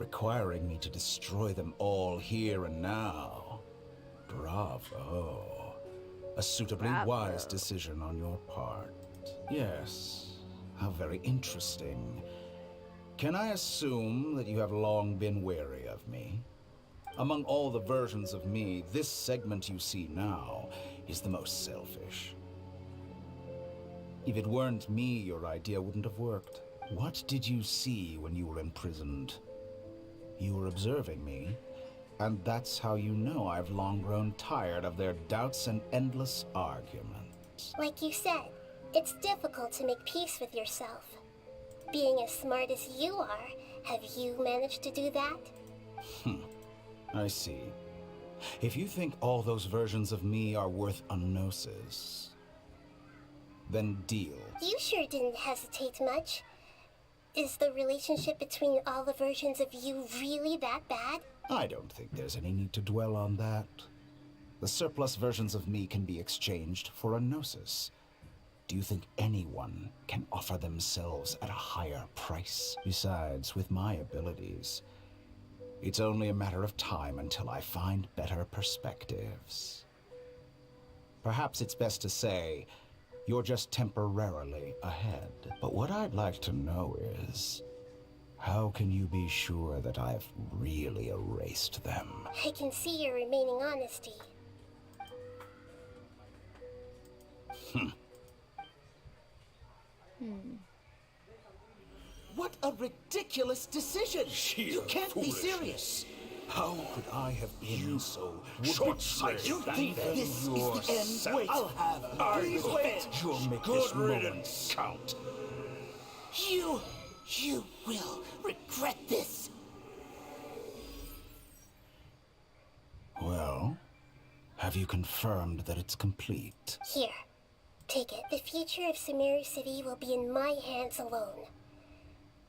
requiring me to destroy them all here and now. Bravo. A suitably wise decision on your part. Yes, how very interesting. Can I assume that you have long been wary of me? Among all the versions of me, this segment you see now is the most selfish. If it weren't me, your idea wouldn't have worked. What did you see when you were imprisoned? You were observing me, and that's how you know I've long grown tired of their doubts and endless arguments. Like you said, it's difficult to make peace with yourself. Being as smart as you are, have you managed to do that? I see. If you think all those versions of me are worth a gnosis, then deal. You sure didn't hesitate much. Is the relationship between all the versions of you really that bad? I don't think there's any need to dwell on that. The surplus versions of me can be exchanged for a gnosis. Do you think anyone can offer themselves at a higher price? Besides, with my abilities, it's only a matter of time until I find better perspectives. Perhaps it's best to say, you're just temporarily ahead. But what I'd like to know is, how can you be sure that I've really erased them? I can see your remaining honesty. What a ridiculous decision! You can't be serious! How could I have been so short-sighted? You think this is the end? Wait, I'll have please wait. You'll make this moment count. You will regret this. Well, have you confirmed that it's complete? Here, Take it. The future of Sumeru City will be in my hands alone.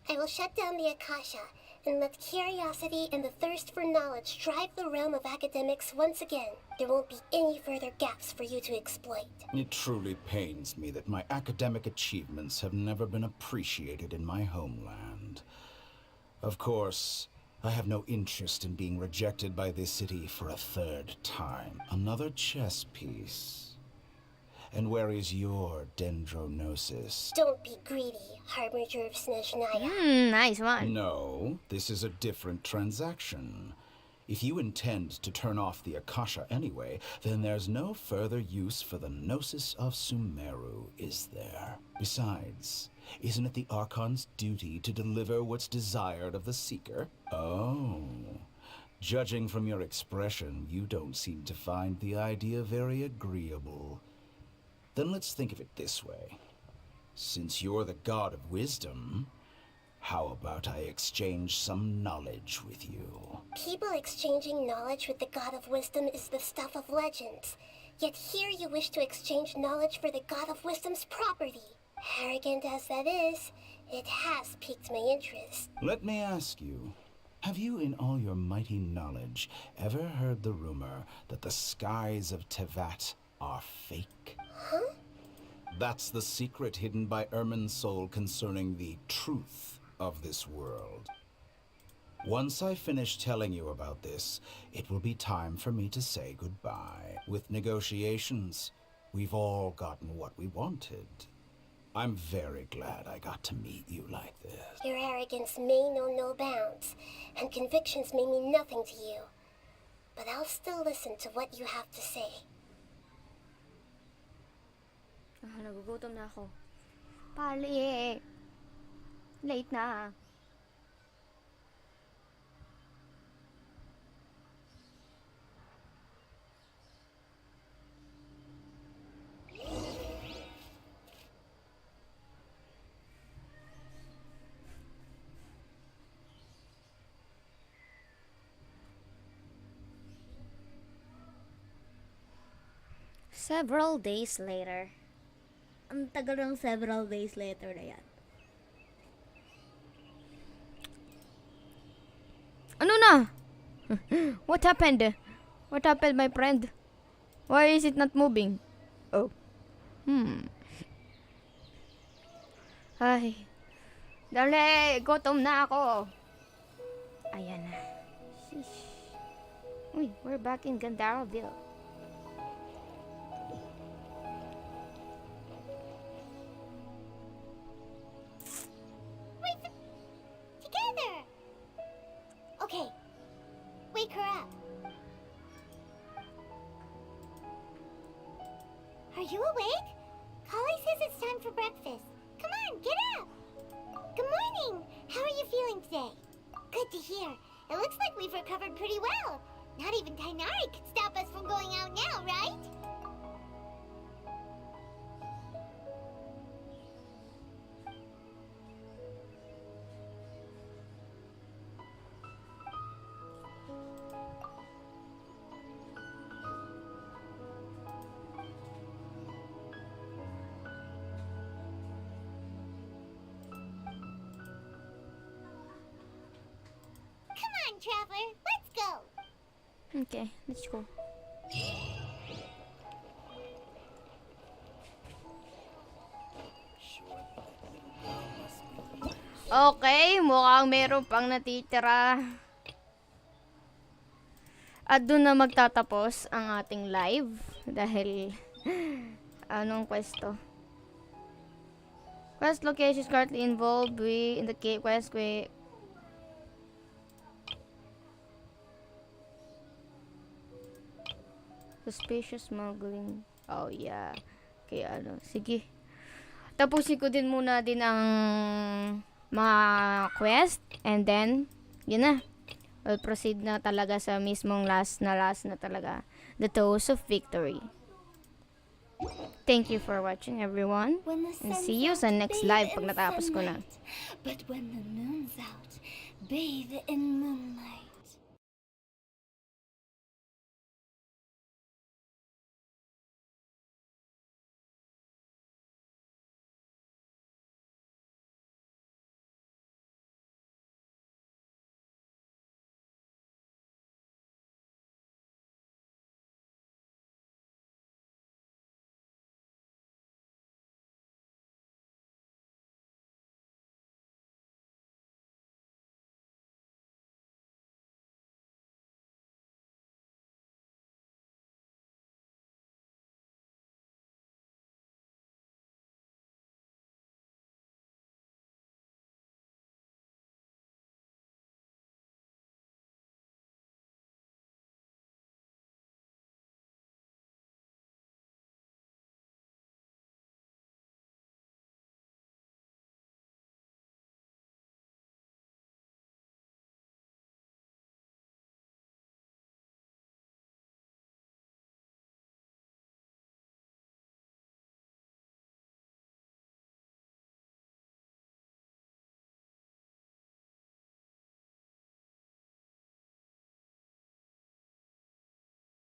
I will shut down the Akasha and let curiosity and the thirst for knowledge drive the realm of academics once again. There won't be any further gaps for you to exploit. It truly pains me that my academic achievements have never been appreciated in my homeland. Of course, I have no interest in being rejected by this city for a third time. Another chess piece. And where is your dendronosis? Don't be greedy, Harbinger of Snezhnaya. Nice one. No, this is a different transaction. If you intend to turn off the Akasha anyway, then there's no further use for the Gnosis of Sumeru, is there? Besides, isn't it the Archon's duty to deliver what's desired of the Seeker? Oh. Judging from your expression, you don't seem to find the idea very agreeable. Then let's think of it this way. Since you're the god of wisdom, how about I exchange some knowledge with you? People exchanging knowledge with the god of wisdom is the stuff of legends. Yet here you wish to exchange knowledge for the god of wisdom's property. Arrogant as that is, it has piqued my interest. Let me ask you, have you in all your mighty knowledge ever heard the rumor that the skies of Tevat are fake? Huh? That's the secret hidden by Irminsul concerning the truth of this world. Once I finish telling you about this, it will be time for me to say goodbye. With negotiations, we've all gotten what we wanted. I'm very glad I got to meet you like this. Your arrogance may know no bounds, and convictions may mean nothing to you. But I'll still listen to what you have to say. Nagugutom na ako. Pali. Late na. Several days later. Ang tagal ng several days later na yan. Ano na? What happened? What happened, my friend? Why is it not moving? Oh. Ay. Dali, gutom na ako. Ayan na. Sheesh. Uy, we're back in Gandaraville. Okay, wake her up. Are you awake? Kali says it's time for breakfast. Come on, get up. Good morning. How are you feeling today? Good to hear. It looks like we've recovered pretty well. Not even Tainari could stop us from going out now, right? Traveler, let's go. Okay, let's go. Okay, mukhang meron pang natitira. At doon na magtatapos ang ating live dahil anong questo? Quest location is currently involved in the quest suspicious smuggling. Oh yeah. Kaya ano, sige. Tapusin ko din muna din ang mga quest and then yun na. We'll proceed na talaga sa mismong last na talaga. The Toes of Victory. Thank you for watching everyone. And see you sa next live pag natapos ko na. But when the moon's out, bathe in moonlight.